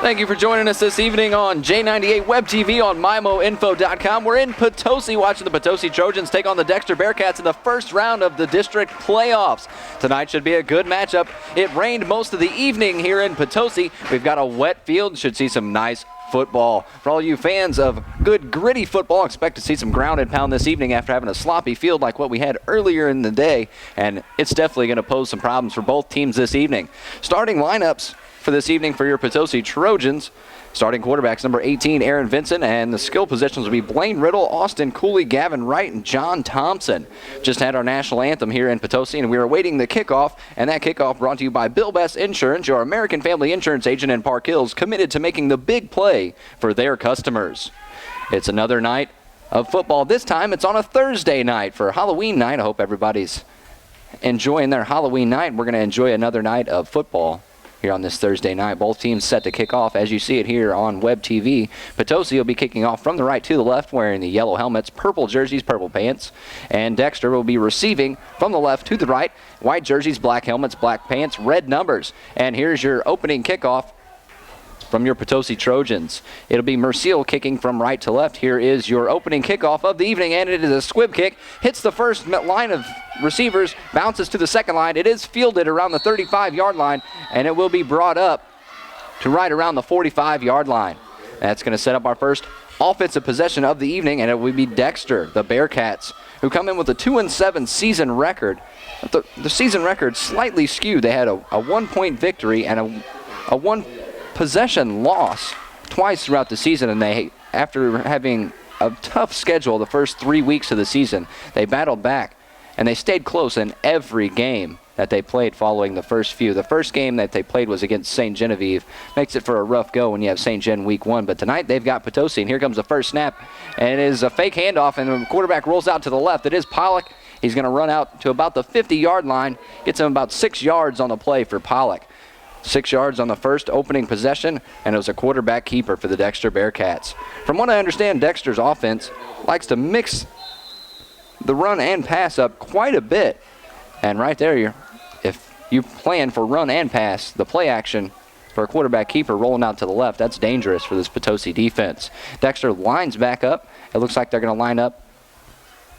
Thank you for joining us this evening on J98 Web TV on MyMoInfo.com. We're in Potosi watching the Potosi Trojans take on the Dexter Bearcats in the first round of the district playoffs. Tonight should be a good matchup. It rained most of the evening here in Potosi. We've got a wet field, should see some nice football. For all you fans of good gritty football, expect to see some ground and pound this evening after having a sloppy field like what we had earlier in the day, and it's definitely going to pose some problems for both teams this evening. Starting lineups for this evening for your Potosi Trojans. Starting quarterbacks, number 18, Aaron Vincent, and the skill positions will be Blaine Riddle, Austin Cooley, Gavin Wright, and John Thompson. Just had our national anthem here in Potosi, and we are awaiting the kickoff, and that kickoff brought to you by Bill Best Insurance, your American family insurance agent in Park Hills, committed to making the big play for their customers. It's another night of football. This time it's on a Thursday night for Halloween night. I hope everybody's enjoying their Halloween night. We're going to enjoy another night of football here on this Thursday night. Both teams set to kick off as you see it here on Web TV. Potosi will be kicking off from the right to the left, wearing the yellow helmets, purple jerseys, purple pants. And Dexter will be receiving from the left to the right, white jerseys, black helmets, black pants, red numbers. And here's your opening kickoff from your Potosi Trojans. It'll be Merciel kicking from right to left. Here is your opening kickoff of the evening, and it is a squib kick. Hits the first line of receivers, bounces to the second line. It is fielded around the 35-yard line, and it will be brought up to right around the 45-yard line. That's going to set up our first offensive possession of the evening, and it will be Dexter, the Bearcats, who come in with a 2-7 season record. The season record slightly skewed. They had a one-point victory and a one-possession loss twice throughout the season, and they, after having a tough schedule the first 3 weeks of the season, they battled back, and they stayed close in every game that they played following the first few. The first game that they played was against St. Genevieve. Makes it for a rough go when you have St. Gen week 1, but tonight they've got Potosi, and here comes the first snap, and it is a fake handoff, and the quarterback rolls out to the left. It is Pollock. He's going to run out to about the 50-yard line, gets him about 6 yards on the play for Pollock. 6 yards on the first opening possession, and it was a quarterback keeper for the Dexter Bearcats. From what I understand, Dexter's offense likes to mix the run and pass up quite a bit. And right there, if you plan for run and pass, the play action for a quarterback keeper rolling out to the left, that's dangerous for this Potosi defense. Dexter lines back up. It looks like they're going to line up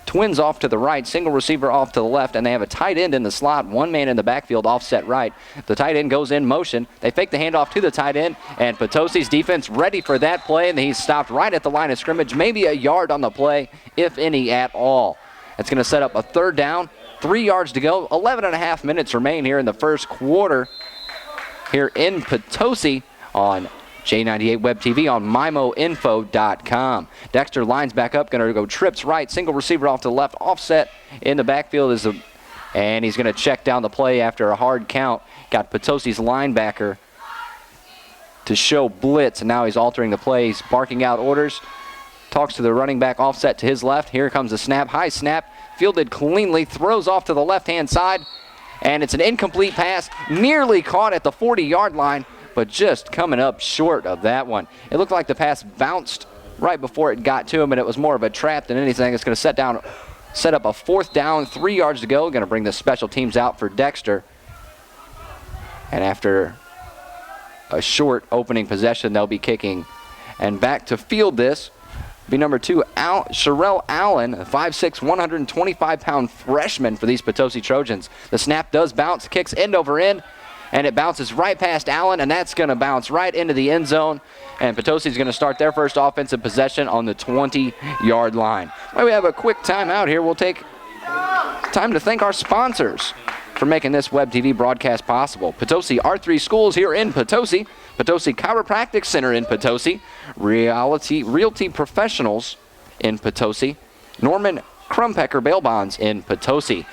twins off to the right, single receiver off to the left, and they have a tight end in the slot, one man in the backfield, offset right. The tight end goes in motion. They fake the handoff to the tight end, and Potosi's defense ready for that play, and he's stopped right at the line of scrimmage, maybe a yard on the play, if any at all. It's going to set up a third down, 3 yards to go, 11 and a half minutes remain here in the first quarter here in Potosi on J98 Web TV on MyMoInfo.com. Dexter lines back up, going to go trips right, single receiver off to the left, offset in the backfield and he's going to check down the play after a hard count. Got Potosi's linebacker to show blitz, and now he's altering the play. He's barking out orders, talks to the running back offset to his left. Here comes the snap, high snap, fielded cleanly, throws off to the left-hand side, and it's an incomplete pass, nearly caught at the 40-yard line, but just coming up short of that one. It looked like the pass bounced right before it got to him, and it was more of a trap than anything. It's going to set up a fourth down, 3 yards to go. Going to bring the special teams out for Dexter. And after a short opening possession, they'll be kicking. And back to field this be number 2, Sherelle Allen, a 5'6", 125-pound freshman for these Potosi Trojans. The snap does bounce, kicks end over end, and it bounces right past Allen, and that's going to bounce right into the end zone. And Potosi's going to start their first offensive possession on the 20-yard line. Well, we have a quick timeout here. We'll take time to thank our sponsors for making this Web TV broadcast possible. Potosi R3 Schools here in Potosi, Potosi Chiropractic Center in Potosi, Realty Professionals in Potosi, Norman Crumpecker Bail Bonds in Potosi.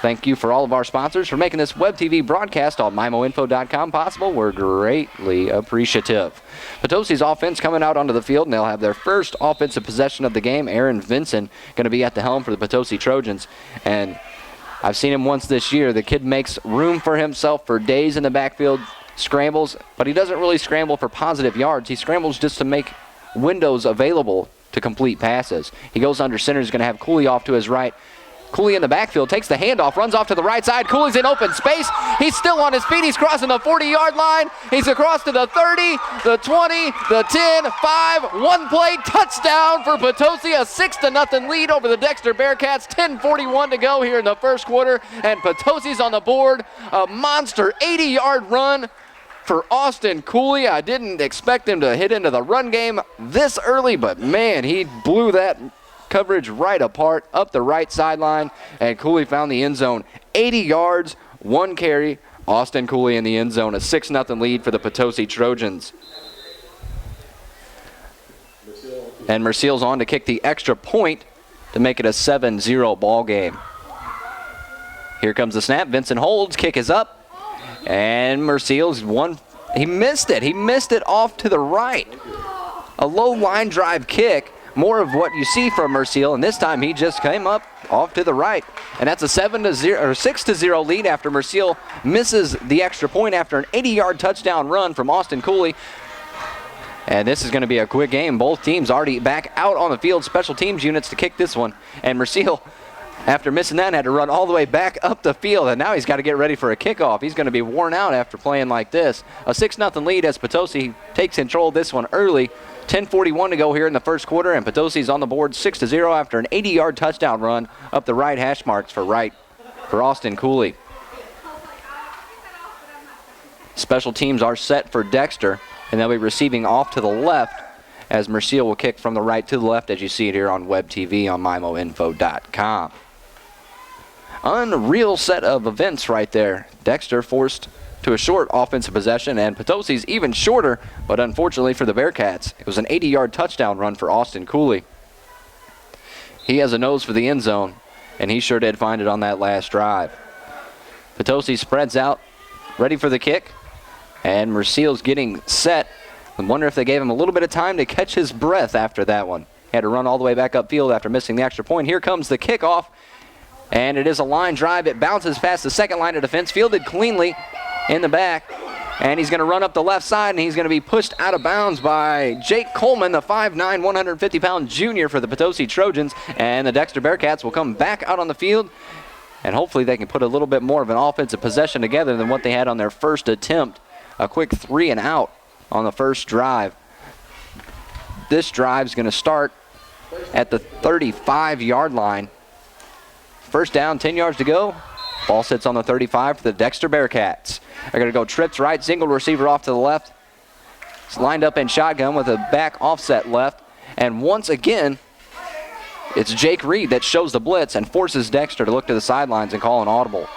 Thank you for all of our sponsors for making this Web TV broadcast on MyMoInfo.com possible. We're greatly appreciative. Potosi's offense coming out onto the field, and they'll have their first offensive possession of the game. Aaron Vincent going to be at the helm for the Potosi Trojans. And I've seen him once this year. The kid makes room for himself for days in the backfield, scrambles, but he doesn't really scramble for positive yards. He scrambles just to make windows available to complete passes. He goes under center. He's going to have Cooley off to his right. Cooley in the backfield, takes the handoff, runs off to the right side. Cooley's in open space. He's still on his feet. He's crossing the 40-yard line. He's across to the 30, the 20, the 10, 5, one play, touchdown for Potosi. A 6-0 lead over the Dexter Bearcats. 10:41 to go here in the first quarter, and Potosi's on the board. A monster 80-yard run for Austin Cooley. I didn't expect him to hit into the run game this early, but man, he blew that coverage right apart up the right sideline, and Cooley found the end zone. 80 yards, one carry. Austin Cooley in the end zone. A 6-0 lead for the Potosi Trojans. And Merciel's on to kick the extra point to make it a 7-0 ball game. Here comes the snap. Vincent holds. Kick is up. And Merciel's one. He missed it. He missed it off to the right. A low line drive kick. More of what you see from Merciel, and this time he just came up off to the right. And that's a 6-0 lead after Merciel misses the extra point after an 80-yard touchdown run from Austin Cooley. And this is going to be a quick game. Both teams already back out on the field. Special teams units to kick this one. And Merciel, after missing that, had to run all the way back up the field. And now he's got to get ready for a kickoff. He's going to be worn out after playing like this. A 6-0 lead as Potosi takes control of this one early. 10:41 to go here in the first quarter, and Potosi's on the board 6-0 after an 80-yard touchdown run up the right hash marks for Austin Cooley. Special teams are set for Dexter, and they'll be receiving off to the left as Merciel will kick from the right to the left as you see it here on Web TV on MyMoInfo.com. Unreal set of events right there. Dexter forced to a short offensive possession, and Potosi's even shorter, but unfortunately for the Bearcats, it was an 80-yard touchdown run for Austin Cooley. He has a nose for the end zone, and he sure did find it on that last drive. Potosi spreads out, ready for the kick, and Merciel's getting set. I wonder if they gave him a little bit of time to catch his breath after that one. He had to run all the way back upfield after missing the extra point. Here comes the kickoff, and it is a line drive. It bounces past the second line of defense, fielded cleanly in the back, and he's going to run up the left side, and he's going to be pushed out of bounds by Jake Coleman, the 5'9", 150-pound junior for the Potosi Trojans, and the Dexter Bearcats will come back out on the field, and hopefully they can put a little bit more of an offensive possession together than what they had on their first attempt. A quick 3 and out on the first drive. This drive is going to start at the 35-yard line. First down, 10 yards to go. Ball sits on the 35 for the Dexter Bearcats. They're going to go trips right, single receiver off to the left. It's lined up in shotgun with a back offset left. And once again, it's Jake Reed that shows the blitz and forces Dexter to look to the sidelines and call an audible.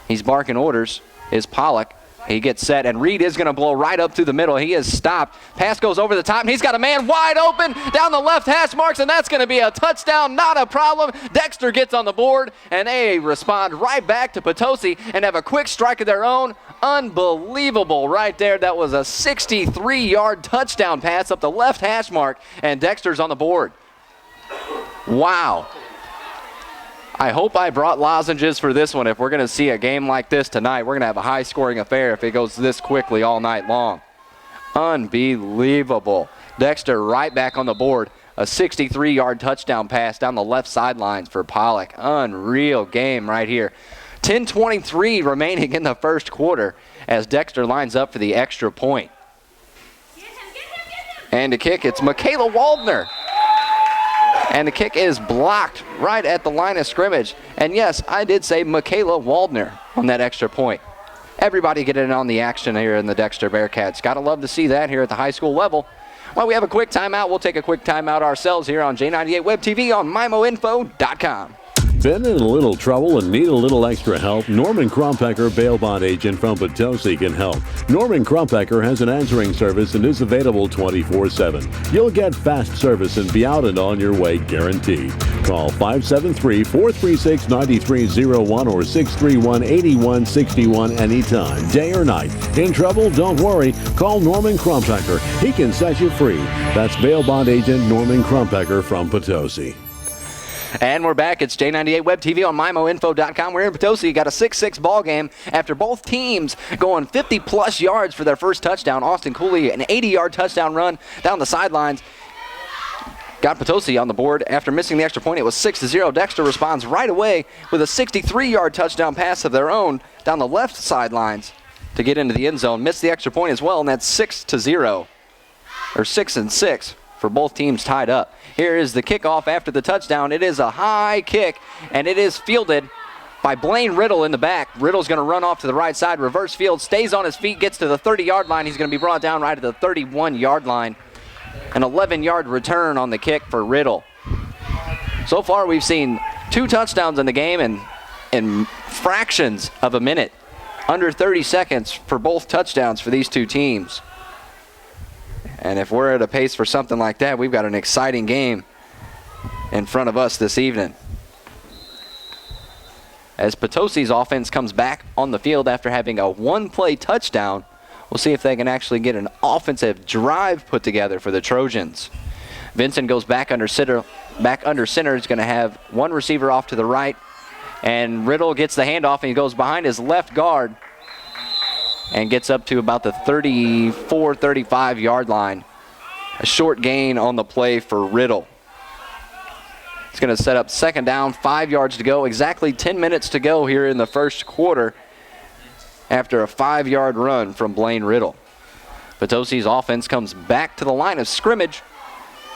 He's barking orders, is Pollock. He gets set, and Reed is going to blow right up through the middle. He is stopped. Pass goes over the top, and he's got a man wide open down the left hash marks, and that's going to be a touchdown. Not a problem. Dexter gets on the board, and they respond right back to Potosi and have a quick strike of their own. Unbelievable right there. That was a 63-yard touchdown pass up the left hash mark, and Dexter's on the board. Wow. I hope I brought lozenges for this one. If we're going to see a game like this tonight, we're going to have a high-scoring affair if it goes this quickly all night long. Unbelievable. Dexter right back on the board. A 63-yard touchdown pass down the left sidelines for Pollock. Unreal game right here. 10:23 remaining in the first quarter as Dexter lines up for the extra point. And to kick, it's Michaela Waldner. And the kick is blocked right at the line of scrimmage. And yes, I did say Michaela Waldner on that extra point. Everybody getting in on the action here in the Dexter Bearcats. Gotta love to see that here at the high school level. While we have a quick timeout, we'll take a quick timeout ourselves here on J98 Web TV on MyMoInfo.com. Been in a little trouble and need a little extra help? Norman Krumpecker, bail bond agent from Potosi, can help. Norman Krumpecker has an answering service and is available 24/7. You'll get fast service and be out and on your way guaranteed. Call 573-436-9301 or 631-8161 anytime, day or night. In trouble? Don't worry. Call Norman Krumpecker. He can set you free. That's bail bond agent Norman Krumpecker from Potosi. And we're back. It's J98 Web TV on MyMoInfo.com. We're in Potosi. Got a 6-6 ball game after both teams going 50-plus yards for their first touchdown. Austin Cooley, an 80-yard touchdown run down the sidelines. got Potosi on the board after missing the extra point. It was 6-0. Dexter responds right away with a 63-yard touchdown pass of their own down the left sidelines to get into the end zone. Missed the extra point as well, and that's 6-0, or 6-6 for both teams tied up. Here is the kickoff after the touchdown. It is a high kick, and it is fielded by Blaine Riddle in the back. Riddle's going to run off to the right side, reverse field, stays on his feet, gets to the 30-yard line. He's going to be brought down right at the 31-yard line. An 11-yard return on the kick for Riddle. So far, we've seen 2 touchdowns in the game in fractions of a minute. Under 30 seconds for both touchdowns for these two teams. And if we're at a pace for something like that, we've got an exciting game in front of us this evening. As Potosi's offense comes back on the field after having a 1-play touchdown, we'll see if they can actually get an offensive drive put together for the Trojans. Vincent goes back under center. He's going to have one receiver off to the right, and Riddle gets the handoff, and he goes behind his left guard and gets up to about the 34, 35-yard line. A short gain on the play for Riddle. It's going to set up second down, 5 yards to go, exactly 10 minutes to go here in the first quarter after a 5-yard run from Blaine Riddle. Potosi's offense comes back to the line of scrimmage.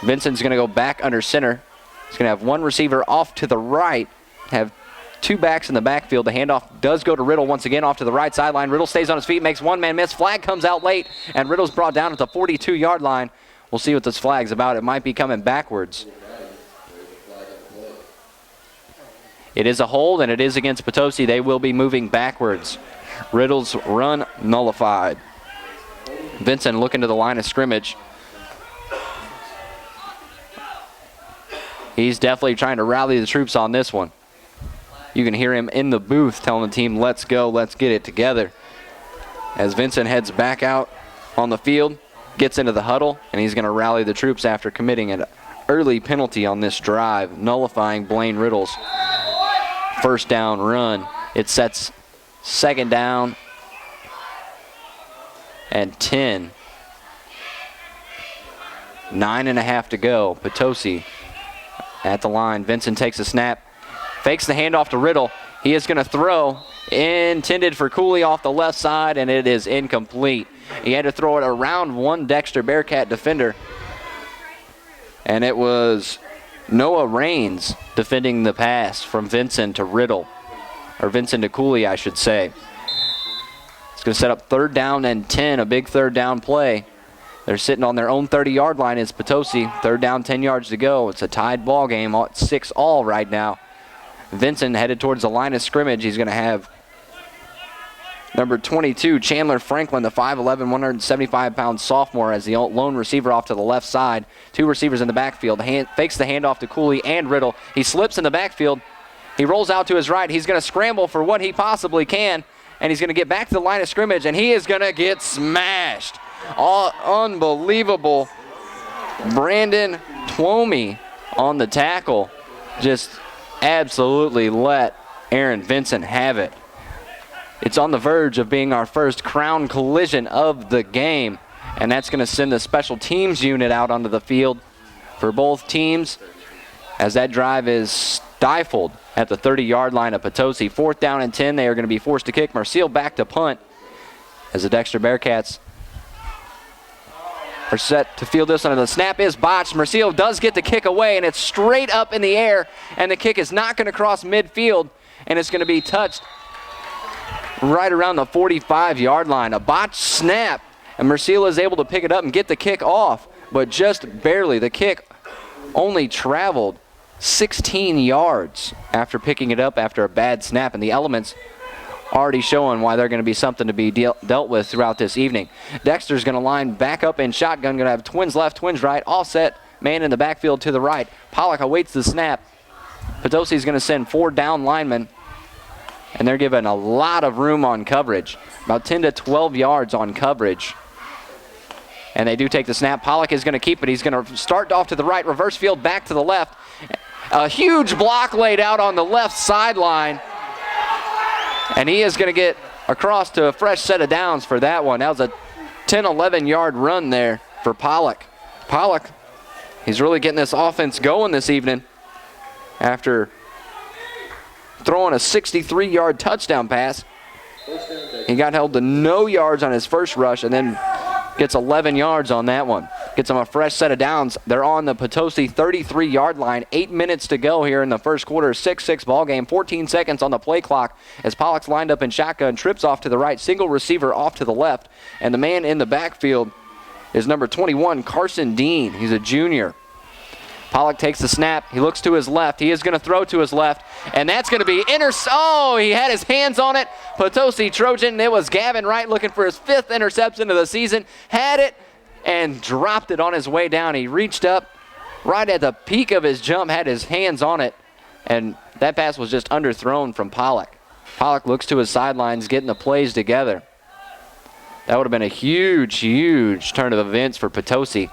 Vincent's going to go back under center. He's going to have one receiver off to the right, have 2 backs in the backfield. The handoff does go to Riddle once again off to the right sideline. Riddle stays on his feet, makes one man miss. Flag comes out late, and Riddle's brought down at the 42-yard line. We'll see what this flag's about. It might be coming backwards. It is a hold, and it is against Potosi. They will be moving backwards. Riddle's run nullified. Vincent looking to the line of scrimmage. He's definitely trying to rally the troops on this one. You can hear him in the booth telling the team, let's go, let's get it together. As Vincent heads back out on the field, gets into the huddle, and he's going to rally the troops after committing an early penalty on this drive, nullifying Blaine Riddle's first down run. It sets second down and 10. 9.5 to go. Potosi at the line. Vincent takes a snap, fakes the handoff to Riddle. He is going to throw, intended for Cooley off the left side, and it is incomplete. He had to throw it around one Dexter Bearcat defender, and it was Noah Raines defending the pass from Vincent to Riddle, or Vincent to Cooley, I should say. It's going to set up third down and 10, a big third down play. They're sitting on their own 30-yard line. It's Potosi. Third down, 10 yards to go. It's a tied ball game, 6-all right now. Vincent headed towards the line of scrimmage. He's going to have number 22, Chandler Franklin, the 5'11", 175-pound sophomore, as the lone receiver off to the left side. 2 receivers in the backfield. Fakes the handoff to Cooley and Riddle. He slips in the backfield. He rolls out to his right. He's going to scramble for what he possibly can, and he's going to get back to the line of scrimmage, and he is going to get smashed. Unbelievable. Brandon Twomey on the tackle. Just absolutely let Aaron Vincent have it. It's on the verge of being our first crown collision of the game, and that's going to send the special teams unit out onto the field for both teams as that drive is stifled at the 30-yard line of Potosi. 4th down and 10. They are going to be forced to kick. Marcel back to punt as the Dexter Bearcats are set to field this one. The snap is botched. Marcel does get the kick away, and it's straight up in the air, and the kick is not going to cross midfield, and it's going to be touched right around the 45-yard line. A botched snap, and Marcel is able to pick it up and get the kick off, but just barely. The kick only traveled 16 yards after picking it up after a bad snap, and the elements already showing why they're going to be something to be dealt with throughout this evening. Dexter's going to line back up in shotgun, going to have twins left, twins right, offset man in the backfield to the right. Pollock awaits the snap. Potosi's going to send 4 down linemen, and they're given a lot of room on coverage, about 10 to 12 yards on coverage. And they do take the snap. Pollock is going to keep it. He's going to start off to the right, reverse field back to the left. A huge block laid out on the left sideline. And he is going to get across to a fresh set of downs for that one. That was a 10, 11-yard run there for Pollock. Pollock He's really getting this offense going this evening after throwing a 63-yard touchdown pass. He got held to no yards on his first rush and then gets 11 yards on that one. Gets him a fresh set of downs. They're on the Potosi 33-yard line. 8 minutes to go here in the first quarter. 6-6 ball game. 14 seconds on the play clock as Pollock's lined up in shotgun. Trips off to the right. Single receiver off to the left. And the man in the backfield is number 21, Carson Dean. He's a junior. Pollock takes the snap. He looks to his left. He is going to throw to his left. And that's going to be oh, he had his hands on it. Potosi Trojan. It was Gavin Wright looking for his 5th interception of the season. Had it and dropped it on his way down. He reached up right at the peak of his jump, had his hands on it, and that pass was just underthrown from Pollock. Pollock looks to his sidelines, getting the plays together. That would have been a huge, huge turn of events for Potosi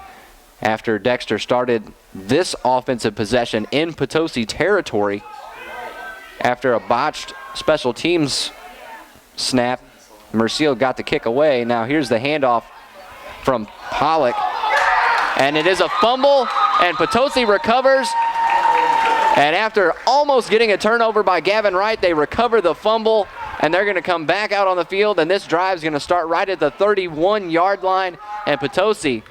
after Dexter started this offensive possession in Potosi territory after a botched special teams snap. Merciel got the kick away. Now here's the handoff from Pollock, and it is a fumble, and Potosi recovers. And after almost getting a turnover by Gavin Wright, they recover the fumble, and they're going to come back out on the field, and this drive is going to start right at the 31-yard line, and Potosi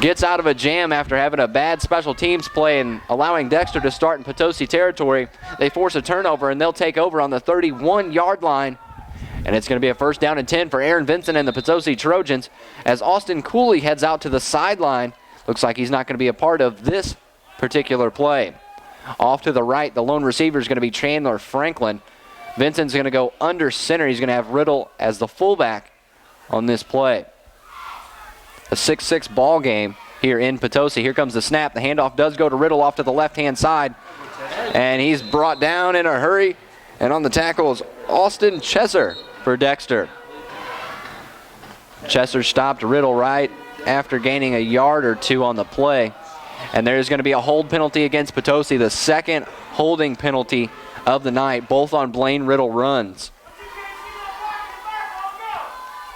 gets out of a jam after having a bad special teams play and allowing Dexter to start in Potosi territory. They force a turnover, and they'll take over on the 31-yard line, and it's going to be a 1st down and 10 for Aaron Vincent and the Potosi Trojans as Austin Cooley heads out to the sideline. Looks like he's not going to be a part of this particular play. Off to the right, the lone receiver is going to be Chandler Franklin. Vincent's going to go under center. He's going to have Riddle as the fullback on this play. A 6-6 ball game here in Potosi. Here comes the snap. The handoff does go to Riddle off to the left-hand side, and he's brought down in a hurry. And on the tackle is Austin Chesser for Dexter. Chesser stopped Riddle right after gaining a yard or two on the play. And there's going to be a hold penalty against Potosi, the 2nd holding penalty of the night, both on Blaine Riddle runs.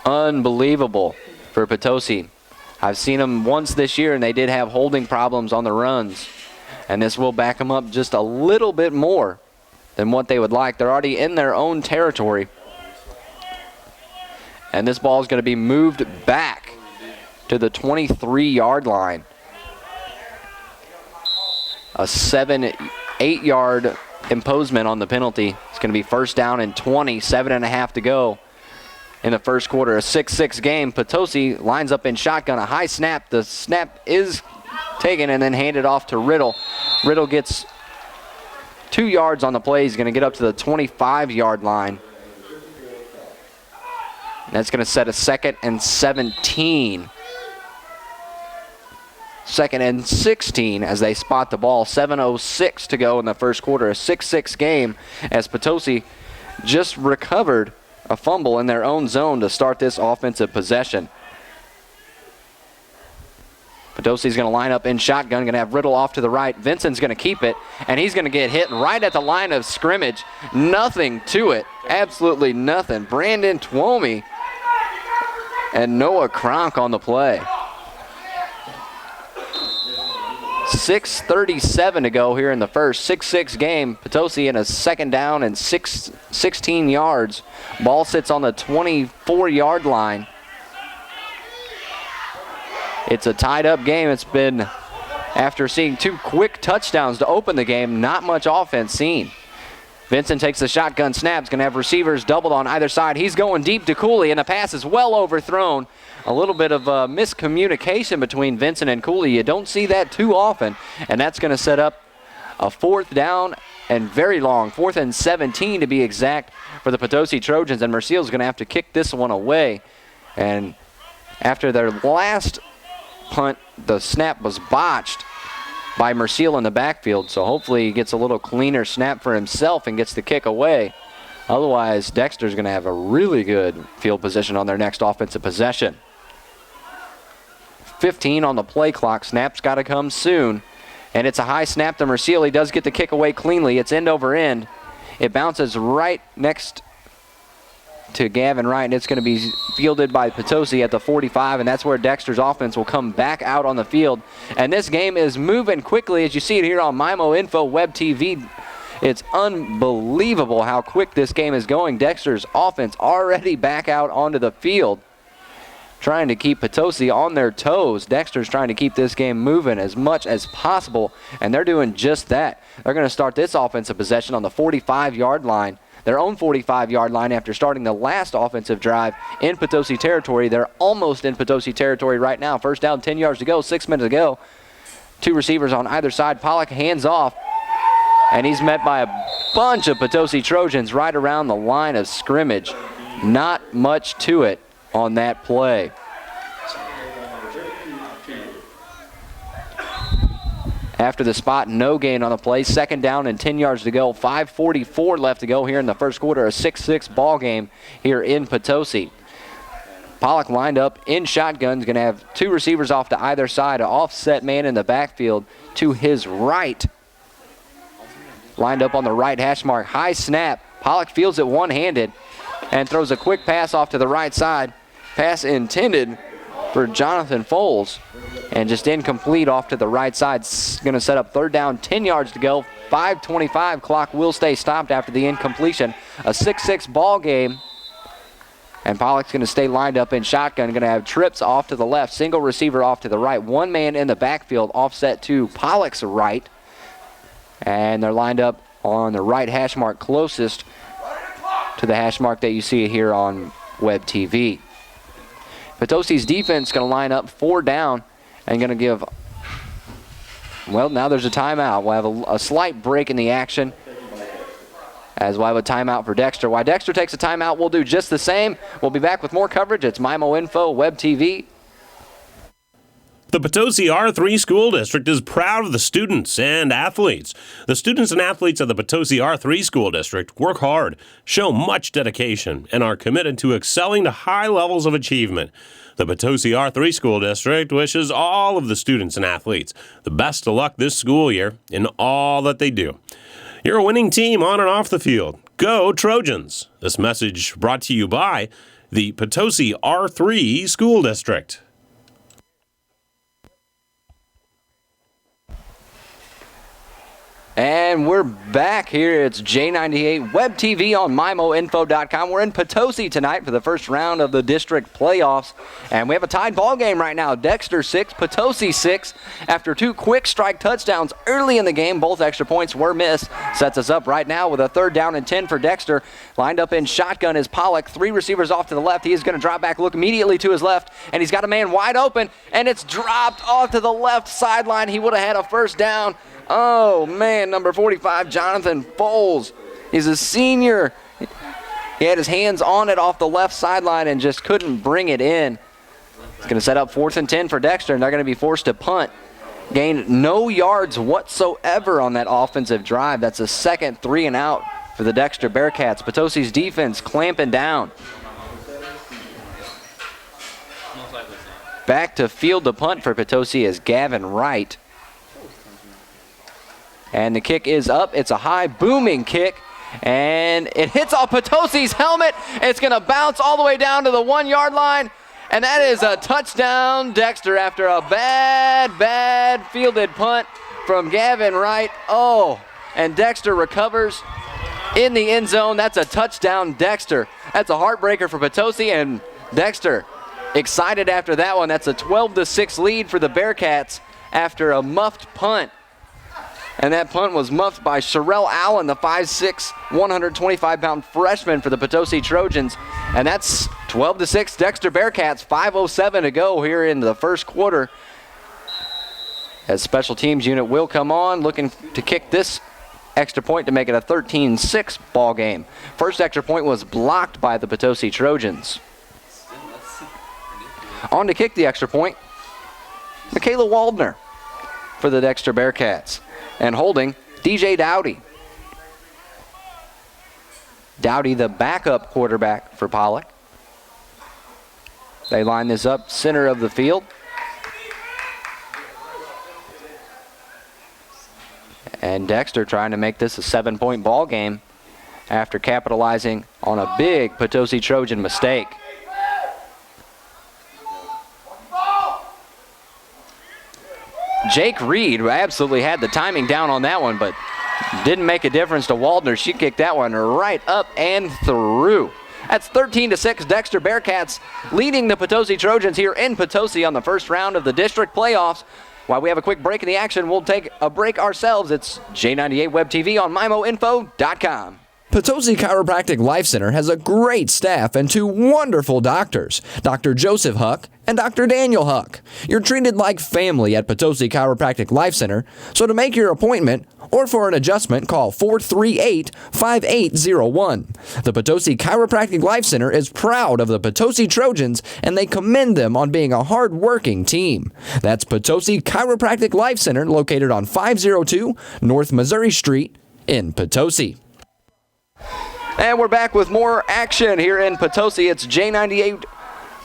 Unbelievable for Potosi. I've seen them once this year, and they did have holding problems on the runs. And this will back them up just a little bit more than what they would like. They're already in their own territory. And this ball is going to be moved back to the 23-yard line. A 8-yard imposement on the penalty. It's going to be 1st down and 20, 7.5 to go in the first quarter. A 6-6 game. Potosi lines up in shotgun, a high snap. The snap is taken and then handed off to Riddle. Riddle gets 2 yards on the play. He's going to get up to the 25-yard line. That's going to set a 2nd and 17. 2nd and 16 as they spot the ball. 7:06 to go in the first quarter. A 6-6 game as Potosi just recovered a fumble in their own zone to start this offensive possession. Potosi's going to line up in shotgun, going to have Riddle off to the right. Vincent's going to keep it, and he's going to get hit right at the line of scrimmage. Nothing to it. Absolutely nothing. Brandon Twomey and Noah Kronk on the play. 6:37 to go here in the first. 6-6 game. Potosi in a 2nd down and 16 yards. Ball sits on the 24-yard line. It's a tied-up game. It's been, after seeing 2 quick touchdowns to open the game, not much offense seen. Vincent takes the shotgun snap. He's going to have receivers doubled on either side. He's going deep to Cooley, and the pass is well overthrown. A little bit of miscommunication between Vincent and Cooley. You don't see that too often, and that's going to set up a 4th down and very long, 4th and 17 to be exact, for the Potosi Trojans, and Merciel's going to have to kick this one away. And after their last punt, the snap was botched by Merciel in the backfield, so hopefully he gets a little cleaner snap for himself and gets the kick away. Otherwise, Dexter's going to have a really good field position on their next offensive possession. 15 on the play clock. Snap's got to come soon. And it's a high snap to Merciel. He does get the kick away cleanly. It's end over end. It bounces right next to Gavin Wright, and it's going to be fielded by Potosi at the 45, and that's where Dexter's offense will come back out on the field. And this game is moving quickly, as you see it here on MIMO Info Web TV. It's unbelievable how quick this game is going. Dexter's offense already back out onto the field, trying to keep Potosi on their toes. Dexter's trying to keep this game moving as much as possible, and they're doing just that. They're going to start this offensive possession on the 45-yard line, their own 45-yard line, after starting the last offensive drive in Potosi territory. They're almost in Potosi territory right now. First down, 10 yards to go, 6 minutes to go. Two receivers on either side. Pollock hands off, and he's met by a bunch of Potosi Trojans right around the line of scrimmage. Not much to it on that play. After the spot, no gain on the play. Second down and 10 yards to go. 5:44 left to go here in the first quarter. A 6-6 ball game here in Potosi. Pollock lined up in shotgun. Going to have two receivers off to either side. An offset man in the backfield to his right. Lined up on the right hash mark. High snap. Pollock fields it one-handed and throws a quick pass off to the right side. Pass intended for Jonathan Foles, and just incomplete off to the right side. Going to set up third down, 10 yards to go. 5:25, clock will stay stopped after the incompletion. A 6-6 ball game, and Pollock's going to stay lined up in shotgun. Going to have trips off to the left, single receiver off to the right. One man in the backfield, offset to Pollock's right, and they're lined up on the right hash mark, closest to the hash mark that you see here on Web TV. Potosi's defense going to line up 4 down and going to give, well, now there's a timeout. We'll have a slight break in the action as we'll have a timeout for Dexter. While Dexter takes a timeout, we'll do just the same. We'll be back with more coverage. It's MIMO Info Web TV. The Potosi R3 School District is proud of the students and athletes. The students and athletes of the Potosi R3 School District work hard, show much dedication, and are committed to excelling to high levels of achievement. The Potosi R3 School District wishes all of the students and athletes the best of luck this school year in all that they do. You're a winning team on and off the field. Go Trojans! This message brought to you by the Potosi R3 School District. And we're back here. It's J98 Web TV on MIMOinfo.com. We're in Potosi tonight for the first round of the district playoffs. And we have a tied ball game right now. Dexter 6, Potosi 6. After two quick strike touchdowns early in the game, both extra points were missed. Sets us up right now with a third down and 10 for Dexter. Lined up in shotgun is Pollock. Three receivers off to the left. He is going to drop back, look immediately to his left. And he's got a man wide open. And it's dropped off to the left sideline. He would have had a first down. Oh, man, number 45, Jonathan Foles. He's a senior. He had his hands on it off the left sideline and just couldn't bring it in. It's going to set up 4th and 10 for Dexter, and they're going to be forced to punt. Gained no yards whatsoever on that offensive drive. That's a second 3 and out for the Dexter Bearcats. Potosi's defense clamping down. Back to field the punt for Potosi is Gavin Wright. And the kick is up. It's a high, booming kick. And it hits off Potosi's helmet. It's going to bounce all the way down to the 1-yard line. And that is a touchdown, Dexter, after a bad fielded punt from Gavin Wright. Oh, and Dexter recovers in the end zone. That's a touchdown, Dexter. That's a heartbreaker for Potosi, and Dexter excited after that one. That's a 12-6 lead for the Bearcats after a muffed punt. And that punt was muffed by Sherelle Allen, the 5'6", 125-pound freshman for the Potosi Trojans. And that's 12-6 Dexter Bearcats, 5:07 to go here in the first quarter. As special teams unit will come on, looking to kick this extra point to make it a 13-6 ball game. First extra point was blocked by the Potosi Trojans. On to kick the extra point, Michaela Waldner for the Dexter Bearcats. And holding, DJ Dowdy. Dowdy, the backup quarterback for Pollock. They line this up center of the field. And Dexter trying to make this a 7-point ball game after capitalizing on a big Potosi Trojan mistake. Jake Reed absolutely had the timing down on that one, but didn't make a difference to Waldner. She kicked that one right up and through. That's 13-6. Dexter Bearcats leading the Potosi Trojans here in Potosi on the first round of the district playoffs. While we have a quick break in the action, we'll take a break ourselves. It's J98 Web TV on MIMOinfo.com. Potosi Chiropractic Life Center has a great staff and 2 wonderful doctors, Dr. Joseph Huck and Dr. Daniel Huck. You're treated like family at Potosi Chiropractic Life Center, so to make your appointment or for an adjustment, call 438-5801. The Potosi Chiropractic Life Center is proud of the Potosi Trojans, and they commend them on being a hard-working team. That's Potosi Chiropractic Life Center, located on 502 North Missouri Street in Potosi. And we're back with more action here in Potosi. It's J98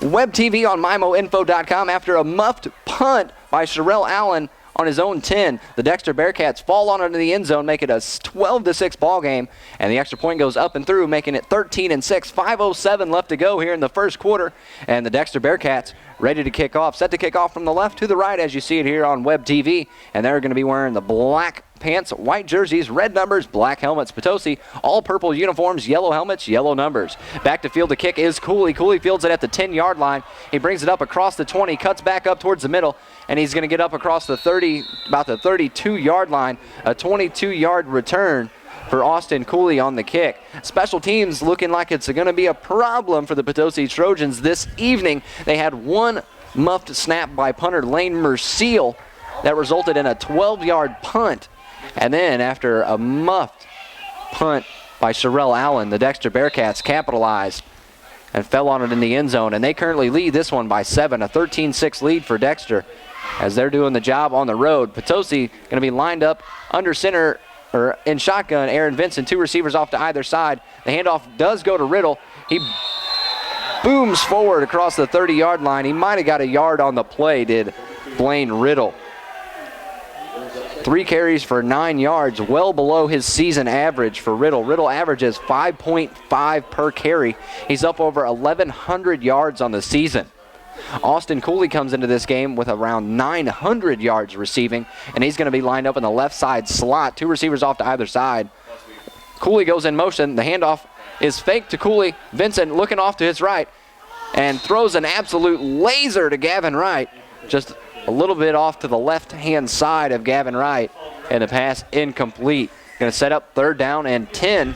Web TV on MIMOinfo.com. After a muffed punt by Sherelle Allen on his own 10, the Dexter Bearcats fall on into the end zone, make it a 12-6 ball game, and the extra point goes up and through, making it 13-6. 5:07 left to go here in the first quarter, and the Dexter Bearcats ready to kick off. Set to kick off from the left to the right as you see it here on Web TV, and they're going to be wearing the black pants, white jerseys, red numbers, black helmets. Potosi, all purple uniforms, yellow helmets, yellow numbers. Back to field, the kick is Cooley. Cooley fields it at the 10-yard line. He brings it up across the 20, cuts back up towards the middle, and he's going to get up across the 30, about the 32-yard line. A 22-yard return for Austin Cooley on the kick. Special teams looking like it's going to be a problem for the Potosi Trojans this evening. They had one muffed snap by punter Lane Merciel that resulted in a 12-yard punt. And then after a muffed punt by Sherelle Allen, the Dexter Bearcats capitalized and fell on it in the end zone. And they currently lead this one by 7, a 13-6 lead for Dexter as they're doing the job on the road. Potosi going to be lined up under center, or in shotgun. Aaron Vincent, 2 receivers off to either side. The handoff does go to Riddle. He booms forward across the 30-yard line. He might have got a yard on the play, did Blaine Riddle. 3 carries for 9 yards, well below his season average for Riddle. Riddle averages 5.5 per carry. He's up over 1,100 yards on the season. Austin Cooley comes into this game with around 900 yards receiving, and he's going to be lined up in the left side slot. 2 receivers off to either side. Cooley goes in motion. The handoff is fake to Cooley. Vincent looking off to his right and throws an absolute laser to Gavin Wright. Just a little bit off to the left-hand side of Gavin Wright, and the pass incomplete. Going to set up 3rd down and 10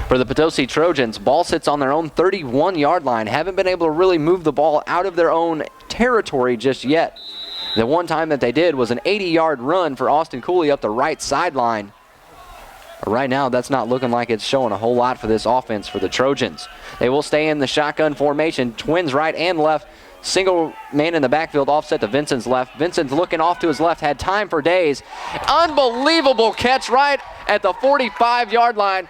for the Potosi Trojans. Ball sits on their own 31-yard line. Haven't been able to really move the ball out of their own territory just yet. The one time that they did was an 80-yard run for Austin Cooley up the right sideline. But right now, that's not looking like it's showing a whole lot for this offense for the Trojans. They will stay in the shotgun formation, twins right and left. Single man in the backfield, offset to Vincent's left. Vincent's looking off to his left, had time for days. Unbelievable catch right at the 45-yard line.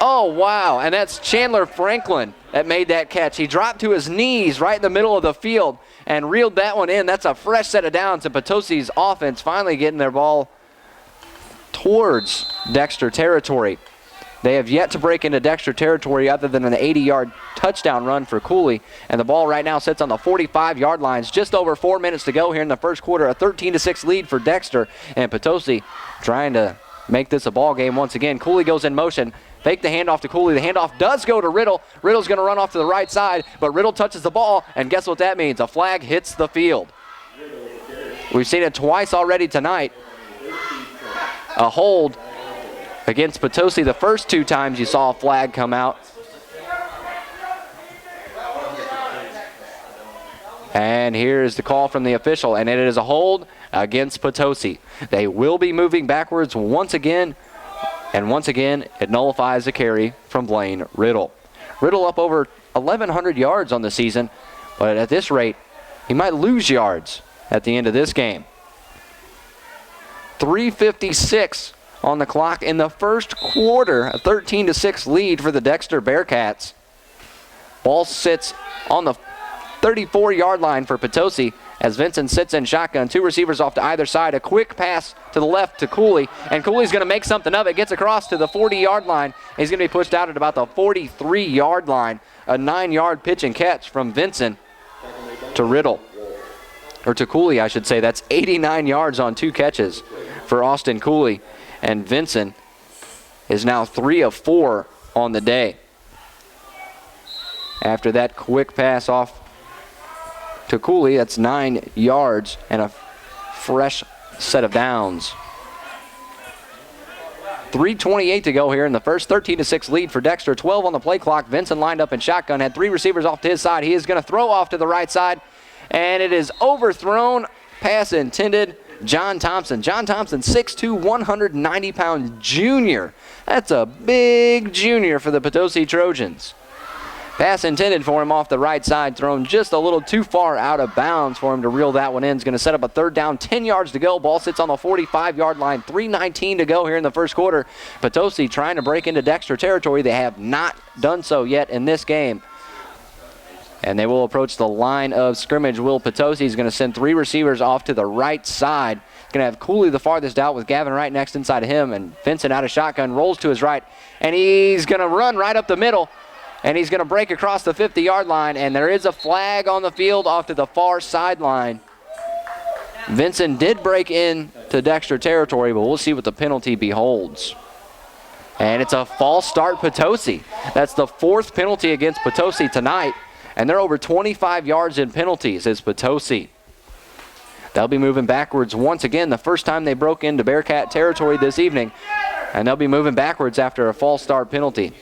Oh, wow, and that's Chandler Franklin that made that catch. He dropped to his knees right in the middle of the field and reeled that one in. That's a fresh set of downs, and Potosi's offense finally getting their ball towards Dexter territory. They have yet to break into Dexter territory other than an 80-yard touchdown run for Cooley. And the ball right now sits on the 45-yard lines. Just over 4 minutes to go here in the first quarter. A 13-6 lead for Dexter. And Potosi trying to make this a ball game once again. Cooley goes in motion. Fake the handoff to Cooley. The handoff does go to Riddle. Riddle's going to run off to the right side, but Riddle touches the ball, and guess what that means? A flag hits the field. We've seen it twice already tonight. A hold against Potosi. The first 2 times you saw a flag come out. And here's the call from the official, and it is a hold against Potosi. They will be moving backwards once again, and once again it nullifies a carry from Blaine Riddle. Riddle up over 1,100 yards on the season, but at this rate, he might lose yards at the end of this game. 3:56 on the clock in the first quarter, a 13-6 lead for the Dexter Bearcats. Ball sits on the 34-yard line for Potosi as Vincent sits in shotgun. 2 receivers off to either side. A quick pass to the left to Cooley, and Cooley's going to make something of it. Gets across to the 40-yard line. He's going to be pushed out at about the 43-yard line. A 9-yard pitch and catch from Vincent to Riddle. Or to Cooley, I should say. That's 89 yards on 2 catches for Austin Cooley. And Vincent is now 3 of 4 on the day. After that quick pass off to Cooley, that's 9 yards and a fresh set of downs. 3:28 to go here in the first. 13-6 lead for Dexter. 12 on the play clock. Vincent lined up in shotgun, had 3 receivers off to his side. He is going to throw off to the right side, and it is overthrown. Pass intended. John Thompson. John Thompson, 6'2", 190-pound junior. That's a big junior for the Potosi Trojans. Pass intended for him off the right side, thrown just a little too far out of bounds for him to reel that one in. It's going to set up a 3rd down, 10 yards to go. Ball sits on the 45-yard line, 3:19 to go here in the first quarter. Potosi trying to break into Dexter territory. They have not done so yet in this game. And they will approach the line of scrimmage. Will Potosi is going to send 3 receivers off to the right side. He's going to have Cooley the farthest out with Gavin Wright next inside of him. And Vincent out of shotgun, rolls to his right. And he's going to run right up the middle. And he's going to break across the 50-yard line. And there is a flag on the field off to the far sideline. Vincent did break in to Dexter territory, but we'll see what the penalty beholds. And it's a false start Potosi. That's the 4th penalty against Potosi tonight. And they're over 25 yards in penalties as Potosi. They'll be moving backwards once again, the first time they broke into Bearcat territory this evening. And they'll be moving backwards after a false start penalty.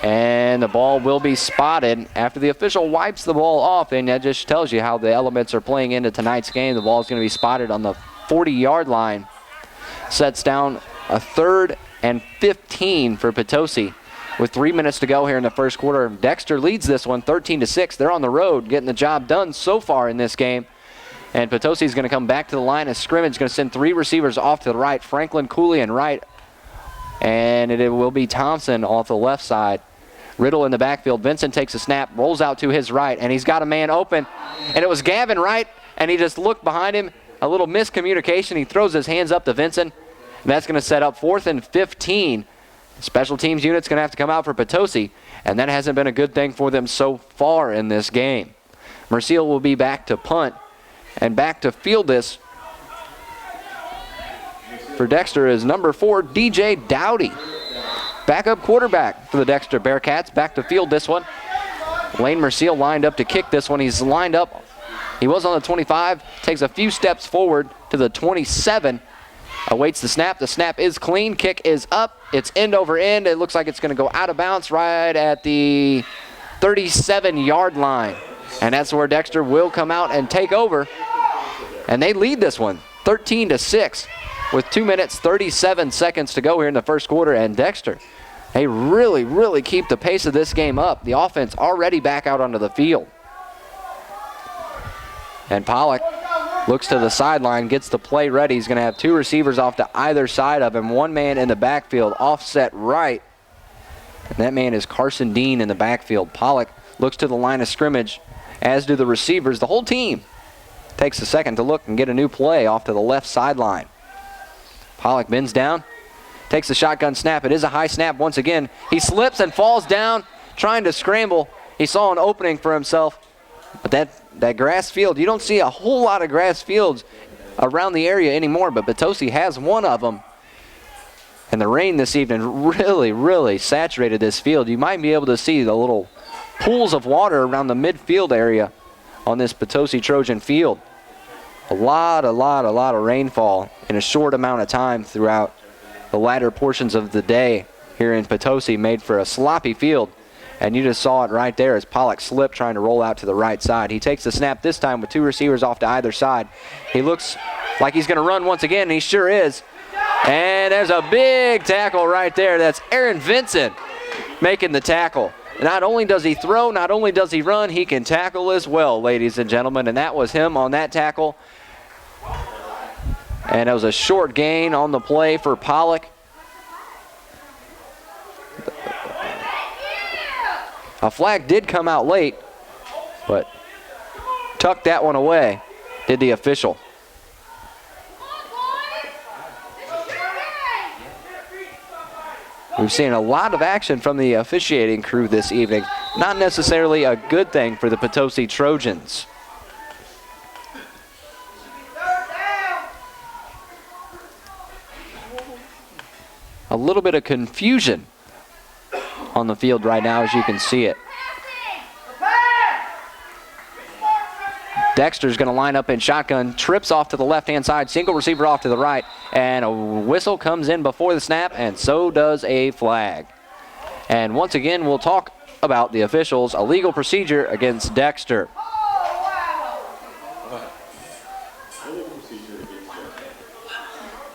And the ball will be spotted after the official wipes the ball off. And that just tells you how the elements are playing into tonight's game. The ball is going to be spotted on the 40-yard line. Sets down a 3rd and 15 for Potosi with 3 minutes to go here in the first quarter. Dexter leads this one 13-6. They're on the road getting the job done so far in this game. And Potosi is going to come back to the line of scrimmage. Going to send 3 receivers off to the right. Franklin, Cooley, and Wright. And it will be Thompson off the left side. Riddle in the backfield. Vincent takes a snap, rolls out to his right, and he's got a man open. And it was Gavin Wright, and he just looked behind him. A little miscommunication. He throws his hands up to Vincent. And that's going to set up 4th and 15. Special teams unit's going to have to come out for Potosi, and that hasn't been a good thing for them so far in this game. Merciel will be back to punt and back to field this. For Dexter is number 4, DJ Dowdy. Backup quarterback for the Dexter Bearcats. Back to field this one. Lane Merciel lined up to kick this one. He's lined up. He was on the 25, takes a few steps forward to the 27. Awaits the snap. The snap is clean. Kick is up. It's end over end. It looks like it's going to go out of bounds right at the 37-yard line. And that's where Dexter will come out and take over. And they lead this one 13-6 with 2 minutes, 37 seconds to go here in the first quarter. And Dexter, they really keep the pace of this game up. The offense already back out onto the field. And Pollock looks to the sideline, gets the play ready. He's going to have 2 receivers off to either side of him. 1 man in the backfield, offset right. And that man is Carson Dean in the backfield. Pollock looks to the line of scrimmage, as do the receivers. The whole team takes a second to look and get a new play off to the left sideline. Pollock bends down, takes the shotgun snap. It is a high snap once again. He slips and falls down, trying to scramble. He saw an opening for himself. But that grass field, you don't see a whole lot of grass fields around the area anymore, but Potosi has one of them. And the rain this evening really saturated this field. You might be able to see the little pools of water around the midfield area on this Potosi Trojan field. A lot of rainfall in a short amount of time throughout the latter portions of the day here in Potosi made for a sloppy field. And you just saw it right there as Pollock slipped trying to roll out to the right side. He takes the snap this time with 2 receivers off to either side. He looks like he's going to run once again, and he sure is. And there's a big tackle right there. That's Aaron Vincent making the tackle. Not only does he throw, not only does he run, he can tackle as well, ladies and gentlemen. And that was him on that tackle. And it was a short gain on the play for Pollock. A flag did come out late, but tucked that one away, did the official. We've seen a lot of action from the officiating crew this evening. Not necessarily a good thing for the Potosi Trojans. A little bit of confusion on the field right now, as you can see it. Dexter's going to line up in shotgun, trips off to the left-hand side, single receiver off to the right, and a whistle comes in before the snap, and so does a flag. And once again, we'll talk about the officials' illegal procedure against Dexter.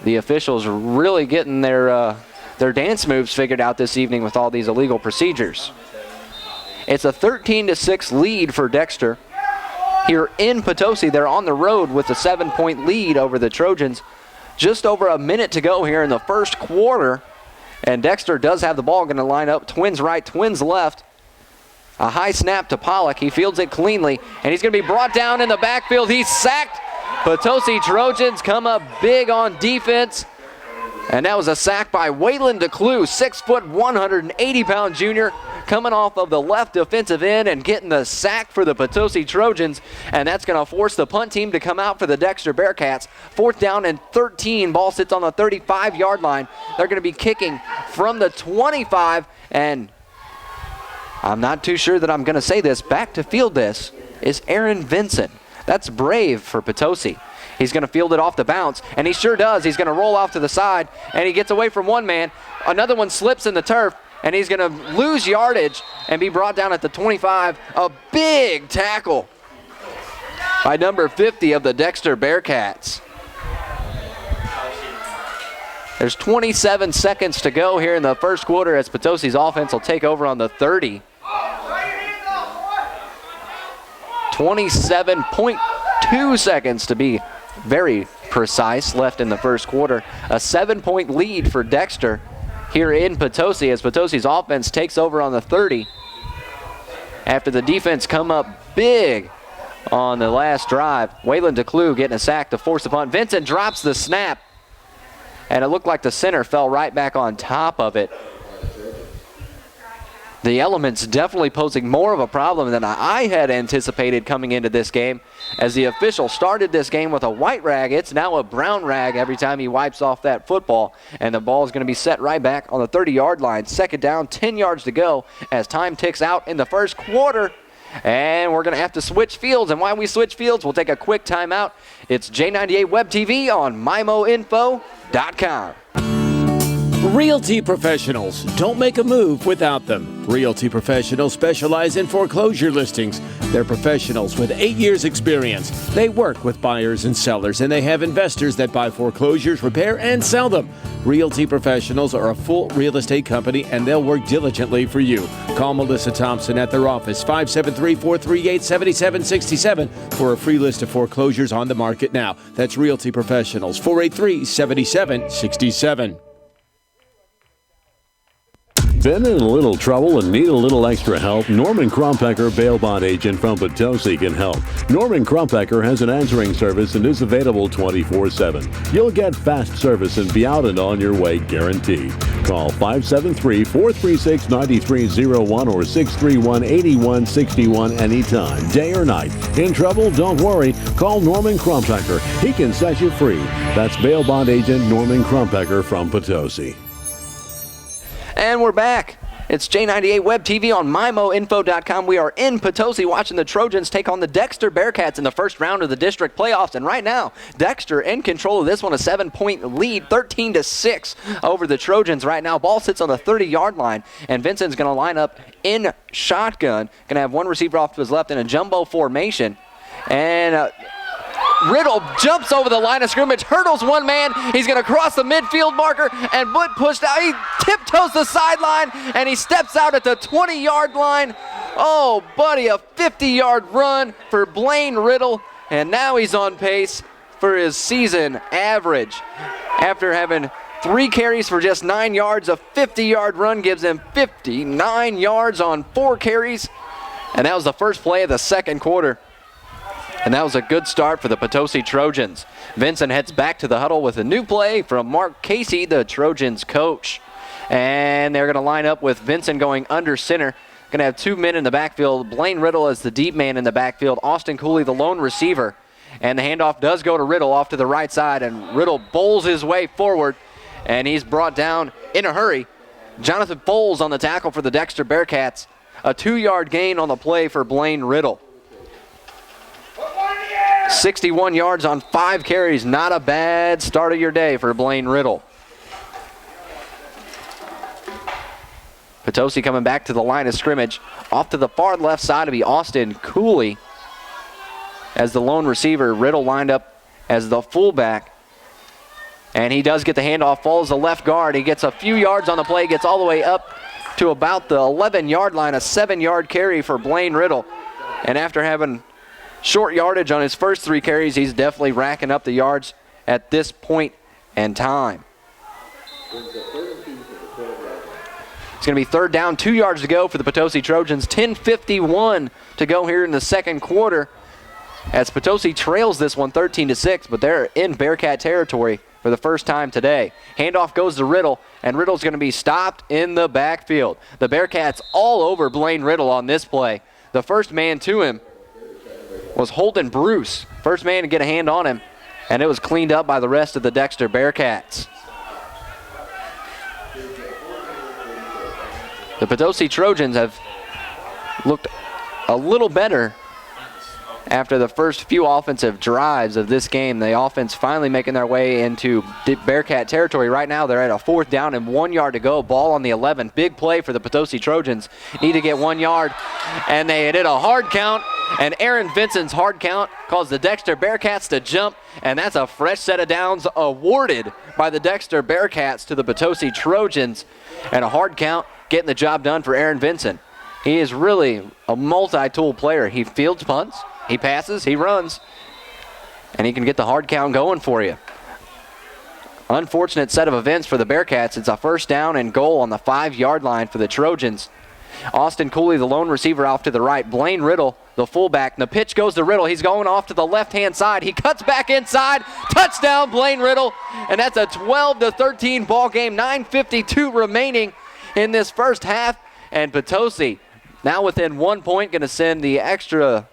The officials really getting their dance moves figured out this evening with all these illegal procedures. It's a 13-6 lead for Dexter. Here in Potosi, they're on the road with a 7-point lead over the Trojans. Just over a minute to go here in the first quarter. And Dexter does have the ball, going to line up twins right, twins left. A high snap to Pollock. He fields it cleanly, and he's going to be brought down in the backfield. He's sacked. Potosi Trojans come up big on defense. And that was a sack by Waylon DeClue, 6 foot, 180-pound junior, coming off of the left defensive end and getting the sack for the Potosi Trojans. And that's going to force the punt team to come out for the Dexter Bearcats. 4th down and 13. Ball sits on the 35-yard line. They're going to be kicking from the 25. And I'm not too sure that I'm going to say this. Back to field this is Aaron Vincent. That's brave for Potosi. He's going to field it off the bounce, and he sure does. He's going to roll off to the side, and he gets away from one man. Another one slips in the turf, and he's going to lose yardage and be brought down at the 25. A big tackle by number 50 of the Dexter Bearcats. There's 27 seconds to go here in the first quarter as Potosi's offense will take over on the 30. 27.2 seconds to be very precise left in the first quarter. A 7-point lead for Dexter here in Potosi as Potosi's offense takes over on the 30 after the defense come up big on the last drive. Waylon DeClue getting a sack to force the punt. Vincent drops the snap, and it looked like the center fell right back on top of it. The elements definitely posing more of a problem than I had anticipated coming into this game. As the official started this game with a white rag, it's now a brown rag every time he wipes off that football. And the ball is going to be set right back on the 30-yard line. 2nd down, 10 yards to go as time ticks out in the first quarter. And we're going to have to switch fields. And while we switch fields, we'll take a quick timeout. It's J98 Web TV on MIMOinfo.com. Realty professionals, don't make a move without them. Realty professionals specialize in foreclosure listings. They're professionals with 8 years experience. They work with buyers and sellers, and they have investors that buy foreclosures, repair, and sell them. Realty professionals are a full real estate company, and they'll work diligently for you. Call Melissa Thompson at their office, 573-438-7767, for a free list of foreclosures on the market now. That's Realty Professionals, 483-7767. Been in a little trouble and need a little extra help? Norman Krompecker, bail bond agent from Potosi, can help. Norman Krompecker has an answering service and is available 24/7. You'll get fast service and be out and on your way guaranteed. Call 573-436-9301 or 631-8161 anytime, day or night. In trouble? Don't worry. Call Norman Krompecker. He can set you free. That's bail bond agent Norman Krompecker from Potosi. And we're back. It's J98 Web TV on MIMOinfo.com. We are in Potosi watching the Trojans take on the Dexter Bearcats in the first round of the district playoffs. And right now, Dexter in control of this one, a 7-point lead, 13-6 over the Trojans right now. Ball sits on the 30-yard line, and Vincent's going to line up in shotgun. Going to have one receiver off to his left in a jumbo formation. And Riddle jumps over the line of scrimmage, hurdles one man. He's going to cross the midfield marker and pushed out. He tiptoes the sideline, and he steps out at the 20-yard line. Oh, buddy, a 50-yard run for Blaine Riddle, and now he's on pace for his season average after having 3 carries for just 9 yards. A 50-yard run gives him 59 yards on 4 carries. And that was the first play of the second quarter. And that was a good start for the Potosi Trojans. Vincent heads back to the huddle with a new play from Mark Casey, the Trojans coach. And they're going to line up with Vincent going under center. Going to have 2 men in the backfield. Blaine Riddle as the deep man in the backfield. Austin Cooley, the lone receiver. And the handoff does go to Riddle off to the right side. And Riddle bowls his way forward. And he's brought down in a hurry. Jonathan Foles on the tackle for the Dexter Bearcats. A 2-yard gain on the play for Blaine Riddle. 61 yards on 5 carries. Not a bad start of your day for Blaine Riddle. Potosi coming back to the line of scrimmage. Off to the far left side to be Austin Cooley as the lone receiver. Riddle lined up as the fullback. And he does get the handoff, falls the left guard. He gets a few yards on the play, gets all the way up to about the 11-yard line. A 7-yard carry for Blaine Riddle. And after having short yardage on his first 3 carries, he's definitely racking up the yards at this point in time. It's going to be third down, 2 yards to go for the Potosi Trojans. 10:51 to go here in the second quarter as Potosi trails this one 13-6, but they're in Bearcat territory for the first time today. Handoff goes to Riddle, and Riddle's going to be stopped in the backfield. The Bearcats all over Blaine Riddle on this play. The first man to him was Holden Bruce. First man to get a hand on him, and it was cleaned up by the rest of the Dexter Bearcats. The Potosi Trojans have looked a little better after the first few offensive drives of this game. The offense finally making their way into Bearcat territory. Right now they're at a 4th down and 1 yard to go. Ball on the 11. Big play for the Potosi Trojans. Need to get 1 yard, and they did a hard count, and Aaron Vincent's hard count caused the Dexter Bearcats to jump, and that's a fresh set of downs awarded by the Dexter Bearcats to the Potosi Trojans, and a hard count getting the job done for Aaron Vincent. He is really a multi-tool player. He fields punts, he passes, he runs, and he can get the hard count going for you. Unfortunate set of events for the Bearcats. It's a first down and goal on the 5-yard line for the Trojans. Austin Cooley, the lone receiver, off to the right. Blaine Riddle, the fullback. And the pitch goes to Riddle. He's going off to the left-hand side. He cuts back inside. Touchdown, Blaine Riddle. And that's a 12-13 ball game. 9:52 remaining in this first half. And Potosi now within 1 point, going to send the extra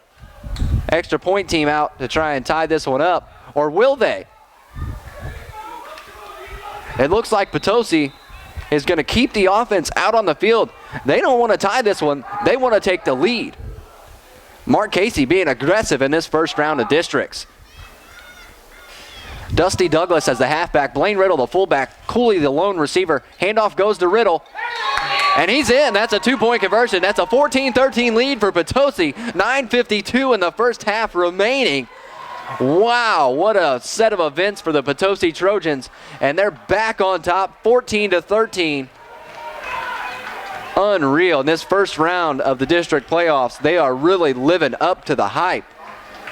point team out to try and tie this one up. Or will they? It looks like Potosi is going to keep the offense out on the field. They don't want to tie this one. They want to take the lead. Mark Casey being aggressive in this first round of districts. Dusty Douglas as the halfback. Blaine Riddle, the fullback. Cooley, the lone receiver. Handoff goes to Riddle. And he's in. That's a 2-point conversion. That's a 14-13 lead for Potosi. 9:52 in the first half remaining. Wow, what a set of events for the Potosi Trojans. And they're back on top, 14-13. Unreal. In this first round of the district playoffs, they are really living up to the hype.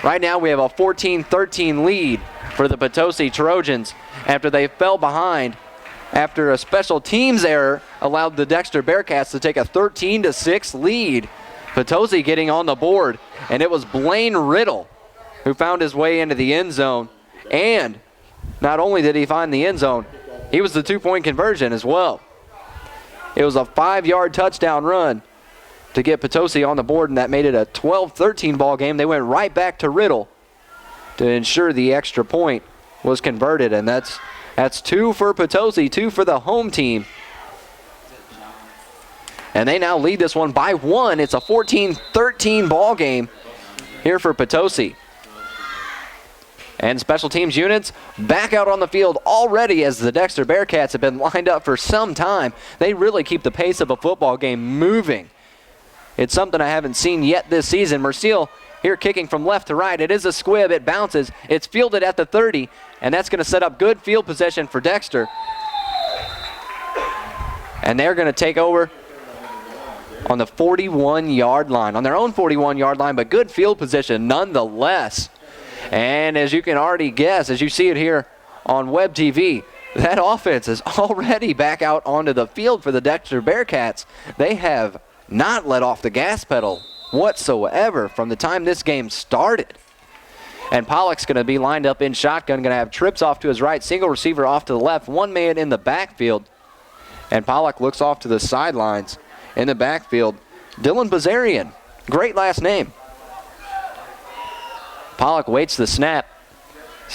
Right now we have a 14-13 lead for the Potosi Trojans after they fell behind after a special teams error allowed the Dexter Bearcats to take a 13-6 lead. Potosi getting on the board, and it was Blaine Riddle who found his way into the end zone. And not only did he find the end zone, he was the 2-point conversion as well. It was a 5-yard touchdown run to get Potosi on the board, and that made it a 12-13 ball game. They went right back to Riddle to ensure the extra point was converted, and that's 2 for Potosi, 2 for the home team. And they now lead this one by 1. It's a 14-13 ball game here for Potosi. And special teams units back out on the field already as the Dexter Bearcats have been lined up for some time. They really keep the pace of a football game moving. It's something I haven't seen yet this season. Merciel here kicking from left to right. It is a squib. It bounces. It's fielded at the 30, and that's going to set up good field possession for Dexter. And they're going to take over on the 41-yard line, on their own 41-yard line, but good field position nonetheless. And as you can already guess, as you see it here on Web TV, that offense is already back out onto the field for the Dexter Bearcats. They have not let off the gas pedal whatsoever from the time this game started. And Pollock's going to be lined up in shotgun, going to have trips off to his right, single receiver off to the left, one man in the backfield. And Pollock looks off to the sidelines in the backfield. Dylan Bazarian, great last name. Pollock waits the snap.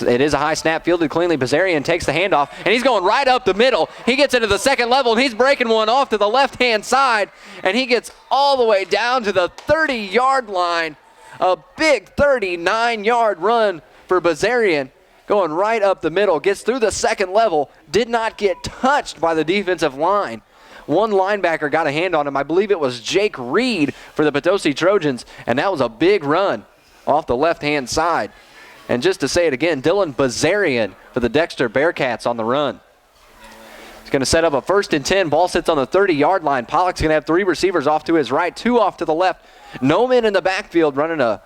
It is a high snap, fielded cleanly. Bazarian takes the handoff, and he's going right up the middle. He gets into the second level, and he's breaking one off to the left-hand side, and he gets all the way down to the 30-yard line. A big 39-yard run for Bazarian, going right up the middle, gets through the second level, did not get touched by the defensive line. One linebacker got a hand on him. I believe it was Jake Reed for the Potosi Trojans, and that was a big run off the left-hand side. And just to say it again, Dylan Bazarian for the Dexter Bearcats on the run. He's going to set up a 1st and 10. Ball sits on the 30-yard line. Pollock's going to have 3 receivers off to his right, 2 off to the left. No men in the backfield running a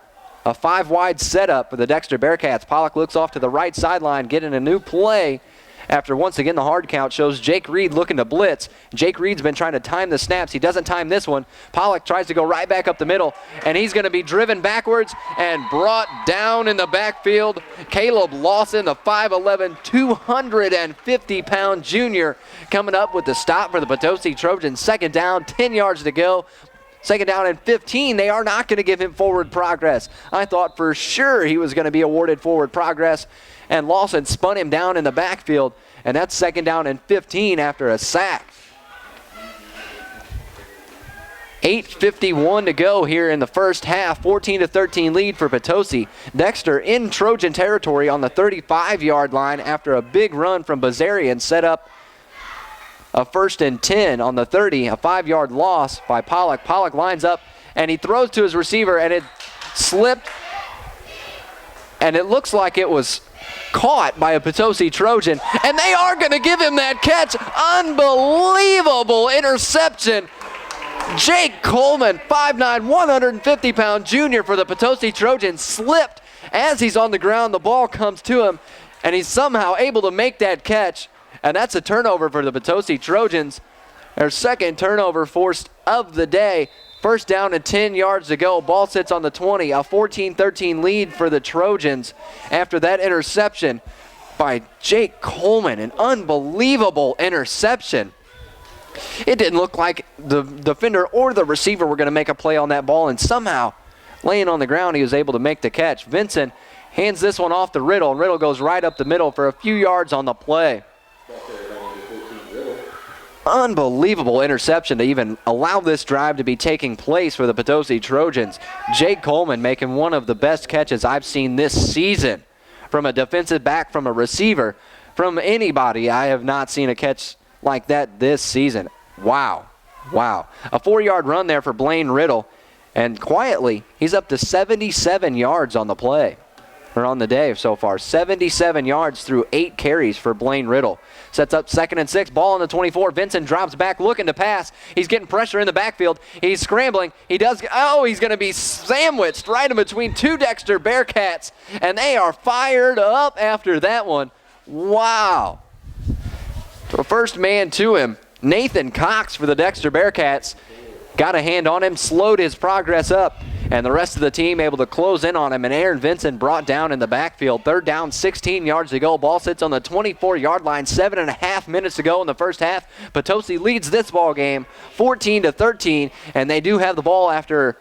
5-wide setup for the Dexter Bearcats. Pollock looks off to the right sideline, getting a new play after once again the hard count shows Jake Reed looking to blitz. Jake Reed's been trying to time the snaps. He doesn't time this one. Pollock tries to go right back up the middle, and he's going to be driven backwards and brought down in the backfield. Caleb Lawson, the 5'11", 250-pound junior, coming up with the stop for the Potosi Trojans. 2nd down, 10 yards to go. 2nd down and 15. They are not going to give him forward progress. I thought for sure he was going to be awarded forward progress, and Lawson spun him down in the backfield, and that's 2nd down and 15 after a sack. 8:51 to go here in the first half. 14-13 lead for Potosi. Dexter in Trojan territory on the 35-yard line after a big run from Bazarian set up a 1st and 10 on the 30, a 5-yard loss by Pollock. Pollock lines up, and he throws to his receiver, and it slipped, and it looks like it was caught by a Potosi Trojan, and they are going to give him that catch. Unbelievable interception. Jake Coleman, 5'9", 150-pound junior for the Potosi Trojans, slipped as he's on the ground. The ball comes to him, and he's somehow able to make that catch. And that's a turnover for the Potosi Trojans. Their 2nd turnover forced of the day. 1st down and 10 yards to go. Ball sits on the 20. A 14-13 lead for the Trojans after that interception by Jake Coleman. An unbelievable interception. It didn't look like the defender or the receiver were going to make a play on that ball, and somehow, laying on the ground, he was able to make the catch. Vincent hands this one off to Riddle, and Riddle goes right up the middle for a few yards on the play. Unbelievable interception to even allow this drive to be taking place for the Potosi Trojans. Jake Coleman making one of the best catches I've seen this season from a defensive back, from a receiver, from anybody. I have not seen a catch like that this season. Wow. A 4-yard run there for Blaine Riddle, and quietly he's up to 77 yards on the play, or on the day so far. 77 yards through 8 carries for Blaine Riddle. Sets up 2nd and 6, ball on the 24. Vincent drops back looking to pass. He's getting pressure in the backfield. He's scrambling. He's going to be sandwiched right in between 2 Dexter Bearcats, and they are fired up after that one. Wow. The first man to him, Nathan Cox for the Dexter Bearcats, got a hand on him, slowed his progress up, and the rest of the team able to close in on him, and Aaron Vincent brought down in the backfield. 3rd down, 16 yards to go. Ball sits on the 24-yard line, 7.5 minutes to go in the first half. Potosi leads this ball game 14-13, and they do have the ball after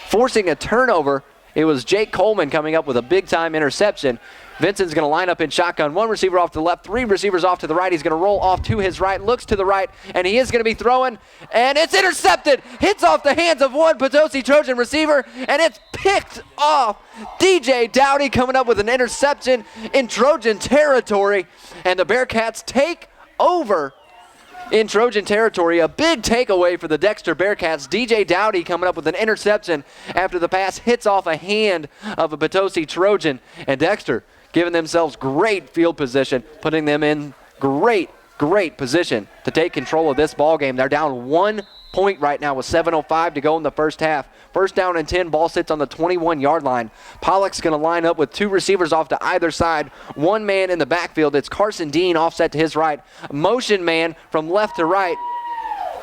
forcing a turnover. It was Jake Coleman coming up with a big-time interception. Vincent's going to line up in shotgun. 1 receiver off to the left, 3 receivers off to the right. He's going to roll off to his right, looks to the right, and he is going to be throwing, and it's intercepted. Hits off the hands of one Potosi Trojan receiver, and it's picked off. DJ Dowdy coming up with an interception in Trojan territory, and the Bearcats take over in Trojan territory. A big takeaway for the Dexter Bearcats. DJ Dowdy coming up with an interception after the pass hits off a hand of a Potosi Trojan, and Dexter giving themselves great field position, putting them in great position to take control of this ball game. They're down 1 point right now with 7:05 to go in the first half. First down and 10, ball sits on the 21-yard line. Pollock's going to line up with 2 receivers off to either side. 1 man in the backfield. It's Carson Dean offset to his right. Motion man from left to right.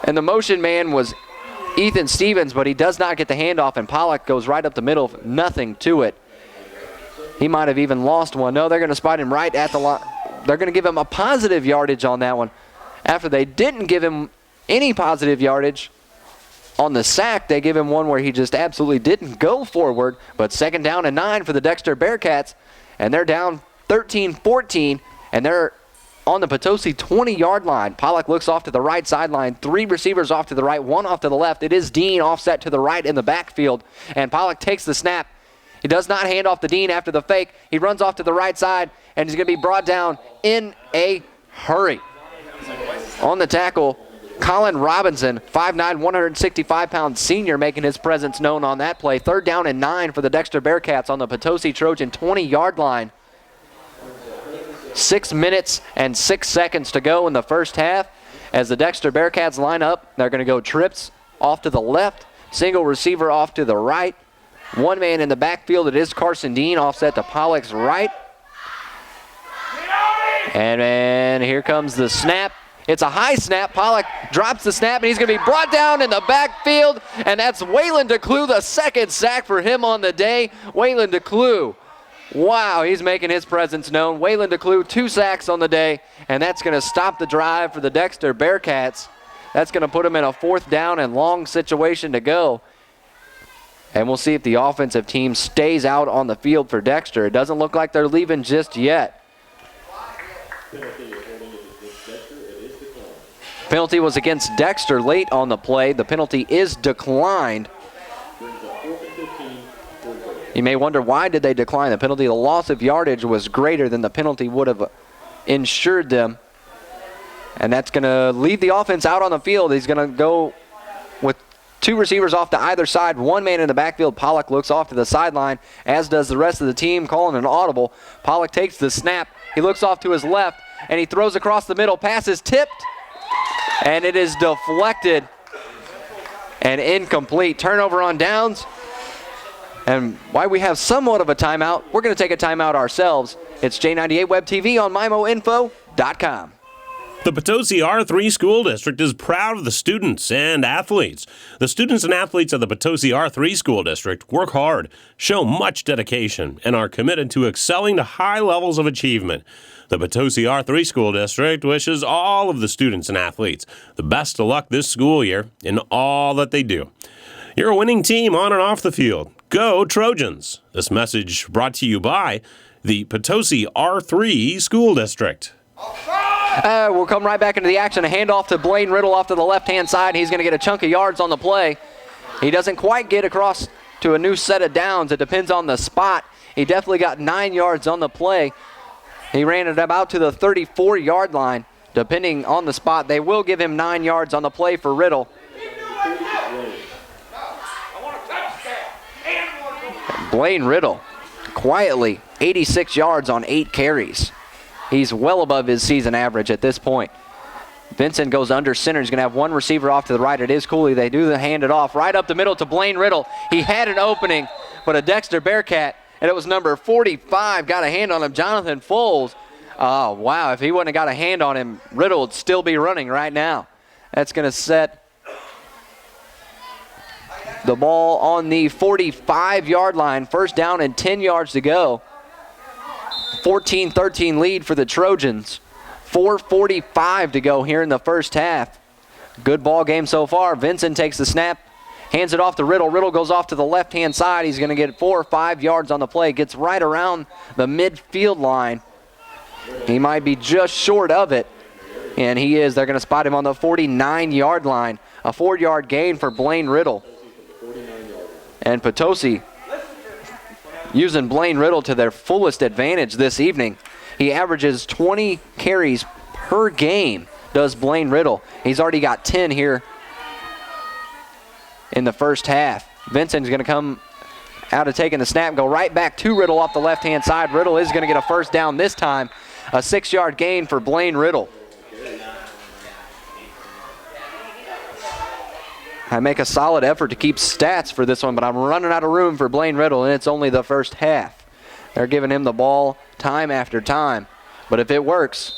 And the motion man was Ethan Stevens, but he does not get the handoff, and Pollock goes right up the middle, nothing to it. He might have even lost one. No, they're going to spot him right at the line. They're going to give him a positive yardage on that one. After they didn't give him any positive yardage on the sack, they give him one where he just absolutely didn't go forward. But second down and 9 for the Dexter Bearcats, and they're down 13-14, and they're on the Potosi 20-yard line. Pollock looks off to the right sideline. 3 receivers off to the right, 1 off to the left. It is Dean offset to the right in the backfield, and Pollock takes the snap. He does not hand off to Dean after the fake. He runs off to the right side, and he's going to be brought down in a hurry. On the tackle, Colin Robinson, 5'9", 165-pound senior, making his presence known on that play. Third down and 9 for the Dexter Bearcats on the Potosi Trojan 20-yard line. 6 minutes and 6 seconds to go in the first half. As the Dexter Bearcats line up, they're going to go trips off to the left, single receiver off to the right. 1 man in the backfield. It is Carson Dean offset to Pollock's right. And here comes the snap. It's a high snap. Pollock drops the snap, and he's going to be brought down in the backfield. And that's Waylon DeClue, the second sack for him on the day. Waylon DeClue. Wow, he's making his presence known. Waylon DeClue, 2 sacks on the day, and that's going to stop the drive for the Dexter Bearcats. That's going to put them in a 4th down and long situation to go. And we'll see if the offensive team stays out on the field for Dexter. It doesn't look like they're leaving just yet. Penalty was against Dexter late on the play. The penalty is declined. You may wonder, why did they decline the penalty? The loss of yardage was greater than the penalty would have insured them. And that's going to leave the offense out on the field. He's going to go with 2 receivers off to either side, 1 man in the backfield. Pollock looks off to the sideline, as does the rest of the team, calling an audible. Pollock takes the snap. He looks off to his left, and he throws across the middle. Pass is tipped, and it is deflected and incomplete. Turnover on downs. And why we have somewhat of a timeout, we're going to take a timeout ourselves. It's J98 Web TV on MIMOinfo.com. The Potosi R3 School District is proud of the students and athletes. The students and athletes of the Potosi R3 School District work hard, show much dedication, and are committed to excelling to high levels of achievement. The Potosi R3 School District wishes all of the students and athletes the best of luck this school year in all that they do. You're a winning team on and off the field. Go Trojans! This message brought to you by the Potosi R3 School District. We'll come right back into the action. A handoff to Blaine Riddle off to the left-hand side. He's going to get a chunk of yards on the play. He doesn't quite get across to a new set of downs. It depends on the spot. He definitely got 9 yards on the play. He ran it about to the 34-yard line. Depending on the spot, they will give him 9 yards on the play for Riddle. Blaine Riddle, quietly, 86 yards on 8 carries. He's well above his season average at this point. Vincent goes under center. He's going to have 1 receiver off to the right. It is Cooley. They do hand it off right up the middle to Blaine Riddle. He had an opening, but a Dexter Bearcat, and it was number 45, got a hand on him, Jonathan Foles. Oh, wow. If he wouldn't have got a hand on him, Riddle would still be running right now. That's going to set the ball on the 45-yard line. First down and 10 yards to go. 14-13 lead for the Trojans. 4:45 to go here in the first half. Good ball game so far. Vincent takes the snap, hands it off to Riddle. Riddle goes off to the left-hand side. He's going to get 4 or 5 yards on the play. Gets right around the midfield line. He might be just short of it, and he is. They're going to spot him on the 49-yard line. A 4-yard gain for Blaine Riddle. And Potosi using Blaine Riddle to their fullest advantage this evening. He averages 20 carries per game, does Blaine Riddle. He's already got 10 here in the first half. Vincent's going to come out of taking the snap, go right back to Riddle off the left-hand side. Riddle is going to get a first down this time. A 6-yard gain for Blaine Riddle. I make a solid effort to keep stats for this one, but I'm running out of room for Blaine Riddle, and it's only the first half. They're giving him the ball time after time, but if it works,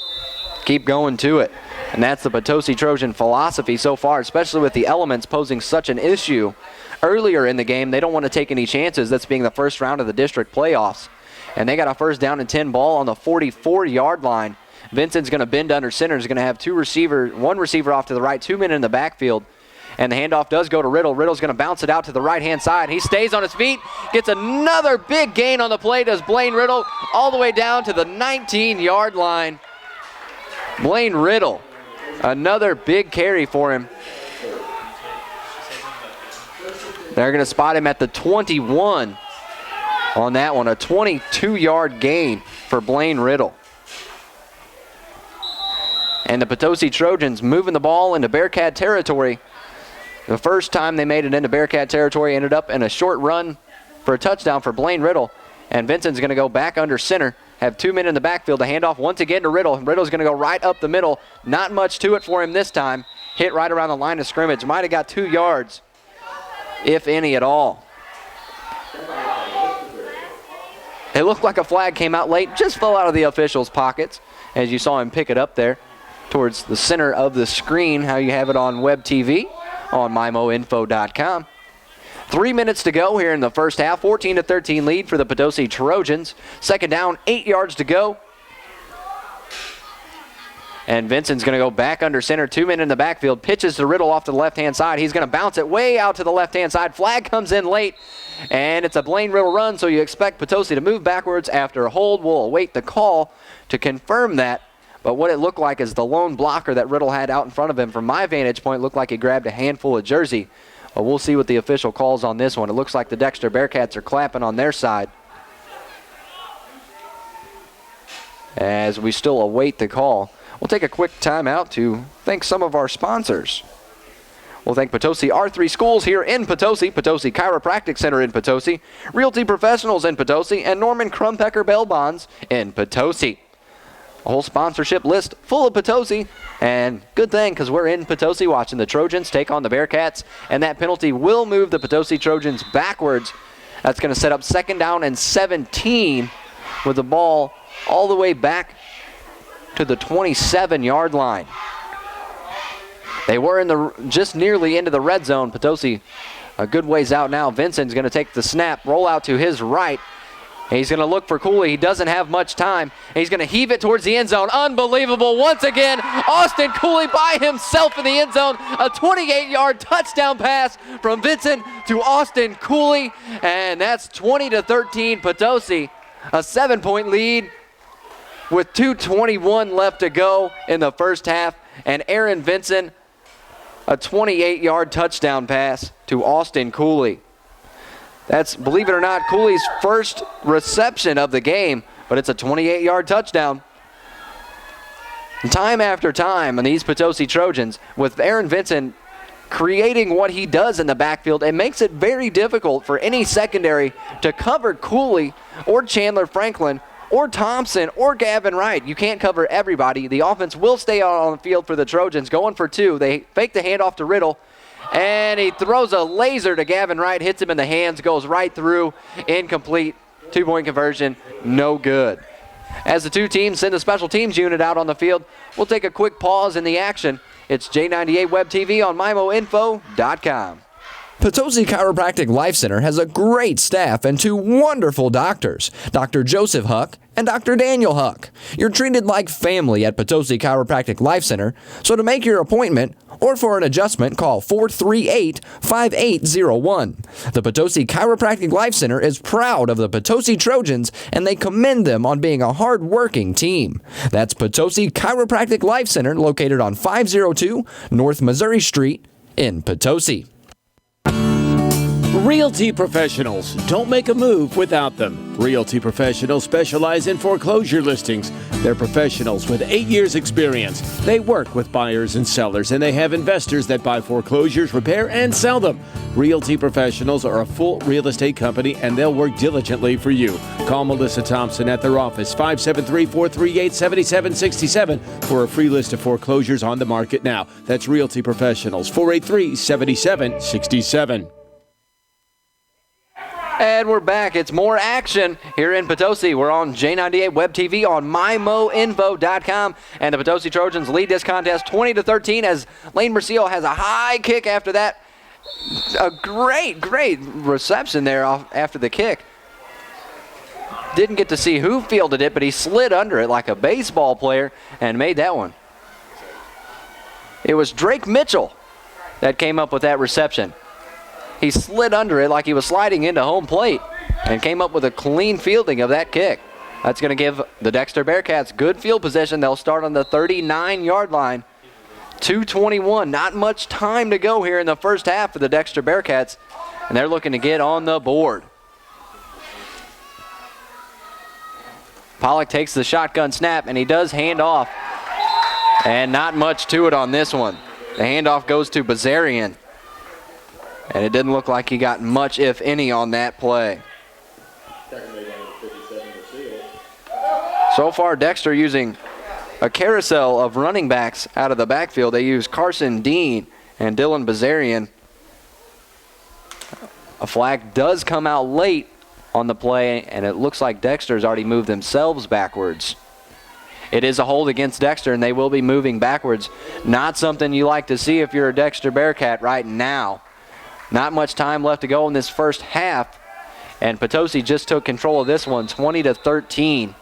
keep going to it. And that's the Potosi Trojan philosophy so far, especially with the elements posing such an issue earlier in the game. They don't want to take any chances, that's being the first round of the district playoffs. And they got a 1st down and 10 ball on the 44-yard line. Vincent's going to bend under center. He's going to have one receiver off to the right, 2 men in the backfield. And the handoff does go to Riddle. Riddle's going to bounce it out to the right-hand side. He stays on his feet, gets another big gain on the play, does Blaine Riddle, all the way down to the 19-yard line. Blaine Riddle, another big carry for him. They're going to spot him at the 21 on that one, a 22-yard gain for Blaine Riddle. And the Potosi Trojans moving the ball into Bearcat territory. The first time they made it into Bearcat territory ended up in a short run for a touchdown for Blaine Riddle. And Vincent's going to go back under center, have 2 men in the backfield. The handoff once again to Riddle. Riddle's going to go right up the middle. Not much to it for him this time. Hit right around the line of scrimmage. Might have got 2 yards, if any at all. It looked like a flag came out late, just fell out of the official's pockets as you saw him pick it up there towards the center of the screen, how you have it on web TV on MyMoInfo.com. 3 minutes to go here in the first half. 14-13 lead for the Potosi Trojans. 2nd down, 8 yards to go. And Vincent's going to go back under center. 2 men in the backfield. Pitches to Riddle off to the left-hand side. He's going to bounce it way out to the left-hand side. Flag comes in late. And it's a Blaine Riddle run, so you expect Potosi to move backwards after a hold. We'll await the call to confirm that. But what it looked like is the lone blocker that Riddle had out in front of him, from my vantage point, looked like he grabbed a handful of jersey. But we'll see what the official calls on this one. It looks like the Dexter Bearcats are clapping on their side as we still await the call. We'll take a quick timeout to thank some of our sponsors. We'll thank Potosi R3 Schools here in Potosi, Potosi Chiropractic Center in Potosi, Realty Professionals in Potosi, and Norman Krumpecker Bail Bonds in Potosi. A whole sponsorship list full of Potosi, and good thing because we're in Potosi watching the Trojans take on the Bearcats, and that penalty will move the Potosi Trojans backwards. That's going to set up 2nd down and 17 with the ball all the way back to the 27-yard line. They were just nearly into the red zone. Potosi a good ways out now. Vincent's going to take the snap, roll out to his right. He's going to look for Cooley. He doesn't have much time. He's going to heave it towards the end zone. Unbelievable. Once again, Austin Cooley by himself in the end zone. A 28-yard touchdown pass from Vincent to Austin Cooley. And that's 20-13 Potosi. A 7-point lead with 2:21 left to go in the first half. And Aaron Vincent, a 28-yard touchdown pass to Austin Cooley. That's, believe it or not, Cooley's first reception of the game, but it's a 28-yard touchdown. And time after time on these Potosi Trojans, with Aaron Vincent creating what he does in the backfield, it makes it very difficult for any secondary to cover Cooley or Chandler Franklin or Thompson or Gavin Wright. You can't cover everybody. The offense will stay out on the field for the Trojans, going for 2. They fake the handoff to Riddle, and he throws a laser to Gavin Wright, hits him in the hands, goes right through, incomplete, 2-point conversion, no good. As the 2 teams send the special teams unit out on the field, we'll take a quick pause in the action. It's J98 Web TV on MyMoInfo.com. Potosi Chiropractic Life Center has a great staff and 2 wonderful doctors, Dr. Joseph Huck and Dr. Daniel Huck. You're treated like family at Potosi Chiropractic Life Center, so to make your appointment or for an adjustment, call 438-5801. The Potosi Chiropractic Life Center is proud of the Potosi Trojans, and they commend them on being a hard-working team. That's Potosi Chiropractic Life Center, located on 502 North Missouri Street in Potosi. Realty professionals. Don't make a move without them. Realty professionals specialize in foreclosure listings. They're professionals with 8 years experience. They work with buyers and sellers, and they have investors that buy foreclosures, repair, and sell them. Realty professionals are a full real estate company, and they'll work diligently for you. Call Melissa Thompson at their office, 573-438-7767, for a free list of foreclosures on the market now. That's Realty Professionals, 483-7767. And we're back. It's more action here in Potosi. We're on J98 Web TV on MyMoInfo.com. And the Potosi Trojans lead this contest 20-13 as Lane Mercio has a high kick after that. A great reception there after the kick. Didn't get to see who fielded it, but he slid under it like a baseball player and made that one. It was Drake Mitchell that came up with that reception. He slid under it like he was sliding into home plate and came up with a clean fielding of that kick. That's going to give the Dexter Bearcats good field position. They'll start on the 39-yard line. 2:21, not much time to go here in the first half for the Dexter Bearcats, and they're looking to get on the board. Pollock takes the shotgun snap, and he does hand off, and not much to it on this one. The handoff goes to Bazarian. And it didn't look like he got much, if any, on that play. So far, Dexter using a carousel of running backs out of the backfield. They use Carson Dean and Dylan Bazarian. A flag does come out late on the play, and it looks like Dexter's already moved themselves backwards. It is a hold against Dexter, and they will be moving backwards. Not something you like to see if you're a Dexter Bearcat right now. Not much time left to go in this first half, and Potosi just took control of this one, 20-13,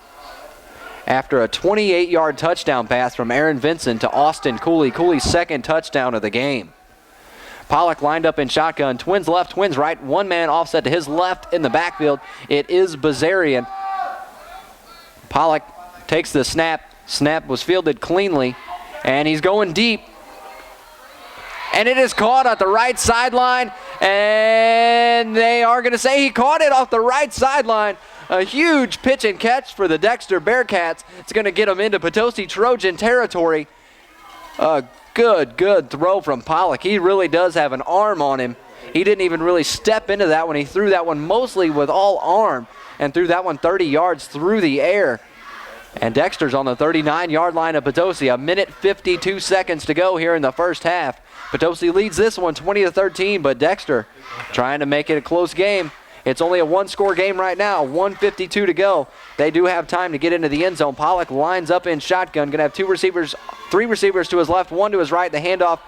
after a 28-yard touchdown pass from Aaron Vincent to Austin Cooley. Cooley's second touchdown of the game. Pollock lined up in shotgun, twins left, twins right, one man offset to his left in the backfield. It is Bazarian. Pollock takes the snap. Snap was fielded cleanly, and he's going deep. And it is caught at the right sideline, and they are going to say he caught it off the right sideline. A huge pitch and catch for the Dexter Bearcats. It's going to get them into Potosi Trojan territory. A good throw from Pollock. He really does have an arm on him. He didn't even really step into that one. He threw that one mostly with all arm and threw that one 30 yards through the air. And Dexter's on the 39-yard line of Potosi. 1:52 to go here in the first half. Potosi leads this one 20-13, but Dexter trying to make it a close game. It's only a one-score game right now, 1:52 to go. They do have time to get into the end zone. Pollock lines up in shotgun, going to have three receivers to his left, one to his right. The handoff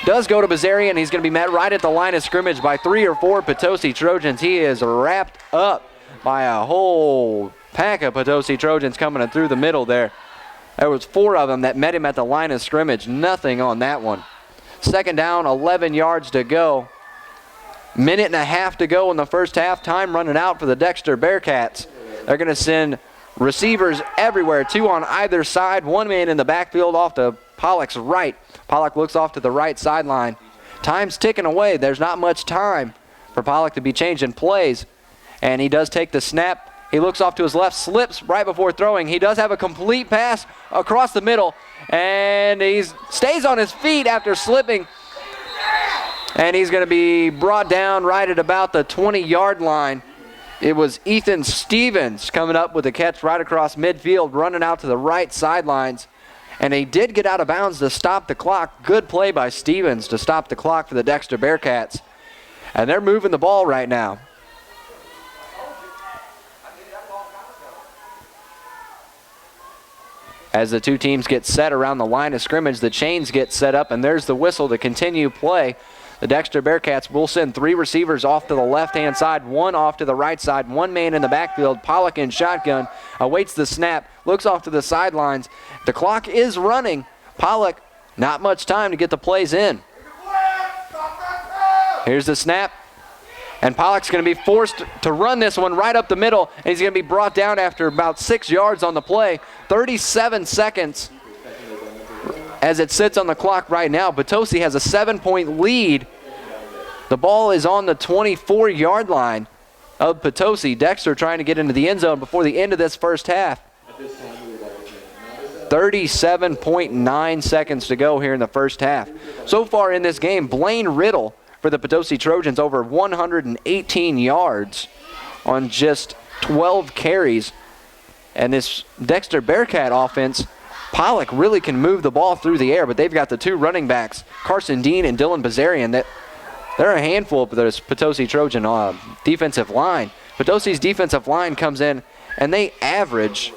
does go to Bazarian. He's going to be met right at the line of scrimmage by 3 or 4 Potosi Trojans. He is wrapped up by a whole pack of Potosi Trojans coming in through the middle there. There was 4 of them that met him at the line of scrimmage. Nothing on that one. Second down, 11 yards to go. Minute and a half to go in the first half. Time running out for the Dexter Bearcats. They're going to send receivers everywhere, 2 on either side. One man in the backfield off to Pollock's right. Pollock looks off to the right sideline. Time's ticking away. There's not much time for Pollock to be changing plays. And he does take the snap. He looks off to his left, slips right before throwing. He does have a complete pass across the middle, and he stays on his feet after slipping. And he's going to be brought down right at about the 20-yard line. It was Ethan Stevens coming up with a catch right across midfield, running out to the right sidelines. And he did get out of bounds to stop the clock. Good play by Stevens to stop the clock for the Dexter Bearcats. And they're moving the ball right now. As the two teams get set around the line of scrimmage, the chains get set up, and there's the whistle to continue play. The Dexter Bearcats will send 3 receivers off to the left-hand side, 1 off to the right side, 1 man in the backfield. Pollock in shotgun, awaits the snap, looks off to the sidelines. The clock is running. Pollock, not much time to get the plays in. Here's the snap. And Pollock's going to be forced to run this one right up the middle, and he's going to be brought down after about 6 yards on the play. 37 seconds as it sits on the clock right now. Potosi has a 7-point lead The ball is on the 24-yard line of Potosi. Dexter trying to get into the end zone before the end of this first half. 37.9 seconds to go here in the first half. So far in this game, Blaine Riddle for the Potosi Trojans over 118 yards on just 12 carries. And this Dexter Bearcat offense, Pollock really can move the ball through the air, but they've got the two running backs, Carson Dean and Dylan Bazarian, that they're a handful of this Potosi Trojan defensive line. Potosi's defensive line comes in, and they average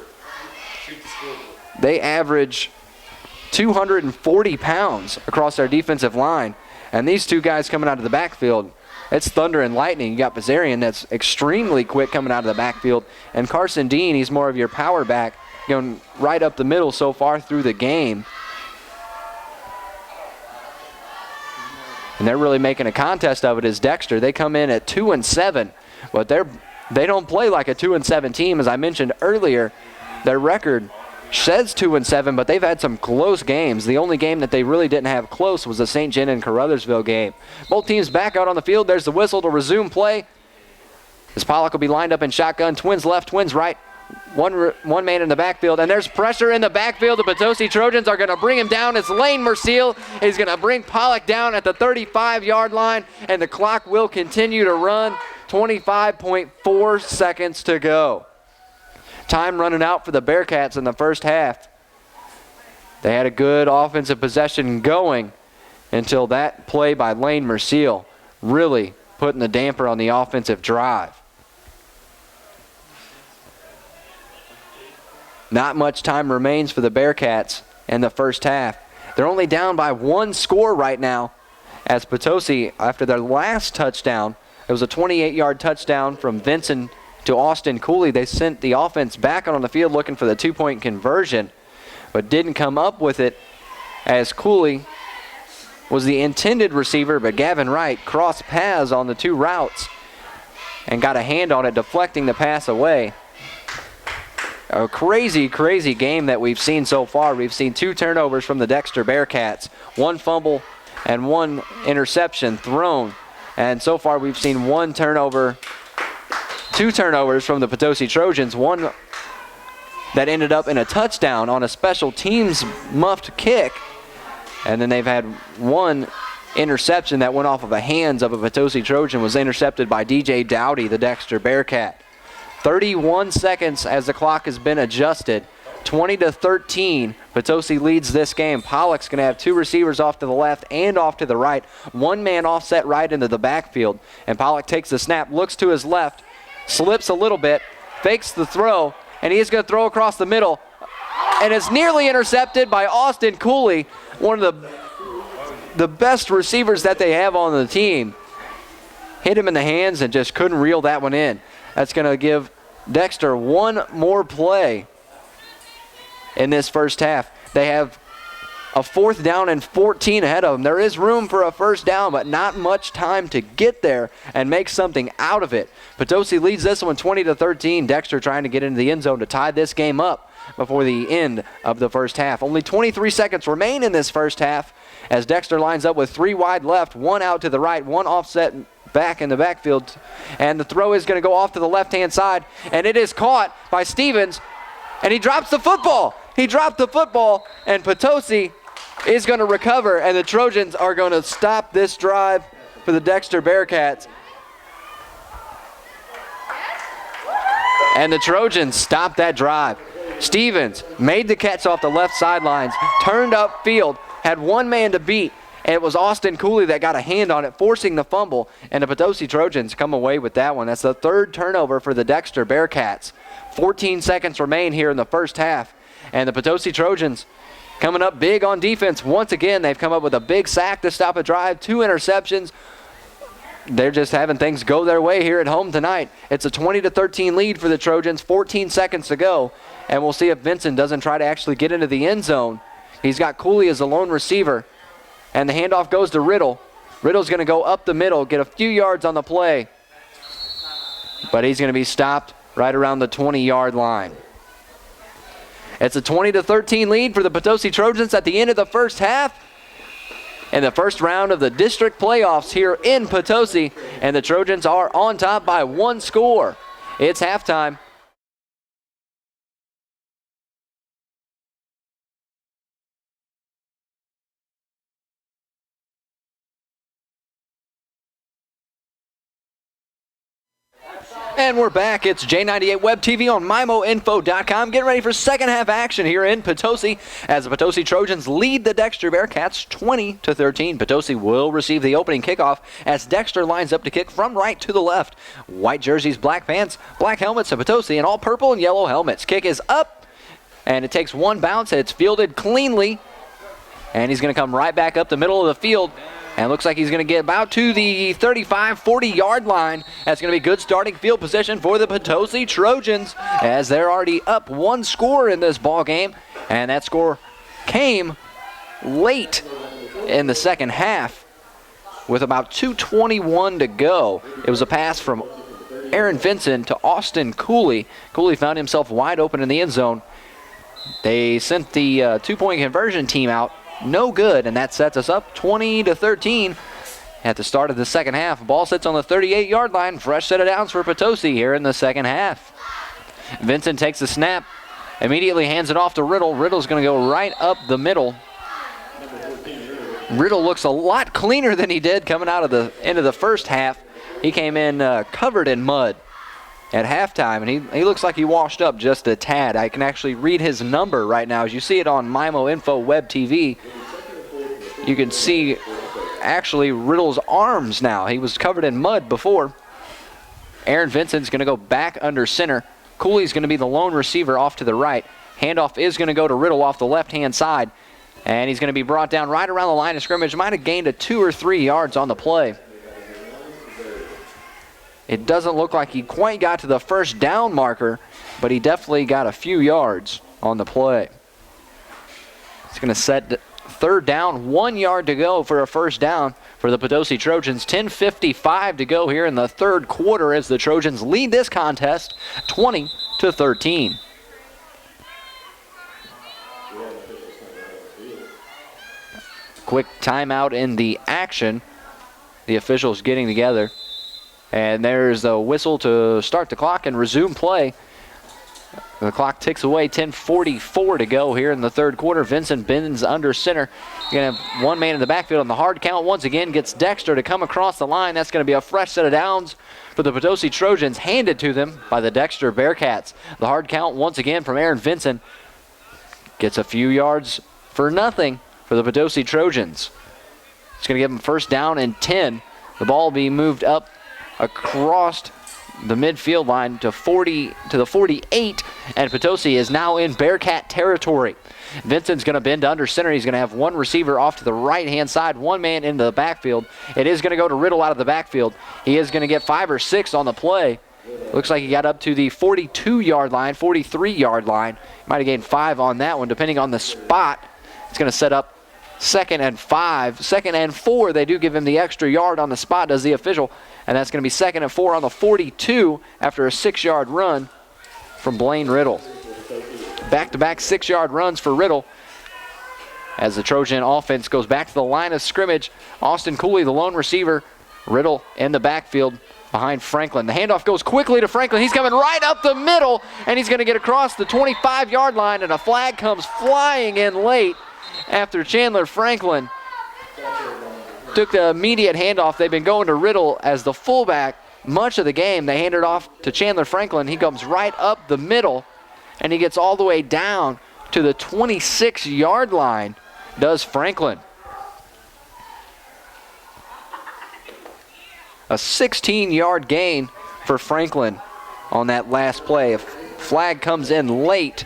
240 pounds across their defensive line. And these two guys coming out of the backfield, it's thunder and lightning. You got Bazarian that's extremely quick coming out of the backfield. And Carson Dean, he's more of your power back, going right up the middle so far through the game. And they're really making a contest of it as Dexter. They come in at 2-7, but they don't play like a 2-7 team. As I mentioned earlier, their record says 2-7, but they've had some close games. The only game that they really didn't have close was the St. John and Caruthersville game. Both teams back out on the field. There's the whistle to resume play. As Pollock will be lined up in shotgun. Twins left, twins right. One man in the backfield, and there's pressure in the backfield. The Potosi Trojans are going to bring him down. It's Lane Merciel. He's going to bring Pollock down at the 35-yard line, and the clock will continue to run. 25.4 seconds to go. Time running out for the Bearcats in the first half. They had a good offensive possession going until that play by Lane Merciel really putting the damper on the offensive drive. Not much time remains for the Bearcats in the first half. They're only down by one score right now, as Potosi, after their last touchdown, it was a 28-yard touchdown from Vincent to Austin Cooley. They sent the offense back on the field looking for the two-point conversion, but didn't come up with it, as Cooley was the intended receiver, but Gavin Wright crossed paths on the two routes and got a hand on it, deflecting the pass away. A crazy, crazy game that we've seen so far. We've seen two turnovers from the Dexter Bearcats, one fumble and one interception thrown. And so far we've seen two turnovers from the Potosi Trojans, one that ended up in a touchdown on a special teams muffed kick. And then they've had one interception that went off of the hands of a Potosi Trojan, was intercepted by DJ Dowdy, the Dexter Bearcat. 31 seconds as the clock has been adjusted. 20-13. Potosi leads this game. Pollock's going to have two receivers off to the left and off to the right. One man offset right into the backfield. And Pollock takes the snap, looks to his left, slips a little bit, fakes the throw, and he's going to throw across the middle. And it's nearly intercepted by Austin Cooley, one of the best receivers that they have on the team. Hit him in the hands and just couldn't reel that one in. That's going to give Dexter one more play in this first half. They have a 4th down and 14 ahead of them. There is room for a first down, but not much time to get there and make something out of it. Potosi leads this one 20-13. Dexter trying to get into the end zone to tie this game up before the end of the first half. Only 23 seconds remain in this first half as Dexter lines up with 3 wide left, 1 out to the right, 1 offset back in the backfield, and the throw is going to go off to the left-hand side, and it is caught by Stevens, and he drops the football. He dropped the football, and Potosi is going to recover, and the Trojans are going to stop this drive for the Dexter Bearcats. And the Trojans stopped that drive. Stevens made the catch off the left sidelines, turned upfield, had one man to beat, and it was Austin Cooley that got a hand on it, forcing the fumble, and the Potosi Trojans come away with that one. That's the 3rd turnover for the Dexter Bearcats. 14 seconds remain here in the first half, and the Potosi Trojans coming up big on defense. Once again, they've come up with a big sack to stop a drive, 2 interceptions. They're just having things go their way here at home tonight. It's a 20-13 lead for the Trojans, 14 seconds to go, and we'll see if Vincent doesn't try to actually get into the end zone. He's got Cooley as a lone receiver. And the handoff goes to Riddle. Riddle's going to go up the middle, get a few yards on the play. But he's going to be stopped right around the 20-yard line. It's a 20-13 lead for the Potosi Trojans at the end of the first half. in the first round of the district playoffs here in Potosi, and the Trojans are on top by 1 score. It's halftime. And we're back. It's J98 Web TV on MIMOinfo.com. Getting ready for second half action here in Potosi as the Potosi Trojans lead the Dexter Bearcats 20-13. Potosi will receive the opening kickoff as Dexter lines up to kick from right to the left. White jerseys, black pants, black helmets of Potosi, and all purple and yellow helmets. Kick is up, and it takes one bounce. It's fielded cleanly, and he's going to come right back up the middle of the field. And looks like he's going to get about to the 35-40 yard line. That's going to be good starting field position for the Potosi Trojans as they're already up 1 score in this ball game. And that score came late in the second half with about 2:21 to go. It was a pass from Aaron Vincent to Austin Cooley. Cooley found himself wide open in the end zone. They sent the 2-point conversion team out. No good, and that sets us up 20-13 at the start of the second half. Ball sits on the 38-yard line. Fresh set of downs for Potosi here in the second half. Vincent takes the snap, immediately hands it off to Riddle. Riddle's going to go right up the middle. Riddle looks a lot cleaner than he did coming out of the end of the first half. He came in covered in mud at halftime, and he looks like he washed up just a tad. I can actually read his number right now. As you see it on MIMO Info Web TV, you can see actually Riddle's arms now. He was covered in mud before. Aaron Vincent's going to go back under center. Cooley's going to be the lone receiver off to the right. Handoff is going to go to Riddle off the left-hand side, and he's going to be brought down right around the line of scrimmage. Might have gained 2 or 3 yards on the play. It doesn't look like he quite got to the first down marker, but he definitely got a few yards on the play. It's going to set third down, 1 yard to go for a first down for the Potosi Trojans. 10:55 to go here in the third quarter as the Trojans lead this contest 20-13. Quick timeout in the action. The officials getting together. And there's a whistle to start the clock and resume play. The clock ticks away, 10:44 to go here in the third quarter. Vincent bends under center. You're going to have one man in the backfield on the hard count. Once again, gets Dexter to come across the line. That's going to be a fresh set of downs for the Potosi Trojans, handed to them by the Dexter Bearcats. The hard count once again from Aaron Vincent. Gets a few yards for nothing for the Potosi Trojans. It's going to give them first down and 10. The ball will be moved up across the midfield line to the 48, and Potosi is now in Bearcat territory. Vincent's going to bend under center. He's going to have one receiver off to the right-hand side, one man into the backfield. It is going to go to Riddle out of the backfield. He is going to get 5 or 6 on the play. Looks like he got up to the 42-yard line, 43-yard line. Might have gained 5 on that one, depending on the spot. It's going to set up 2nd and 5. 2nd and 4, they do give him the extra yard on the spot, does the official. And that's going to be 2nd and 4 on the 42 after a 6-yard run from Blaine Riddle. Back-to-back 6-yard runs for Riddle as the Trojan offense goes back to the line of scrimmage. Austin Cooley, the lone receiver. Riddle in the backfield behind Franklin. The handoff goes quickly to Franklin. He's coming right up the middle, and he's going to get across the 25-yard line, and a flag comes flying in late after Chandler Franklin took the immediate handoff. They've been going to Riddle as the fullback much of the game. They hand it off to Chandler Franklin. He comes right up the middle, and he gets all the way down to the 26-yard line, does Franklin. A 16-yard gain for Franklin on that last play. A flag comes in late,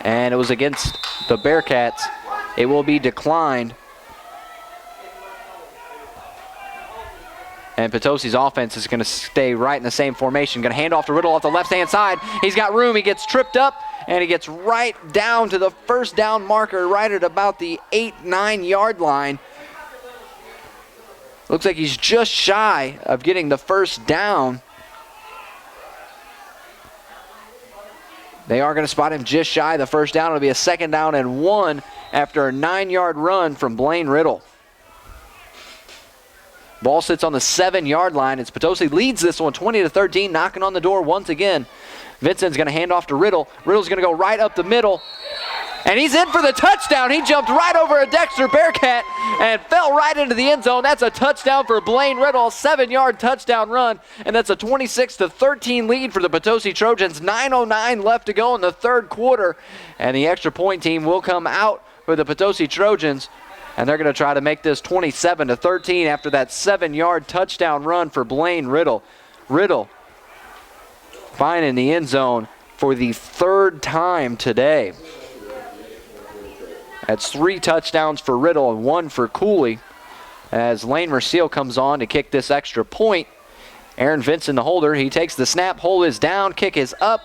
and it was against the Bearcats. It will be declined. And Potosi's offense is going to stay right in the same formation. Going to hand off to Riddle off the left-hand side. He's got room. He gets tripped up, and he gets right down to the first down marker right at about the 8-9-yard line. Looks like he's just shy of getting the first down. They are going to spot him just shy of the first down. It'll be a 2nd down and 1 after a 9-yard run from Blaine Riddle. Ball sits on the 7-yard line. It's Potosi leads this one 20-13, knocking on the door once again. Vincent's going to hand off to Riddle. Riddle's going to go right up the middle. And he's in for the touchdown. He jumped right over a Dexter Bearcat and fell right into the end zone. That's a touchdown for Blaine Riddle, 7-yard touchdown run. And that's a 26-13 lead for the Potosi Trojans. 9:09 left to go in the third quarter. And the extra point team will come out for the Potosi Trojans. And they're going to try to make this 27-13 after that 7-yard touchdown run for Blaine Riddle. Riddle finding the end zone for the third time today. That's 3 touchdowns for Riddle and 1 for Cooley. As Lane Merciel comes on to kick this extra point. Aaron Vincent, the holder, he takes the snap, hold is down, kick is up.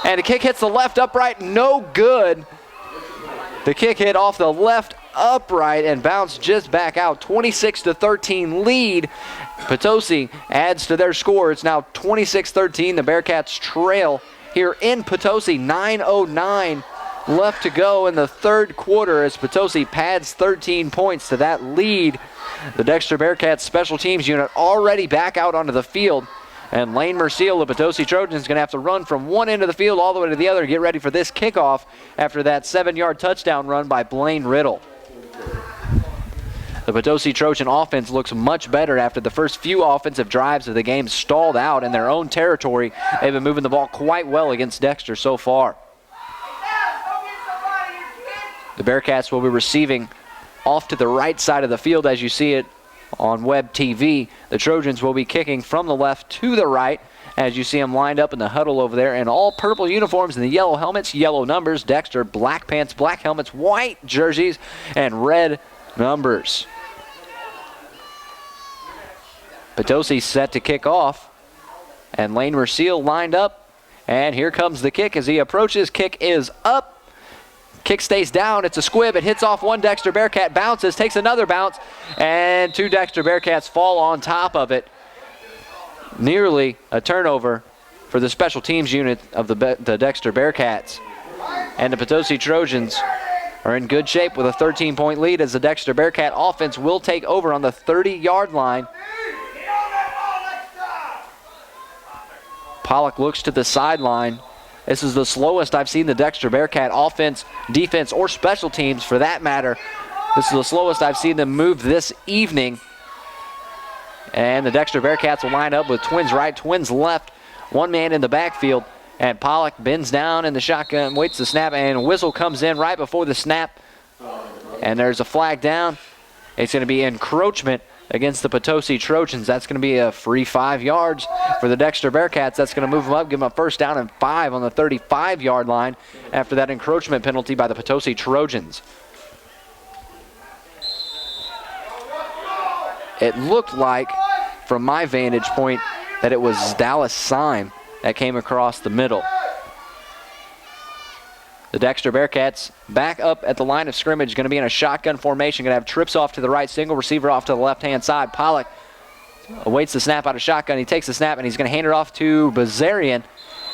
And the kick hits the left upright, no good. The kick hit off the left upright and bounced just back out. 26-13 lead. Potosi adds to their score. It's now 26-13. The Bearcats trail here in Potosi. 9:09 left to go in the third quarter as Potosi pads 13 points to that lead. The Dexter Bearcats special teams unit already back out onto the field. And Lane Merciel, the Potosi Trojans, is going to have to run from one end of the field all the way to the other to get ready for this kickoff after that 7-yard touchdown run by Blaine Riddle. The Potosi Trojan offense looks much better after the first few offensive drives of the game stalled out in their own territory. They've been moving the ball quite well against Dexter so far. The Bearcats will be receiving off to the right side of the field as you see it on Web TV. The Trojans will be kicking from the left to the right as you see them lined up in the huddle over there in all purple uniforms and the yellow helmets, yellow numbers. Dexter, black pants, black helmets, white jerseys, and red numbers. Potosi set to kick off, and Lane Merciel lined up, and here comes the kick as he approaches. Kick is up. Kick stays down. It's a squib. It hits off one Dexter Bearcat, bounces, takes another bounce, and 2 Dexter Bearcats fall on top of it. Nearly a turnover for the special teams unit of the Dexter Bearcats. And the Potosi Trojans are in good shape with a 13-point lead as the Dexter Bearcat offense will take over on the 30-yard line. Pollock looks to the sideline. This is the slowest I've seen the Dexter Bearcat offense, defense, or special teams for that matter. This is the slowest I've seen them move this evening. And the Dexter Bearcats will line up with twins right, twins left, one man in the backfield. And Pollock bends down in the shotgun, waits the snap, and a whistle comes in right before the snap. And there's a flag down. It's going to be encroachment against the Potosi Trojans. That's going to be a free 5 yards for the Dexter Bearcats. That's going to move them up, give them a first down and 5 on the 35-yard line after that encroachment penalty by the Potosi Trojans. It looked like, from my vantage point, that it was Dallas Syme that came across the middle. The Dexter Bearcats back up at the line of scrimmage, going to be in a shotgun formation, going to have trips off to the right, single receiver off to the left-hand side. Pollock awaits the snap out of shotgun. He takes the snap, and he's going to hand it off to Bazarian,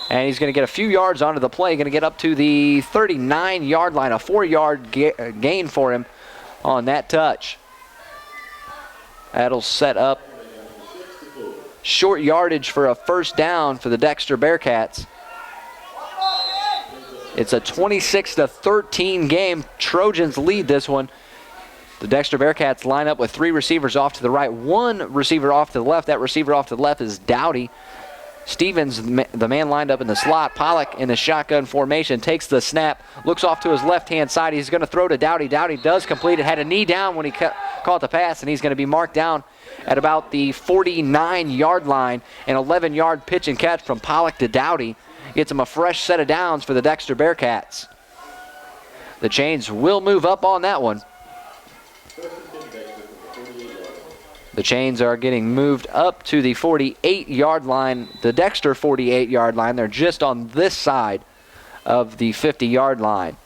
and he's going to get a few yards onto the play, going to get up to the 39-yard line, a 4-yard gain for him on that touch. That'll set up short yardage for a first down for the Dexter Bearcats. It's a 26-13 game. Trojans lead this one. The Dexter Bearcats line up with 3 receivers off to the right, 1 receiver off to the left. That receiver off to the left is Dowdy. Stevens, the man lined up in the slot. Pollock in the shotgun formation, takes the snap, looks off to his left-hand side. He's going to throw to Dowdy. Dowdy does complete it, had a knee down when he caught the pass, and he's going to be marked down at about the 49-yard line. An 11-yard pitch and catch from Pollock to Dowdy gets him a fresh set of downs for the Dexter Bearcats. The Chains will move up on that one. The Chains are getting moved up to the 48-yard line, the Dexter 48-yard line. They're just on this side of the 50-yard line.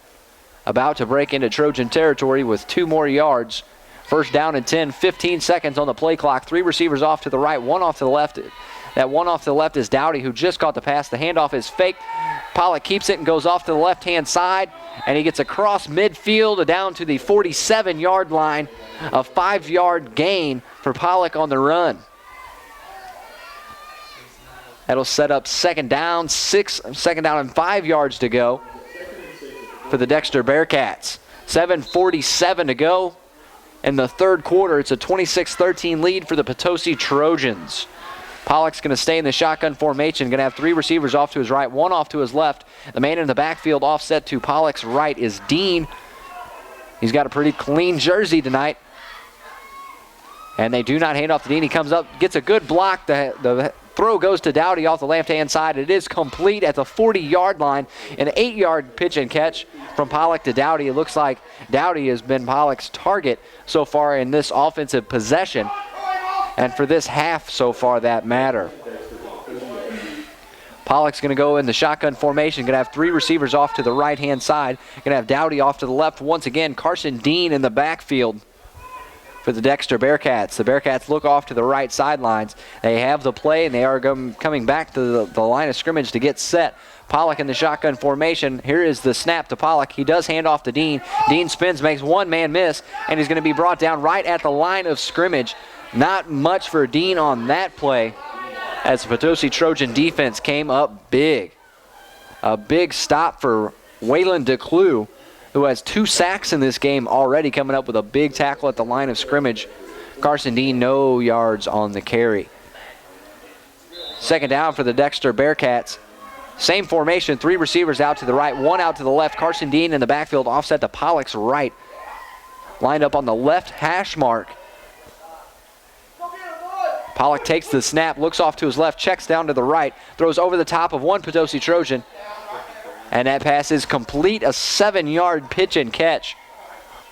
About to break into Trojan territory with 2 more yards. First down and 10, 15 seconds on the play clock. 3 receivers off to the right, 1 off to the left. That 1 off to the left is Dowdy, who just caught the pass. The handoff is faked. Pollock keeps it and goes off to the left-hand side, and he gets across midfield down to the 47-yard line. A 5-yard gain for Pollock on the run. That'll set up second down and 5 yards to go for the Dexter Bearcats. 7:47 to go in the third quarter. It's a 26-13 lead for the Potosi Trojans. Pollock's going to stay in the shotgun formation. Going to have 3 receivers off to his right, 1 off to his left. The man in the backfield offset to Pollock's right is Dean. He's got a pretty clean jersey tonight. And they do not hand off to Dean. He comes up, gets a good block. The throw goes to Dowdy off the left-hand side. It is complete at the 40-yard line. An 8-yard pitch and catch from Pollock to Dowdy. It looks like Dowdy has been Pollock's target so far in this offensive possession. And for this half so far, that matter. Pollock's going to go in the shotgun formation. Going to have 3 receivers off to the right-hand side. Going to have Dowdy off to the left once again. Carson Dean in the backfield for the Dexter Bearcats. The Bearcats look off to the right sidelines. They have the play, and they are coming back to the line of scrimmage to get set. Pollock in the shotgun formation. Here is the snap to Pollock. He does hand off to Dean. Dean spins, makes one man miss, and he's going to be brought down right at the line of scrimmage. Not much for Dean on that play as the Potosi Trojan defense came up big. A big stop for Waylon DeClue, who has 2 sacks in this game already, coming up with a big tackle at the line of scrimmage. Carson Dean, no yards on the carry. Second down for the Dexter Bearcats. Same formation, 3 receivers out to the right, 1 out to the left. Carson Dean in the backfield, offset to Pollock's right. Lined up on the left hash mark. Pollock takes the snap, looks off to his left, checks down to the right, throws over the top of one Potosi Trojan. And that pass is complete, a 7-yard pitch and catch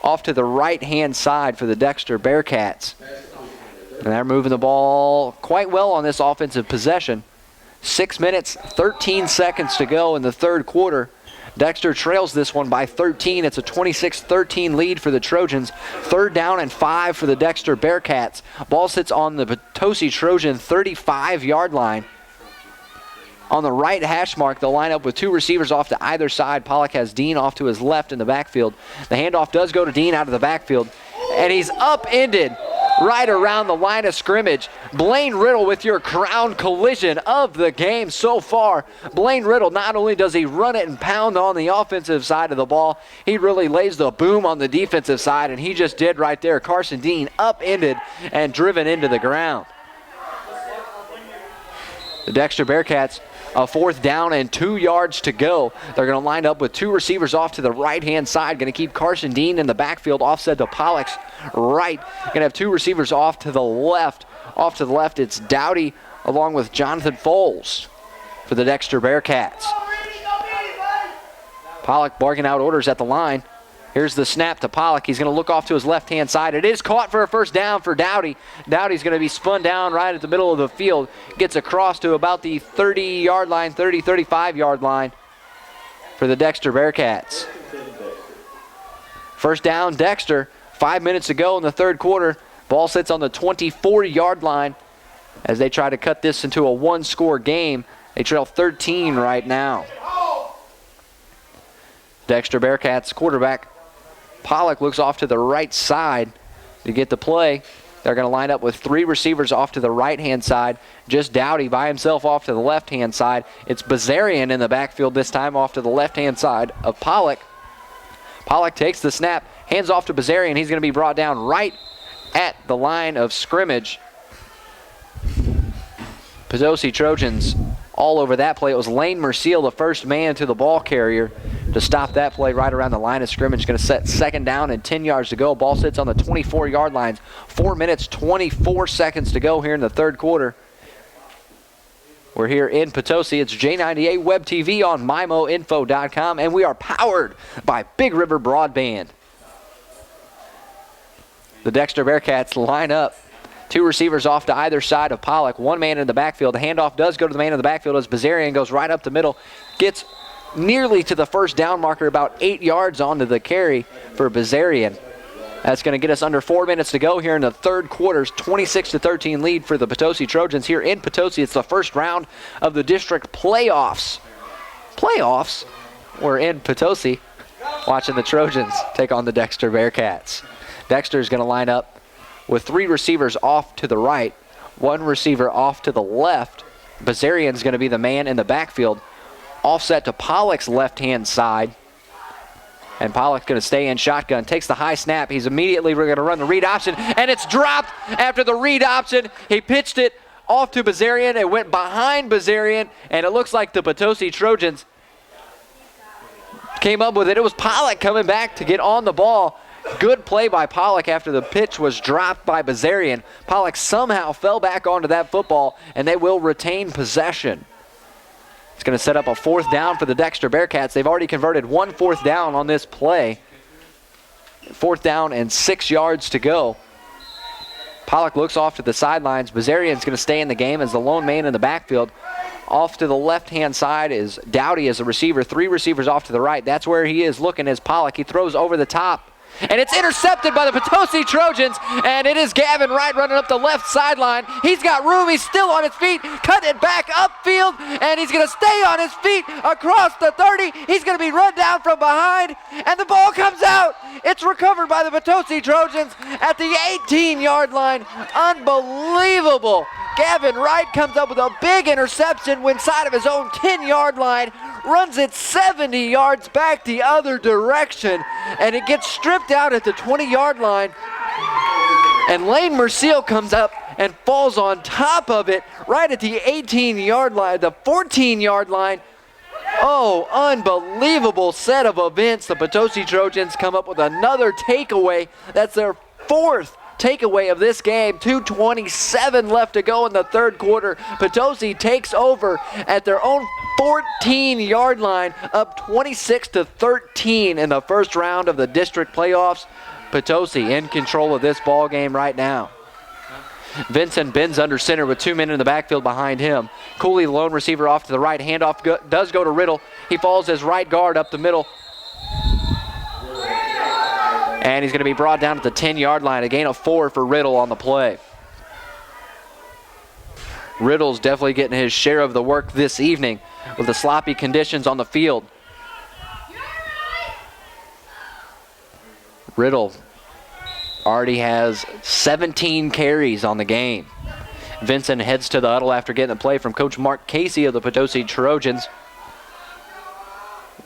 off to the right-hand side for the Dexter Bearcats. And they're moving the ball quite well on this offensive possession. 6 minutes, 13 seconds to go in the third quarter. Dexter trails this one by 13. It's a 26-13 lead for the Trojans. 3rd down and 5 for the Dexter Bearcats. Ball sits on the Potosi Trojan 35-yard line. On the right hash mark, they'll line up with 2 receivers off to either side. Pollock has Dean off to his left in the backfield. The handoff does go to Dean out of the backfield, and he's upended right around the line of scrimmage. Blaine Riddle with your crown collision of the game so far. Blaine Riddle, not only does he run it and pound on the offensive side of the ball, he really lays the boom on the defensive side, and he just did right there. Carson Dean upended and driven into the ground. The Dexter Bearcats, a 4th down and 2 yards to go. They're going to line up with 2 receivers off to the right-hand side. Going to keep Carson Dean in the backfield, offset to Pollock's right. Going to have 2 receivers off to the left. Off to the left, it's Dowdy along with Jonathan Foles for the Dexter Bearcats. Pollock barking out orders at the line. Here's the snap to Pollock. He's going to look off to his left-hand side. It is caught for a first down for Dowdy. Dowdy's going to be spun down right at the middle of the field. Gets across to about the 30-yard line, 35-yard line for the Dexter Bearcats. First down, Dexter. 5 minutes to go in the third quarter. Ball sits on the 24-yard line as they try to cut this into a 1-score game. They trail 13 right now. Dexter Bearcats quarterback Pollock looks off to the right side to get the play. They're going to line up with 3 receivers off to the right-hand side. Just Dowdy by himself off to the left-hand side. It's Bazarian in the backfield this time off to the left-hand side of Pollock. Pollock takes the snap, hands off to Bazarian. He's going to be brought down right at the line of scrimmage. Potosi Trojans all over that play. It was Lane Merciel, the first man to the ball carrier, to stop that play right around the line of scrimmage. Going to set 2nd down and 10 yards to go. Ball sits on the 24-yard line. 4 minutes, 24 seconds to go here in the third quarter. We're here in Potosi. It's J98 Web TV on MyMoInfo.com, and we are powered by Big River Broadband. The Dexter Bearcats line up. 2 receivers off to either side of Pollock. 1 man in the backfield. The handoff does go to the man in the backfield as Bazarian goes right up the middle. Gets nearly to the first down marker, about 8 yards onto the carry for Bazarian. That's going to get us under 4 minutes to go here in the third quarter's 26-13 lead for the Potosi Trojans here in Potosi. It's the first round of the district playoffs playoffs. We're in Potosi watching the Trojans take on the Dexter Bearcats. Dexter's going to line up with 3 receivers off to the right, 1 receiver off to the left. Bazarian's going to be the man in the backfield, offset to Pollock's left-hand side. And Pollock's going to stay in shotgun, takes the high snap. He's immediately going to run the read option, and it's dropped after the read option. He pitched it off to Bazarian. It went behind Bazarian, and it looks like the Potosi Trojans came up with it. It was Pollock coming back to get on the ball. Good play by Pollock after the pitch was dropped by Bazarian. Pollock somehow fell back onto that football, and they will retain possession. It's going to set up a 4th down for the Dexter Bearcats. They've already converted 1 4th down on this play. 4th down and 6 yards to go. Pollock looks off to the sidelines. Bazarian's going to stay in the game as the lone man in the backfield. Off to the left-hand side is Dowdy as a receiver. 3 receivers off to the right. That's where he is looking as Pollock. He throws over the top. And it's intercepted by the Potosi Trojans, and it is Gavin Wright running up the left sideline. He's got room. He's still on his feet. Cut it back upfield, and he's going to stay on his feet across the 30. He's going to be run down from behind, and the ball comes out. It's recovered by the Potosi Trojans at the 18-yard line. Unbelievable. Gavin Wright comes up with a big interception inside of his own 10-yard line, runs it 70 yards back the other direction, and it gets stripped out at the 20-yard line. And Lane Merciel comes up and falls on top of it right at the 18-yard line, the 14-yard line. Oh, unbelievable set of events. The Potosi Trojans come up with another takeaway. That's their 4th takeaway of this game. 2:27 left to go in the 3rd quarter. Potosi takes over at their own 14-yard line, up 26-13 in the first round of the district playoffs. Potosi in control of this ball game right now. Vincent bends under center with 2 men in the backfield behind him. Cooley, the lone receiver, off to the right. Handoff does go to Riddle. He falls as right guard up the middle. And he's going to be brought down at the 10-yard line. A gain of 4 for Riddle on the play. Riddle's definitely getting his share of the work this evening with the sloppy conditions on the field. Riddle already has 17 carries on the game. Vincent heads to the huddle after getting a play from Coach Mark Casey of the Potosi Trojans.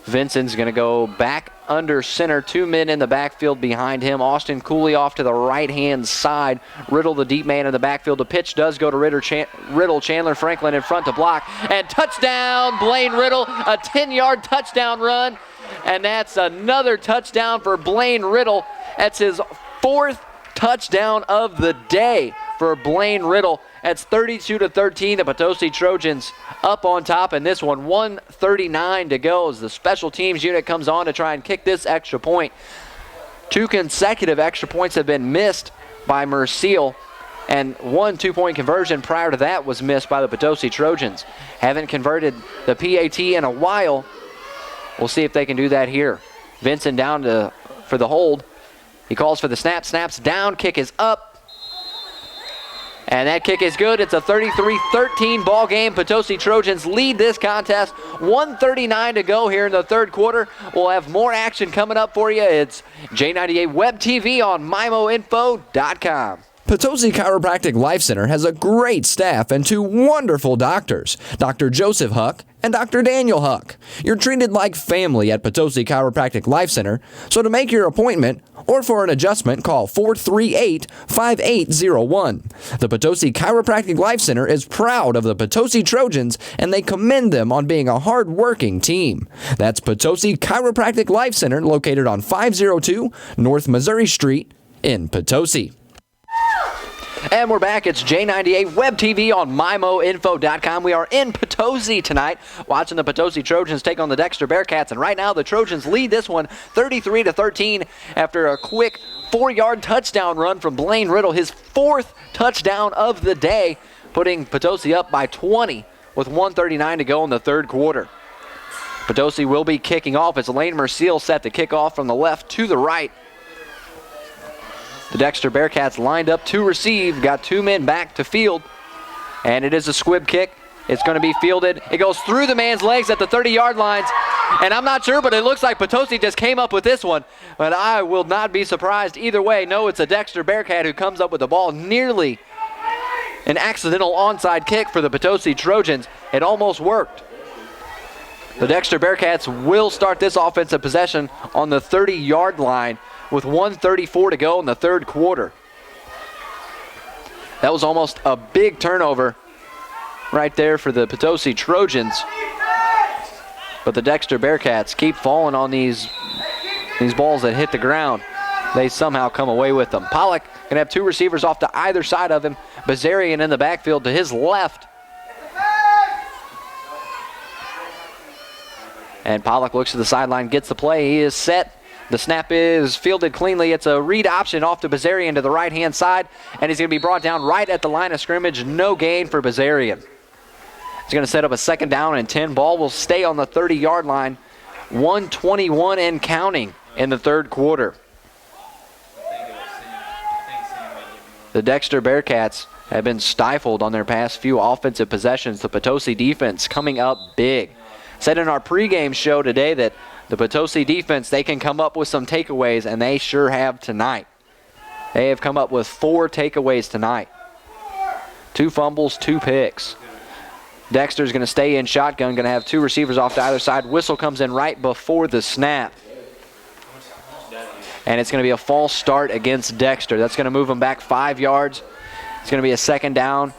Vincent's going to go back under center. 2 men in the backfield behind him. Austin Cooley off to the right-hand side. Riddle, the deep man in the backfield. The pitch does go to Riddle. Chandler Franklin in front to block. And touchdown, Blaine Riddle. A 10-yard touchdown run. And that's another touchdown for Blaine Riddle. That's his 4th touchdown of the day for Blaine Riddle. That's 32-13. The Potosi Trojans up on top in this one. 1:39 to go as the special teams unit comes on to try and kick this extra point. 2 consecutive extra points have been missed by Merciel, and 1 2-point conversion prior to that was missed by the Potosi Trojans. Haven't converted the PAT in a while. We'll see if they can do that here. Vincent down for the hold. He calls for the snap. Snaps down. Kick is up. And that kick is good. It's a 33-13 ball game. Potosi Trojans lead this contest. 1:39 to go here in the 3rd quarter. We'll have more action coming up for you. It's J98 Web TV on MIMOinfo.com. Potosi Chiropractic Life Center has a great staff and 2 wonderful doctors, Dr. Joseph Huck and Dr. Daniel Huck. You're treated like family at Potosi Chiropractic Life Center, so to make your appointment or for an adjustment, call 438-5801. The Potosi Chiropractic Life Center is proud of the Potosi Trojans, and they commend them on being a hard-working team. That's Potosi Chiropractic Life Center, located on 502 North Missouri Street in Potosi. And we're back. It's J98 Web TV on MIMOinfo.com. We are in Potosi tonight, watching the Potosi Trojans take on the Dexter Bearcats. And right now, the Trojans lead this one 33-13 after a quick 4-yard touchdown run from Blaine Riddle, his 4th touchdown of the day, putting Potosi up by 20 with 1:39 to go in the 3rd quarter. Potosi will be kicking off as Lane Merciel set to kick off from the left to the right. The Dexter Bearcats lined up to receive, got 2 men back to field, and it is a squib kick It's going to be fielded. It goes through the man's legs at the 30-yard lines. And I'm not sure, but it looks like Potosi just came up with this one. But I will not be surprised either way. No, it's a Dexter Bearcat who comes up with the ball. Nearly an accidental onside kick for the Potosi Trojans. It almost worked. The Dexter Bearcats will start this offensive possession on the 30-yard line with 1:34 to go in the third quarter. That was almost a big turnover right there for the Potosi Trojans. But the Dexter Bearcats keep falling on these balls that hit the ground. They somehow come away with them. Pollock can have two receivers off to either side of him. Bazarian in the backfield to his left. And Pollock looks to the sideline, gets the play. He is set. The snap is fielded cleanly. It's a read option off to Bazarian to the right-hand side, and he's going to be brought down right at the line of scrimmage. No gain for Bazarian. He's going to set up a 2nd down and 10. Ball will stay on the 30-yard line. 1:21 and counting in the third quarter. The Dexter Bearcats have been stifled on their past few offensive possessions. The Potosi defense coming up big. Said in our pregame show today that the Potosi defense, they can come up with some takeaways, and they sure have tonight. They have come up with 4 takeaways tonight. 2 fumbles, 2 picks. Dexter's going to stay in shotgun, going to have 2 receivers off to either side. Whistle comes in right before the snap. And it's going to be a false start against Dexter. That's going to move them back 5 yards. It's going to be a 2nd down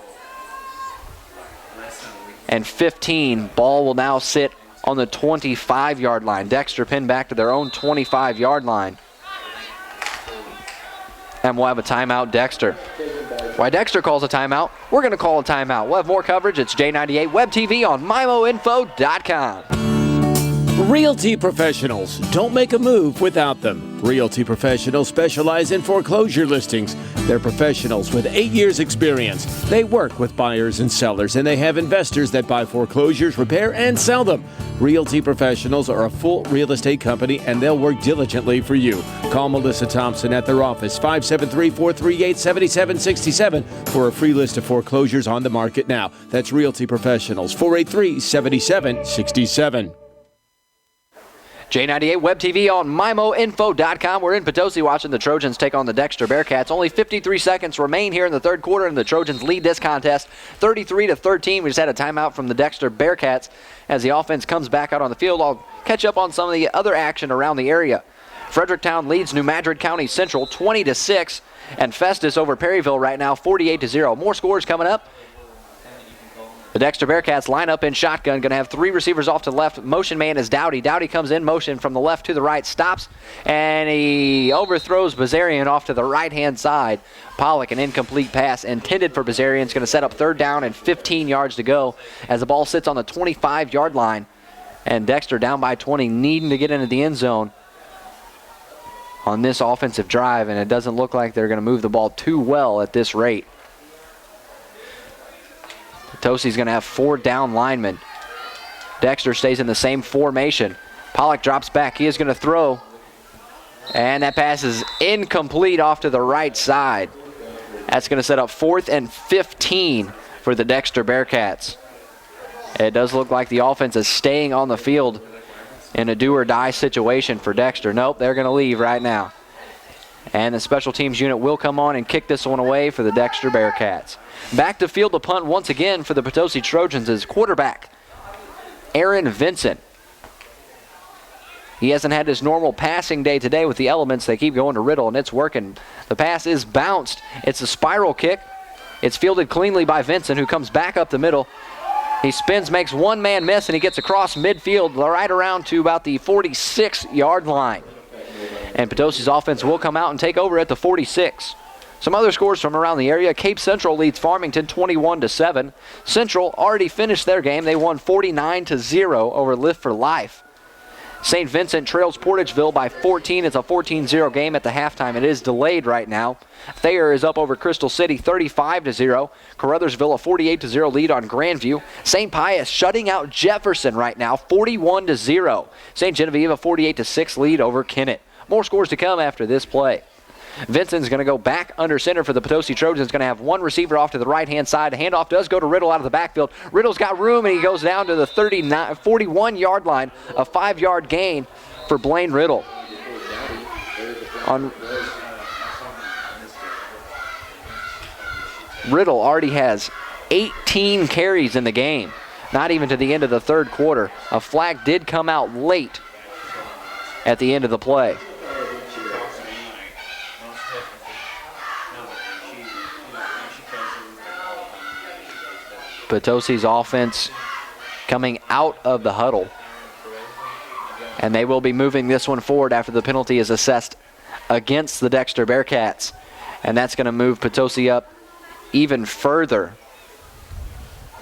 and 15. Ball will now sit on the 25-yard line. Dexter pinned back to their own 25-yard line. And we'll have a timeout, Dexter. Why Dexter calls a timeout, we're going to call a timeout. We'll have more coverage. It's J98 Web TV on MIMOinfo.com. Realty professionals. Don't make a move without them. Realty professionals specialize in foreclosure listings. They're professionals with 8 years experience. They work with buyers and sellers, and they have investors that buy foreclosures, repair, and sell them. Realty professionals are a full real estate company, and they'll work diligently for you. Call Melissa Thompson at their office, 573-438-7767, for a free list of foreclosures on the market now. That's Realty Professionals, 483-7767. J98 Web TV on MIMOinfo.com. We're in Potosi watching the Trojans take on the Dexter Bearcats. Only 53 seconds remain here in the third quarter, and the Trojans lead this contest 33-13. We just had a timeout from the Dexter Bearcats. As the offense comes back out on the field, I'll catch up on some of the other action around the area. Fredericktown leads New Madrid County Central 20-6, and Festus over Perryville right now 48-0. More scores coming up. The Dexter Bearcats line up in shotgun, going to have 3 receivers off to the left. Motion man is Dowdy. Dowdy comes in motion from the left to the right, stops, and he overthrows Bazarian off to the right-hand side. Pollock, an incomplete pass intended for Bazarian. It's going to set up 3rd down and 15 yards to go as the ball sits on the 25-yard line. And Dexter down by 20, needing to get into the end zone on this offensive drive, and it doesn't look like they're going to move the ball too well at this rate. Potosi's going to have 4 down linemen. Dexter stays in the same formation. Pollock drops back. He is going to throw. And that pass is incomplete off to the right side. That's going to set up 4th and 15 for the Dexter Bearcats. It does look like the offense is staying on the field in a do-or-die situation for Dexter. Nope, they're going to leave right now. And the special teams unit will come on and kick this one away for the Dexter Bearcats. Back to field to punt once again for the Potosi Trojans is quarterback Aaron Vincent. He hasn't had his normal passing day today with the elements. They keep going to Riddle, and it's working. The pass is bounced. It's a spiral kick. It's fielded cleanly by Vincent, who comes back up the middle. He spins, makes one man miss, and he gets across midfield right around to about the 46-yard line. And Potosi's offense will come out and take over at the 46. Some other scores from around the area. Cape Central leads Farmington 21-7. Central already finished their game. They won 49-0 over Lift for Life. St. Vincent trails Portageville by 14. It's a 14-0 game at the halftime. It is delayed right now. Thayer is up over Crystal City 35-0. Caruthersville a 48-0 lead on Grandview. St. Pius shutting out Jefferson right now 41-0. St. Genevieve a 48-6 lead over Kennett. More scores to come after this play. Vincent's going to go back under center for the Potosi Trojans. Going to have one receiver off to the right-hand side. The handoff does go to Riddle out of the backfield. Riddle's got room, and he goes down to the 41-yard line, a 5-yard gain for Blaine Riddle. Riddle already has 18 carries in the game, not even to the end of the third quarter. A flag did come out late at the end of the play. Potosi's offense coming out of the huddle, and they will be moving this one forward after the penalty is assessed against the Dexter Bearcats, and that's going to move Potosi up even further.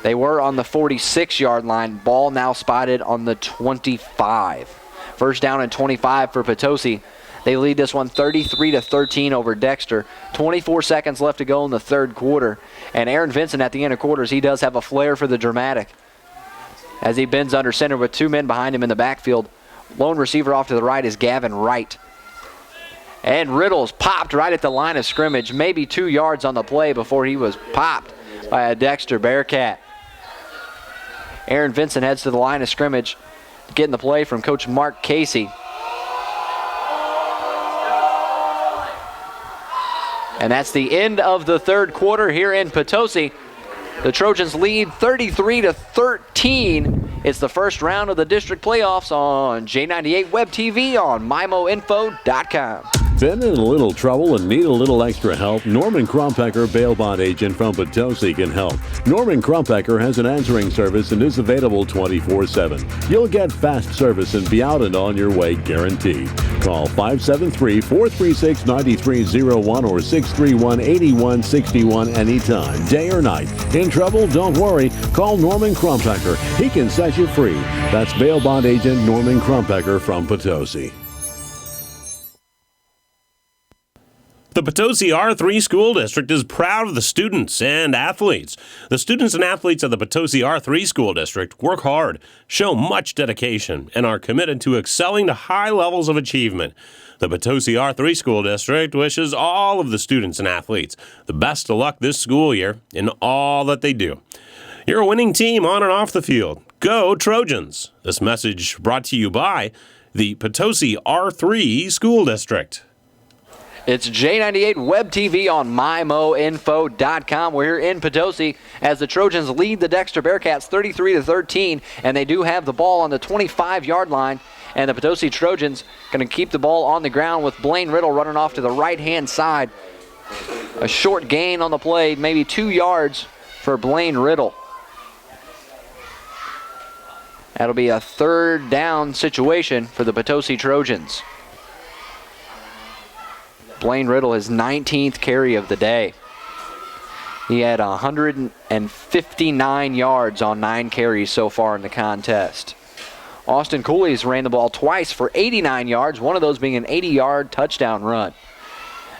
They were on the 46-yard line. Ball now spotted on the 25. First down and 25 for Potosi. They lead this one 33-13 over Dexter. 24 seconds left to go in the third quarter. And Aaron Vincent at the end of quarters, he does have a flair for the dramatic as he bends under center with two men behind him in the backfield. Lone receiver off to the right is Gavin Wright. And Riddle's popped right at the line of scrimmage, maybe 2 yards on the play before he was popped by a Dexter Bearcat. Aaron Vincent heads to the line of scrimmage, getting the play from Coach Mark Casey. And that's the end of the third quarter here in Potosi. The Trojans lead 33-13. It's the first round of the district playoffs on J98 Web TV on MIMOinfo.com. Been in a little trouble and need a little extra help? Norman Krompecker, bail bond agent from Potosi, can help. Norman Krompecker has an answering service and is available 24/7. You'll get fast service and be out and on your way guaranteed. Call 573-436-9301 or 631-8161 anytime, day or night. In trouble? Don't worry. Call Norman Krompecker. He can set you free. That's bail bond agent Norman Krompecker from Potosi. The Potosi R3 School District is proud of the students and athletes. The students and athletes of the Potosi R3 School District work hard, show much dedication, and are committed to excelling to high levels of achievement. The Potosi R3 School District wishes all of the students and athletes the best of luck this school year in all that they do. You're a winning team on and off the field. Go Trojans! This message brought to you by the Potosi R3 School District. It's J98 Web TV on MIMOinfo.com. We're here in Potosi as the Trojans lead the Dexter Bearcats 33-13, and they do have the ball on the 25-yard line. And the Potosi Trojans going to keep the ball on the ground with Blaine Riddle running off to the right-hand side. A short gain on the play, maybe 2 yards for Blaine Riddle. That'll be a third down situation for the Potosi Trojans. Blaine Riddle, his 19th carry of the day. He had 159 yards on 9 carries so far in the contest. Austin Cooley's ran the ball twice for 89 yards, one of those being an 80-yard touchdown run.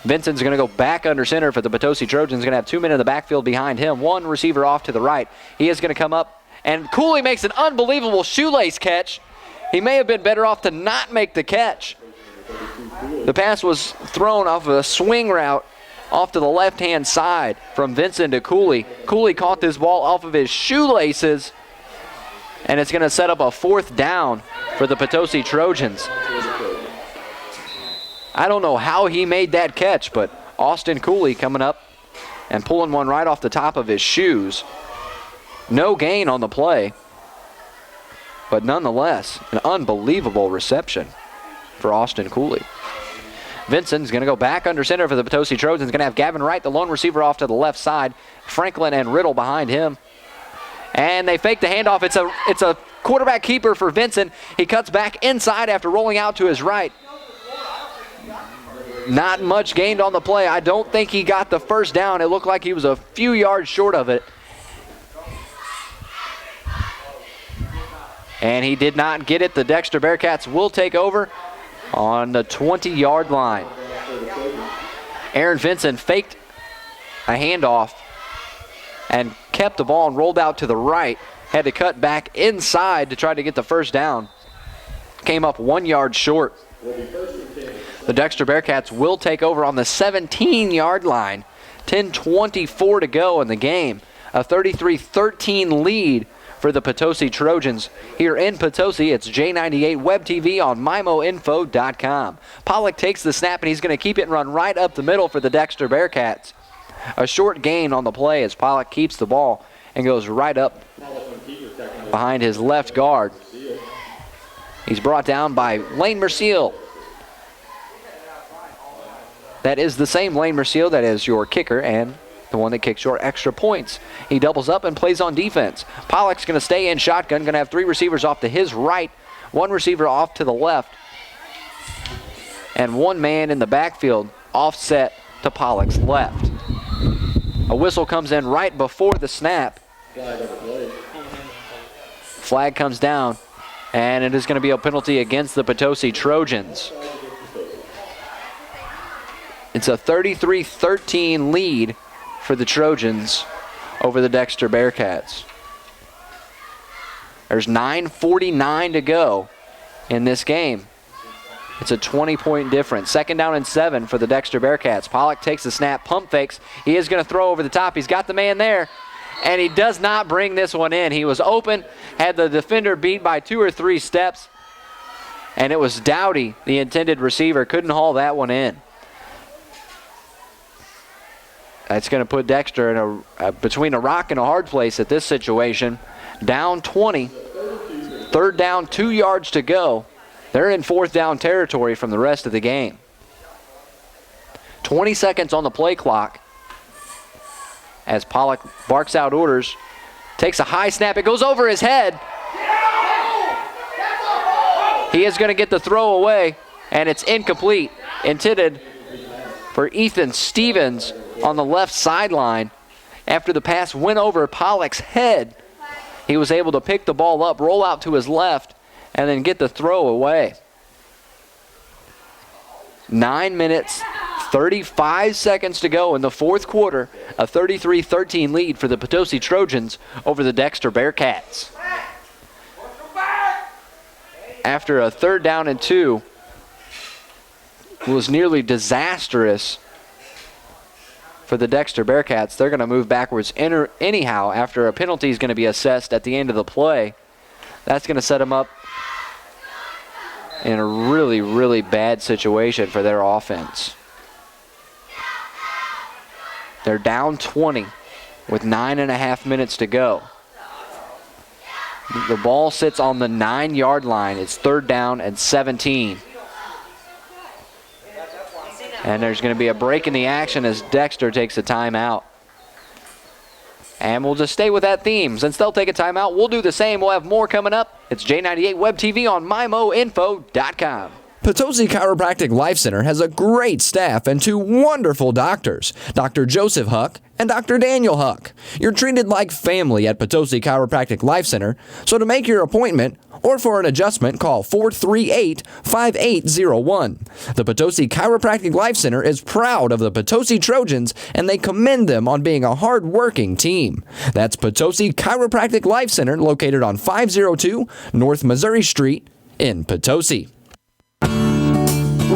Vincent's going to go back under center for the Potosi Trojans. Going to have 2 men in the backfield behind him, one receiver off to the right. He is going to come up, and Cooley makes an unbelievable shoelace catch. He may have been better off to not make the catch. The pass was thrown off of a swing route off to the left-hand side from Vincent to Cooley. Cooley caught this ball off of his shoelaces, and it's going to set up a fourth down for the Potosi Trojans. I don't know how he made that catch, but Austin Cooley coming up and pulling one right off the top of his shoes. No gain on the play, but nonetheless, an unbelievable reception for Austin Cooley. Vincent's going to go back under center for the Potosi Trojans. Going to have Gavin Wright, the lone receiver, off to the left side. Franklin and Riddle behind him. And they fake the handoff. It's a quarterback keeper for Vincent. He cuts back inside after rolling out to his right. Not much gained on the play. I don't think he got the first down. It looked like he was a few yards short of it. And he did not get it. The Dexter Bearcats will take over on the 20-yard line. Aaron Vincent faked a handoff and kept the ball and rolled out to the right. Had to cut back inside to try to get the first down. Came up 1 yard short. The Dexter Bearcats will take over on the 17-yard line. 10:24 to go in the game. A 33-13 lead for the Potosi Trojans. Here in Potosi, it's J98 Web TV on MIMOinfo.com. Pollock takes the snap, and he's going to keep it and run right up the middle for the Dexter Bearcats. A short gain on the play as Pollock keeps the ball and goes right up behind his left guard. He's brought down by Lane Merciel. That is the same Lane Merciel that is your kicker and the one that kicks your extra points. He doubles up and plays on defense. Pollock's going to stay in shotgun, going to have 3 receivers off to his right, 1 receiver off to the left, and 1 man in the backfield offset to Pollock's left. A whistle comes in right before the snap. Flag comes down, and it is going to be a penalty against the Potosi Trojans. It's a 33-13 lead for the Trojans over the Dexter Bearcats. There's 9:49 to go in this game. It's a 20-point difference. 2nd down and 7 for the Dexter Bearcats. Pollock takes the snap, pump fakes. He is going to throw over the top. He's got the man there, and he does not bring this one in. He was open, had the defender beat by 2 or 3 steps, and it was Dowdy, the intended receiver, couldn't haul that one in. That's going to put Dexter in between a rock and a hard place at this situation. Down 20. 3rd down, 2 yards to go. They're in 4th down territory from the rest of the game. 20 seconds on the play clock as Pollock barks out orders. Takes a high snap. It goes over his head. He is going to get the throw away, and it's incomplete. Intended for Ethan Stevens on the left sideline. After the pass went over Pollock's head, he was able to pick the ball up, roll out to his left, and then get the throw away. 9 minutes, 35 seconds to go in the 4th quarter. A 33-13 lead for the Potosi Trojans over the Dexter Bearcats. After a 3rd down and 2 was nearly disastrous for the Dexter Bearcats, they're going to move backwards anyhow after a penalty is going to be assessed at the end of the play. That's going to set them up in a really, really bad situation for their offense. They're down 20 with 9.5 minutes to go. The ball sits on the 9-yard line. It's 3rd down and 17. And there's going to be a break in the action as Dexter takes a timeout. And we'll just stay with that theme. Since they'll take a timeout, we'll do the same. We'll have more coming up. It's J98 Web TV on MIMOinfo.com. Potosi Chiropractic Life Center has a great staff and 2 wonderful doctors, Dr. Joseph Huck and Dr. Daniel Huck. You're treated like family at Potosi Chiropractic Life Center, so to make your appointment or for an adjustment, call 438-5801. The Potosi Chiropractic Life Center is proud of the Potosi Trojans, and they commend them on being a hard-working team. That's Potosi Chiropractic Life Center, located on 502 North Missouri Street in Potosi.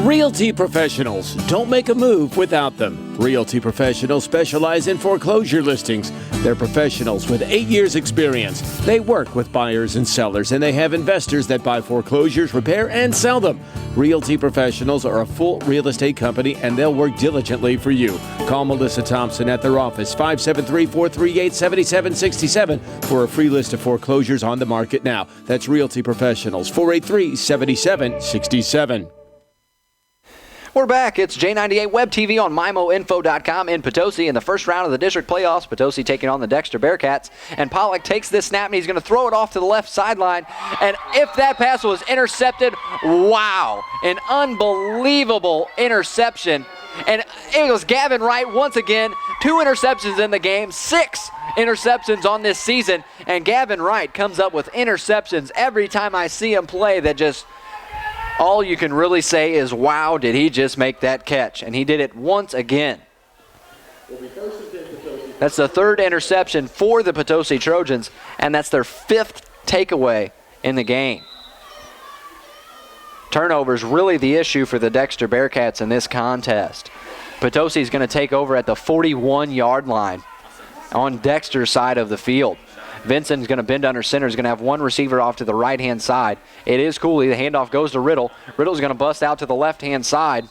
Realty professionals. Don't make a move without them. Realty professionals specialize in foreclosure listings. They're professionals with 8 years experience. They work with buyers and sellers, and they have investors that buy foreclosures, repair, and sell them. Realty professionals are a full real estate company, and they'll work diligently for you. Call Melissa Thompson at their office, 573-438-7767, for a free list of foreclosures on the market now. That's Realty Professionals, 483-7767. We're back. It's J98 Web TV on MIMOinfo.com in Potosi in the 1st round of the district playoffs. Potosi taking on the Dexter Bearcats. And Pollock takes this snap, and he's going to throw it off to the left sideline. And if that pass was intercepted, wow, an unbelievable interception. And it was Gavin Wright once again. 2 interceptions in the game, 6 interceptions on this season. And Gavin Wright comes up with interceptions every time I see him play that just... all you can really say is, wow, did he just make that catch? And he did it once again. That's the 3rd interception for the Potosi Trojans, and that's their 5th takeaway in the game. Turnovers really the issue for the Dexter Bearcats in this contest. Potosi is going to take over at the 41-yard line on Dexter's side of the field. Vincent's going to bend under center. He's going to have one receiver off to the right-hand side. It is Cooley. The handoff goes to Riddle. Riddle's going to bust out to the left-hand side.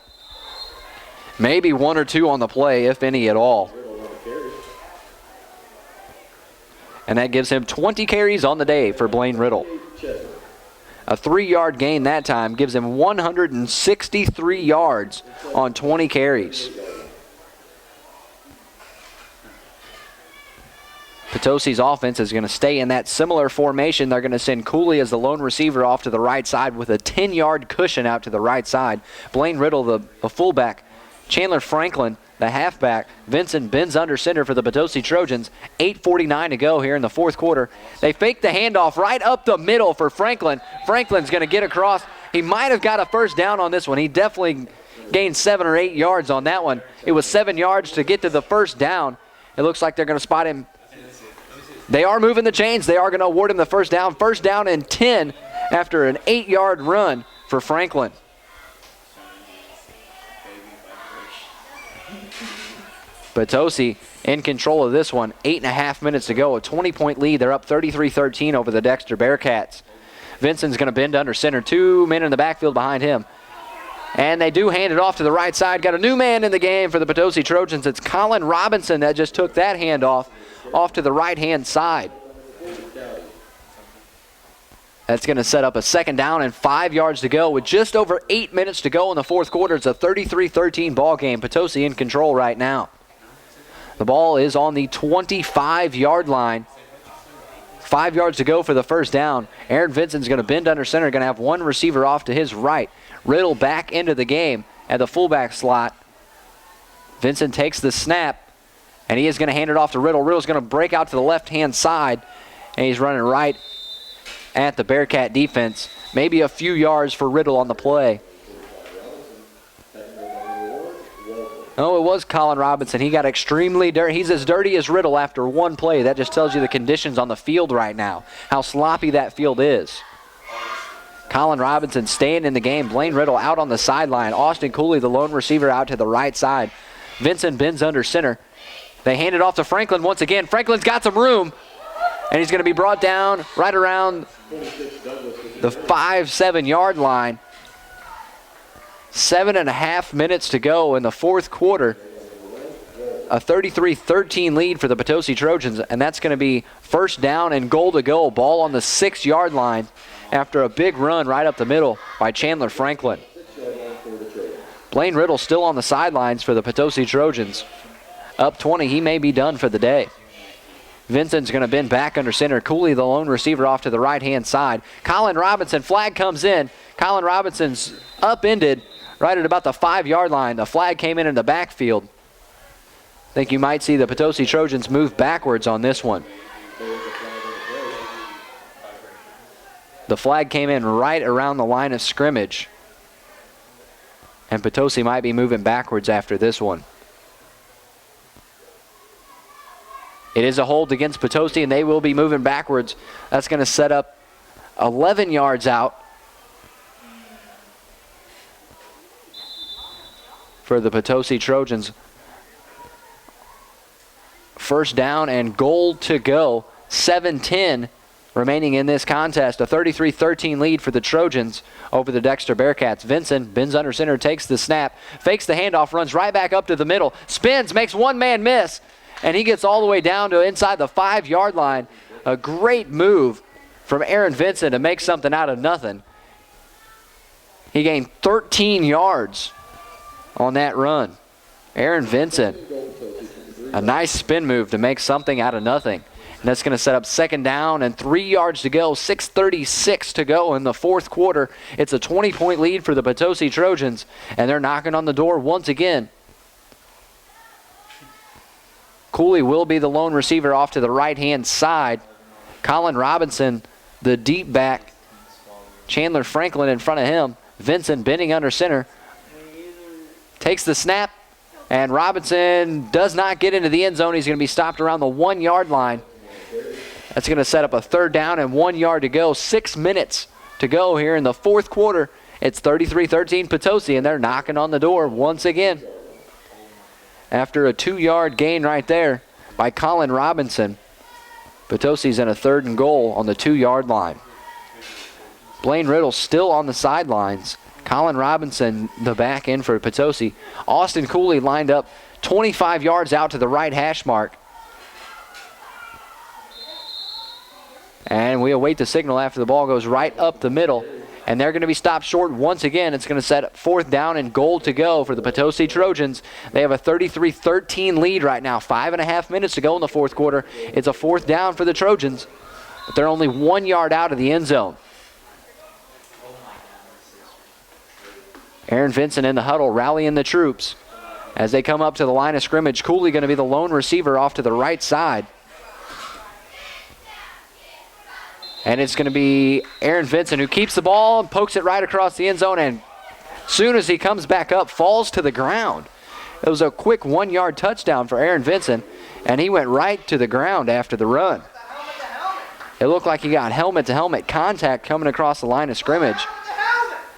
Maybe one or two on the play, if any at all. And that gives him 20 carries on the day for Blaine Riddle. A 3-yard gain that time gives him 163 yards on 20 carries. Potosi's offense is going to stay in that similar formation. They're going to send Cooley as the lone receiver off to the right side with a 10-yard cushion out to the right side. Blaine Riddle, the fullback. Chandler Franklin, the halfback. Vincent bends under center for the Potosi Trojans. 8:49 to go here in the fourth quarter. They fake the handoff right up the middle for Franklin. Franklin's going to get across. He might have got a first down on this one. He definitely gained 7 or 8 yards on that one. It was 7 yards to get to the first down. It looks like they're going to spot him. They are moving the chains. They are going to award him the first down. First down and 10 after an 8-yard run for Franklin. Potosi in control of this one. 8.5 minutes to go. A 20-point lead. They're up 33-13 over the Dexter Bearcats. Vincent's going to bend under center. 2 men in the backfield behind him. And they do hand it off to the right side. Got a new man in the game for the Potosi Trojans. It's Colin Robinson that just took that handoff off to the right-hand side. That's going to set up a second down and 5 yards to go with just over 8 minutes to go in the fourth quarter. It's a 33-13 ball game. Potosi in control right now. The ball is on the 25-yard line. 5 yards to go for the first down. Aaron Vincent's going to bend under center. Going to have one receiver off to his right. Riddle back into the game at the fullback slot. Vincent takes the snap, and he is going to hand it off to Riddle. Riddle's going to break out to the left-hand side, and he's running right at the Bearcat defense. Maybe a few yards for Riddle on the play. Oh, it was Colin Robinson. He got extremely dirty. He's as dirty as Riddle after one play. That just tells you the conditions on the field right now, how sloppy that field is. Colin Robinson staying in the game. Blaine Riddle out on the sideline. Austin Cooley, the lone receiver, out to the right side. Vincent bends under center. They hand it off to Franklin once again. Franklin's got some room, and he's going to be brought down right around the 5-7 yard line. 7.5 minutes to go in the fourth quarter. A 33-13 lead for the Potosi Trojans, and that's going to be first down and goal to go. Ball on the 6-yard line after a big run right up the middle by Chandler Franklin. Blaine Riddle still on the sidelines for the Potosi Trojans. Up 20, he may be done for the day. Vincent's going to bend back under center. Cooley, the lone receiver, off to the right-hand side. Colin Robinson, flag comes in. Colin Robinson's upended right at about the 5-yard line. The flag came in the backfield. I think you might see the Potosi Trojans move backwards on this one. The flag came in right around the line of scrimmage. And Potosi might be moving backwards after this one. It is a hold against Potosi, and they will be moving backwards. That's going to set up 11 yards out for the Potosi Trojans. First down and goal to go. 7:10 remaining in this contest. A 33-13 lead for the Trojans over the Dexter Bearcats. Vincent bends under center, takes the snap, fakes the handoff, runs right back up to the middle, spins, makes one man miss, and he gets all the way down to inside the 5-yard line. A great move from Aaron Vincent to make something out of nothing. He gained 13 yards on that run. Aaron Vincent, a nice spin move to make something out of nothing. And that's going to set up second down and 3 yards to go. 6:36 to go in the fourth quarter. It's a 20-point lead for the Potosi Trojans, and they're knocking on the door once again. Cooley will be the lone receiver off to the right-hand side. Colin Robinson, the deep back. Chandler Franklin in front of him. Vincent bending under center. Takes the snap, and Robinson does not get into the end zone. He's going to be stopped around the 1-yard line. That's going to set up a third down and 1 yard to go. 6 minutes to go here in the fourth quarter It's 33-13 Potosi, and they're knocking on the door once again. After a 2-yard gain right there by Colin Robinson, Potosi's in a 3rd and goal on the 2-yard line. Blaine Riddle still on the sidelines. Colin Robinson, the back end for Potosi. Austin Cooley lined up 25 yards out to the right hash mark. And we await the signal after the ball goes right up the middle. And they're going to be stopped short once again. It's going to set up 4th down and goal to go for the Potosi Trojans. They have a 33-13 lead right now. 5.5 minutes to go in the 4th quarter. It's a 4th down for the Trojans, but they're only 1 yard out of the end zone. Aaron Vincent in the huddle rallying the troops as they come up to the line of scrimmage. Cooley going to be the lone receiver off to the right side. And it's going to be Aaron Vincent who keeps the ball and pokes it right across the end zone, and as soon as he comes back up, falls to the ground. It was a quick 1-yard touchdown for Aaron Vincent, and he went right to the ground after the run. It looked like he got helmet-to-helmet contact coming across the line of scrimmage.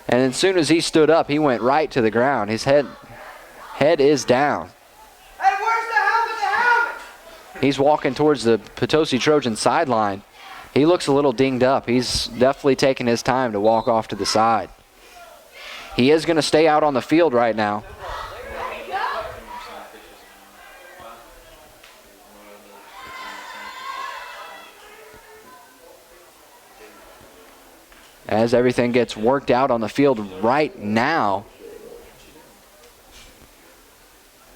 And as soon as he stood up, he went right to the ground. His head is down. Hey, where's the helmet? He's walking towards the Potosi Trojan sideline. He looks a little dinged up. He's definitely taking his time to walk off to the side. He is going to stay out on the field right now. As everything gets worked out on the field right now,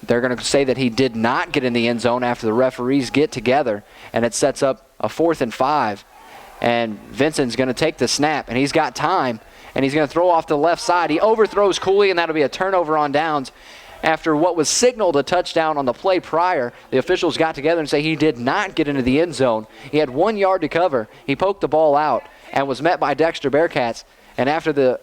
they're going to say that he did not get in the end zone after the referees get together, and it sets up a 4th and 5. And Vincent's going to take the snap, and he's got time, and he's going to throw off the left side. He overthrows Cooley, and that'll be a turnover on downs. After what was signaled a touchdown on the play prior, the officials got together and say he did not get into the end zone. He had 1 yard to cover. He poked the ball out and was met by Dexter Bearcats. And after the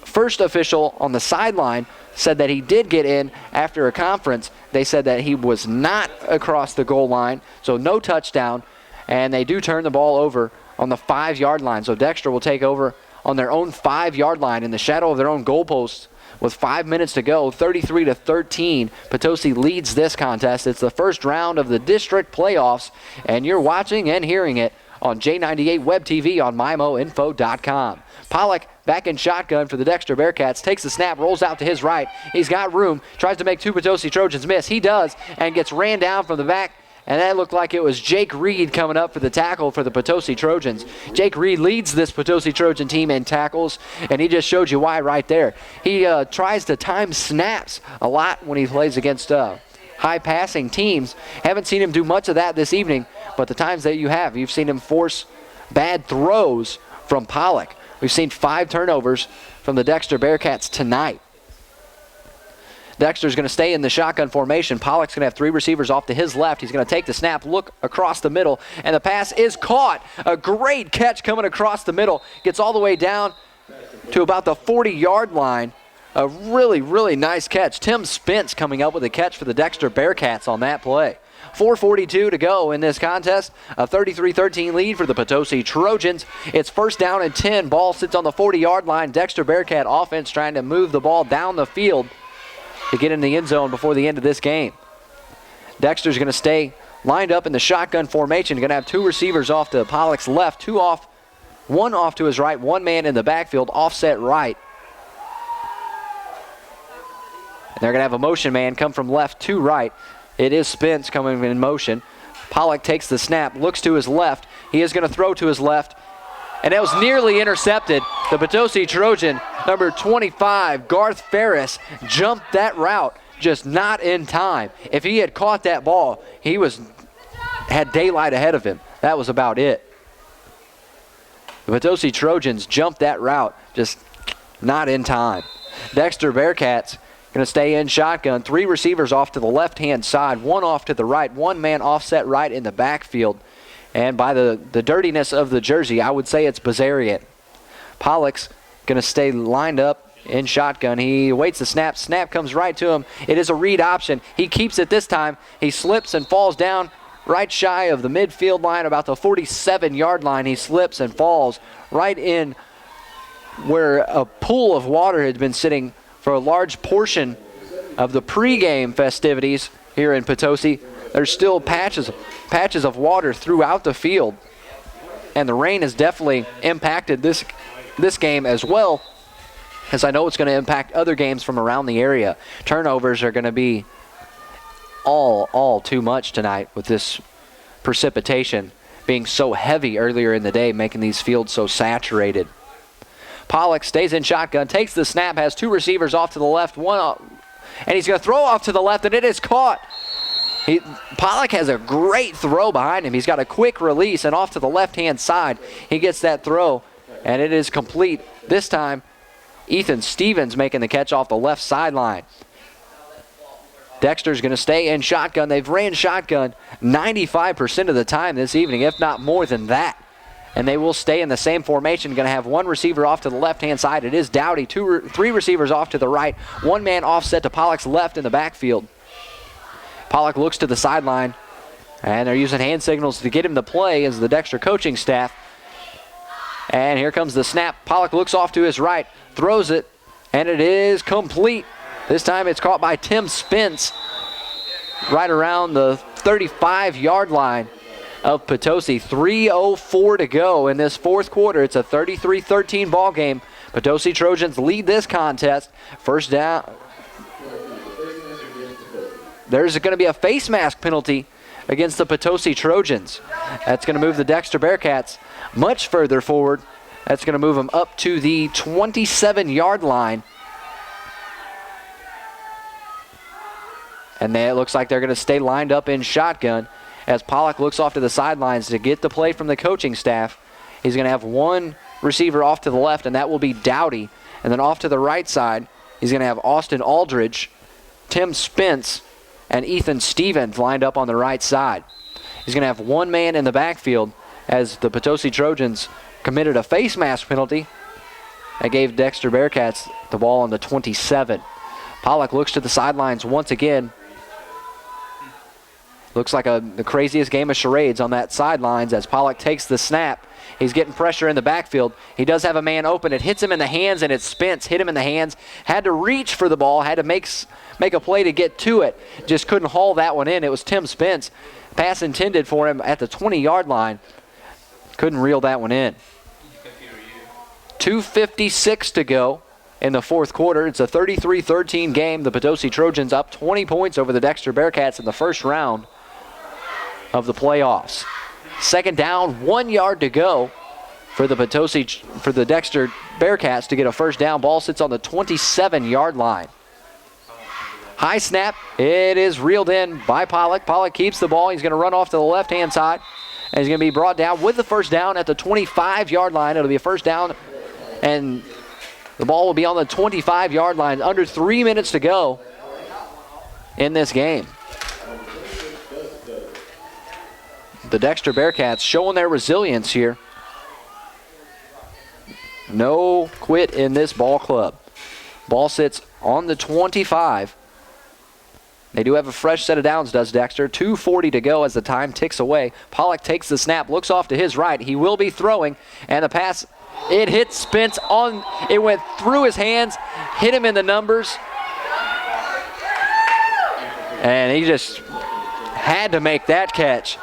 first official on the sideline said that he did get in after a conference, they said that he was not across the goal line, so no touchdown. And they do turn the ball over on the 5-yard line. So Dexter will take over on their own 5-yard line in the shadow of their own goalposts with 5 minutes to go. 33-13. Potosi leads this contest. It's the first round of the district playoffs, and you're watching and hearing it on J98 Web TV on MyMoInfo.com. Pollock back in shotgun for the Dexter Bearcats. Takes the snap, rolls out to his right. He's got room, tries to make 2 Potosi Trojans miss. He does, and gets ran down from the back. And that looked like it was Jake Reed coming up for the tackle for the Potosi Trojans. Jake Reed leads this Potosi Trojan team in tackles, and he just showed you why right there. He tries to time snaps a lot when he plays against high-passing teams. Haven't seen him do much of that this evening, but the times that you've seen him force bad throws from Pollock. We've seen 5 turnovers from the Dexter Bearcats tonight. Dexter's going to stay in the shotgun formation. Pollock's going to have 3 receivers off to his left. He's going to take the snap, look across the middle, and the pass is caught. A great catch coming across the middle. Gets all the way down to about the 40-yard line. A really, really nice catch. Tim Spence coming up with a catch for the Dexter Bearcats on that play. 4:42 to go in this contest. A 33-13 lead for the Potosi Trojans. It's 1st down and 10. Ball sits on the 40-yard line. Dexter Bearcat offense trying to move the ball down the field to get in the end zone before the end of this game. Dexter's going to stay lined up in the shotgun formation. Going to have 2 receivers off to Pollock's left, 2 off, 1 off to his right, 1 man in the backfield, offset right. And they're going to have a motion man come from left to right. It is Spence coming in motion. Pollock takes the snap, looks to his left. He is going to throw to his left. And that was nearly intercepted. The Potosi Trojan, number 25, Garth Ferris, jumped that route, just not in time. If he had caught that ball, he had daylight ahead of him. That was about it. The Potosi Trojans jumped that route, just not in time. Dexter Bearcats going to stay in shotgun. 3 receivers off to the left-hand side, 1 off to the right, 1 man offset right in the backfield. And by the dirtiness of the jersey, I would say it's Bazarian. Pollock's going to stay lined up in shotgun. He waits the snap. Snap comes right to him. It is a read option. He keeps it this time. He slips and falls down right shy of the midfield line, about the 47-yard line. He slips and falls right in where a pool of water had been sitting for a large portion of the pregame festivities here in Potosi. There's still patches of water throughout the field, and the rain has definitely impacted this game as well, as I know it's going to impact other games from around the area. Turnovers are going to be all too much tonight with this precipitation being so heavy earlier in the day, making these fields so saturated. Pollock stays in shotgun, takes the snap, has two receivers off to the left, and he's going to throw off to the left, and it is caught. Pollock has a great throw behind him. He's got a quick release, and off to the left-hand side, he gets that throw, and it is complete. This time, Ethan Stevens making the catch off the left sideline. Dexter's going to stay in shotgun. They've ran shotgun 95% of the time this evening, if not more than that. And they will stay in the same formation. Going to have one receiver off to the left-hand side. It is Dowdy. Three receivers off to the right. One man offset to Pollock's left in the backfield. Pollock looks to the sideline, and they're using hand signals to get him to play as the Dexter coaching staff. And here comes the snap. Pollock looks off to his right, throws it, and it is complete. This time it's caught by Tim Spence right around the 35-yard line of Potosi. 3:04 to go in this fourth quarter. It's a 33-13 ball game. Potosi Trojans lead this contest. First down. There's going to be a face mask penalty against the Potosi Trojans. That's going to move the Dexter Bearcats much further forward. That's going to move them up to the 27-yard line. And then it looks like they're going to stay lined up in shotgun as Pollock looks off to the sidelines to get the play from the coaching staff. He's going to have one receiver off to the left, and that will be Dowdy. And then off to the right side, he's going to have Austin Aldridge, Tim Spence, and Ethan Stevens lined up on the right side. He's going to have one man in the backfield as the Potosi Trojans committed a face mask penalty that gave Dexter Bearcats the ball on the 27. Pollock looks to the sidelines once again. Looks like the craziest game of charades on that sidelines as Pollock takes the snap. He's getting pressure in the backfield. He does have a man open. It hits him in the hands, and it's Spence. Hit him in the hands. Had to reach for the ball. Had to make a play to get to it. Just couldn't haul that one in. It was Tim Spence. Pass intended for him at the 20-yard line. Couldn't reel that one in. 2:56 to go in the fourth quarter. It's a 33-13 game. The Potosi Trojans up 20 points over the Dexter Bearcats in the first round of the playoffs. Second down, 1 yard to go for the Dexter Bearcats to get a first down. Ball sits on the 27-yard line. High snap. It is reeled in by Pollock. Pollock keeps the ball. He's going to run off to the left-hand side, and he's going to be brought down with the first down at the 25-yard line. It'll be a first down, and the ball will be on the 25-yard line. Under 3 minutes to go in this game. The Dexter Bearcats showing their resilience here. No quit in this ball club. Ball sits on the 25. They do have a fresh set of downs, does Dexter. 2:40 to go as the time ticks away. Pollock takes the snap, looks off to his right. He will be throwing, and the pass, it hit Spence on, it went through his hands, hit him in the numbers, and he just had to make that catch.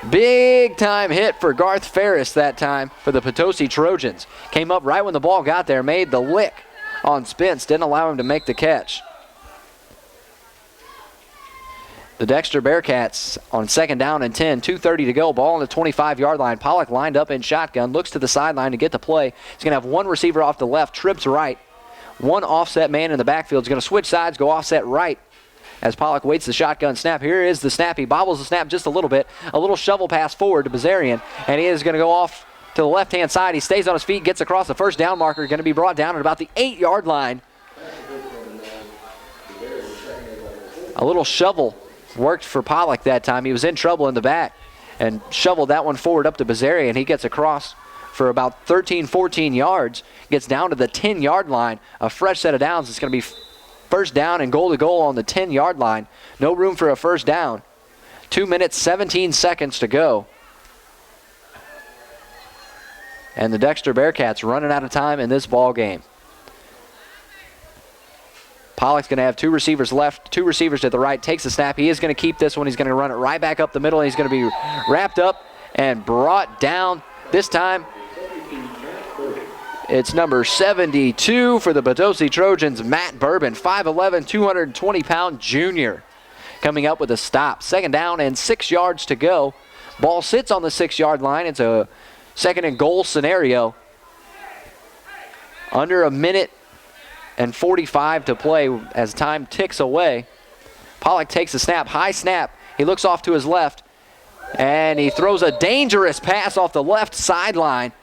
Big time hit for Garth Ferris that time for the Potosi Trojans. Came up right when the ball got there, made the lick on Spence, didn't allow him to make the catch. The Dexter Bearcats on second down and 10, 2:30 to go, ball on the 25-yard line. Pollock lined up in shotgun, looks to the sideline to get the play. He's going to have one receiver off the left, trips right. One offset man in the backfield is going to switch sides, go offset right as Pollock waits the shotgun snap. Here is the snap. He bobbles the snap just a little bit. A little shovel pass forward to Bazarian, and he is going to go off to the left-hand side. He stays on his feet, gets across the first down marker, going to be brought down at about the 8-yard line. A little shovel worked for Pollock that time. He was in trouble in the back and shoveled that one forward up to Bazarian. He gets across for about 13, 14 yards, gets down to the 10-yard line. A fresh set of downs. It's going to be first down and goal to goal on the 10-yard line. No room for a first down. 2 minutes, 17 seconds to go. And the Dexter Bearcats running out of time in this ball game. Pollock's going to have two receivers left, two receivers to the right, takes the snap. He is going to keep this one. He's going to run it right back up the middle, and he's going to be wrapped up and brought down. This time, it's number 72 for the Potosi Trojans, Matt Bourbon, 5'11", 220-pound junior, coming up with a stop. 2nd down and 6 yards to go. Ball sits on the 6-yard line. It's a 2nd and goal scenario. Under a minute and 45 to play as time ticks away. Pollock takes the snap, high snap. He looks off to his left, and he throws a dangerous pass off the left sideline.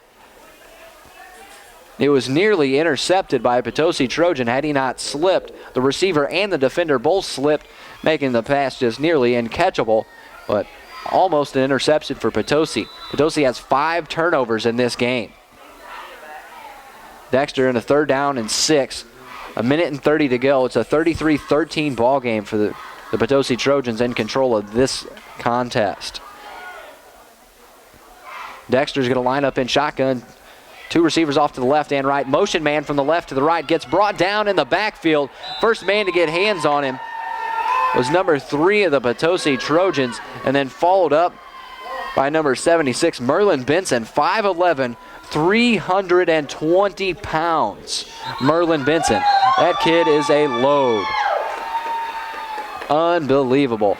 It was nearly intercepted by a Potosi Trojan had he not slipped. The receiver and the defender both slipped, making the pass just nearly uncatchable, but almost an interception for Potosi. Potosi has 5 turnovers in this game. Dexter in a 3rd down and 6. A minute and 30 to go. It's a 33-13 ball game for the Potosi Trojans in control of this contest. Dexter's going to line up in shotgun. 2 receivers off to the left and right. Motion man from the left to the right gets brought down in the backfield. First man to get hands on him was number 3 of the Potosi Trojans, and then followed up by number 76, Merlin Benson, 5'11", 320 pounds. Merlin Benson. That kid is a load. Unbelievable.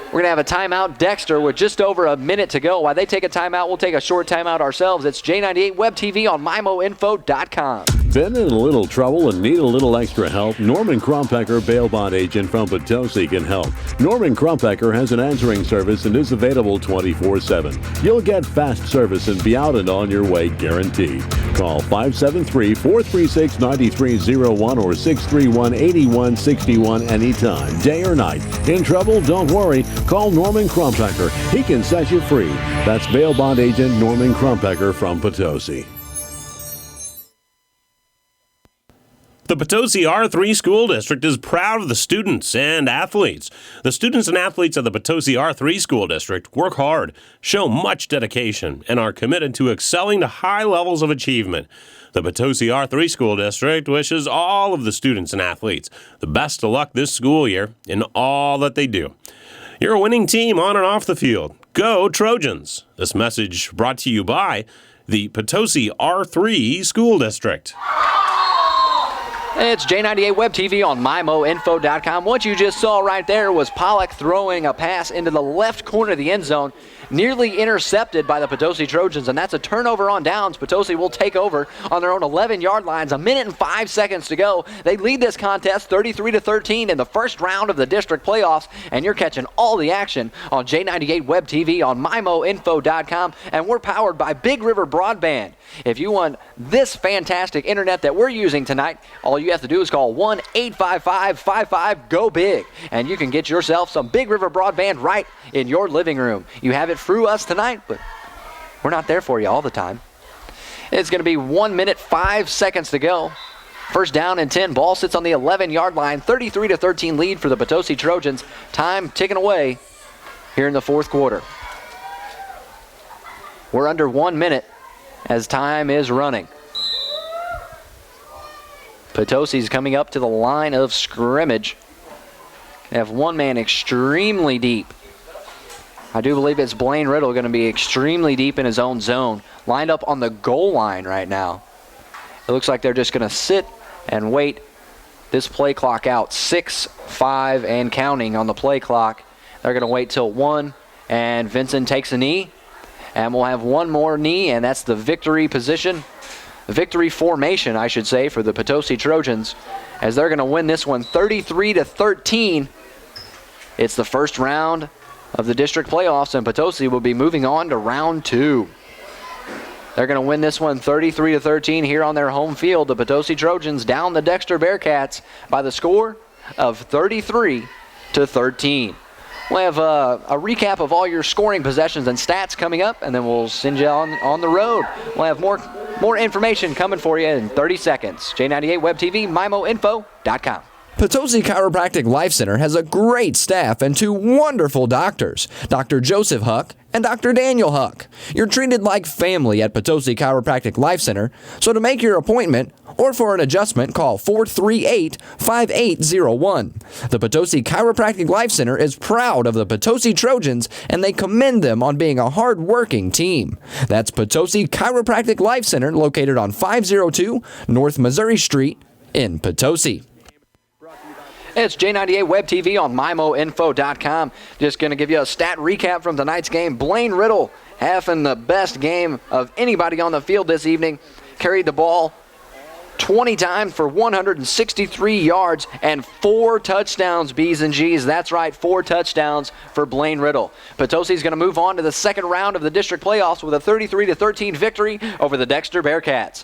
We're going to have a timeout. Dexter with just over a minute to go. While they take a timeout, we'll take a short timeout ourselves. It's J98 Web TV on MyMoInfo.com. Been in a little trouble and need a little extra help? Norman Krompecker, bail bond agent from Potosi, can help. Norman Krompecker has an answering service and is available 24/7. You'll get fast service and be out and on your way guaranteed. Call 573-436-9301 or 631-8161 anytime, day or night. In trouble? Don't worry. Call Norman Krompecker. He can set you free. That's bail bond agent Norman Krompecker from Potosi. The Potosi R3 School District is proud of the students and athletes. The students and athletes of the Potosi R3 School District work hard, show much dedication, and are committed to excelling to high levels of achievement. The Potosi R3 School District wishes all of the students and athletes the best of luck this school year in all that they do. You're a winning team on and off the field. Go Trojans! This message brought to you by the Potosi R3 School District. It's J98 Web TV on MyMoInfo.com. What you just saw right there was Pollock throwing a pass into the left corner of the end zone, nearly intercepted by the Potosi Trojans, and that's a turnover on downs. Potosi will take over on their own 11-yard lines. A minute and 5 seconds to go. They lead this contest 33-13 in the first round of the district playoffs, and you're catching all the action on J98 Web TV on MyMoInfo.com, and we're powered by Big River Broadband. If you want this fantastic internet that we're using tonight, all you have to do is call 1-855-55-GO-BIG, and you can get yourself some Big River Broadband right in your living room. You have it through us tonight, but we're not there for you all the time. It's going to be 1 minute, 5 seconds to go. First down and 10. Ball sits on the 11-yard line. 33-13 lead for the Potosi Trojans. Time ticking away here in the fourth quarter. We're under 1 minute as time is running. Potosi's coming up to the line of scrimmage. They have one man extremely deep. I do believe it's Blaine Riddle going to be extremely deep in his own zone. Lined up on the goal line right now. It looks like they're just going to sit and wait this play clock out. 6, 5, and counting on the play clock. They're going to wait till 1, and Vincent takes a knee. And we'll have one more knee, and that's the victory position. Victory formation, I should say, for the Potosi Trojans, as they're going to win this one 33-13. It's the first round of the district playoffs, and Potosi will be moving on to round 2. They're going to win this one 33-13 here on their home field. The Potosi Trojans down the Dexter Bearcats by the score of 33-13. We'll have a recap of all your scoring possessions and stats coming up, and then we'll send you on the road. We'll have more information coming for you in 30 seconds. J98 Web TV, MyMoInfo.com. Potosi Chiropractic Life Center has a great staff and two wonderful doctors, Dr. Joseph Huck and Dr. Daniel Huck. You're treated like family at Potosi Chiropractic Life Center, so to make your appointment or for an adjustment, call 438-5801. The Potosi Chiropractic Life Center is proud of the Potosi Trojans, and they commend them on being a hard-working team. That's Potosi Chiropractic Life Center, located on 502 North Missouri Street in Potosi. It's J98 Web TV on MIMOinfo.com. Just going to give you a stat recap from tonight's game. Blaine Riddle having the best game of anybody on the field this evening. Carried the ball 20 times for 163 yards and 4 touchdowns, B's and G's. That's right, 4 touchdowns for Blaine Riddle. Potosi's going to move on to the second round of the district playoffs with a 33-13 victory over the Dexter Bearcats.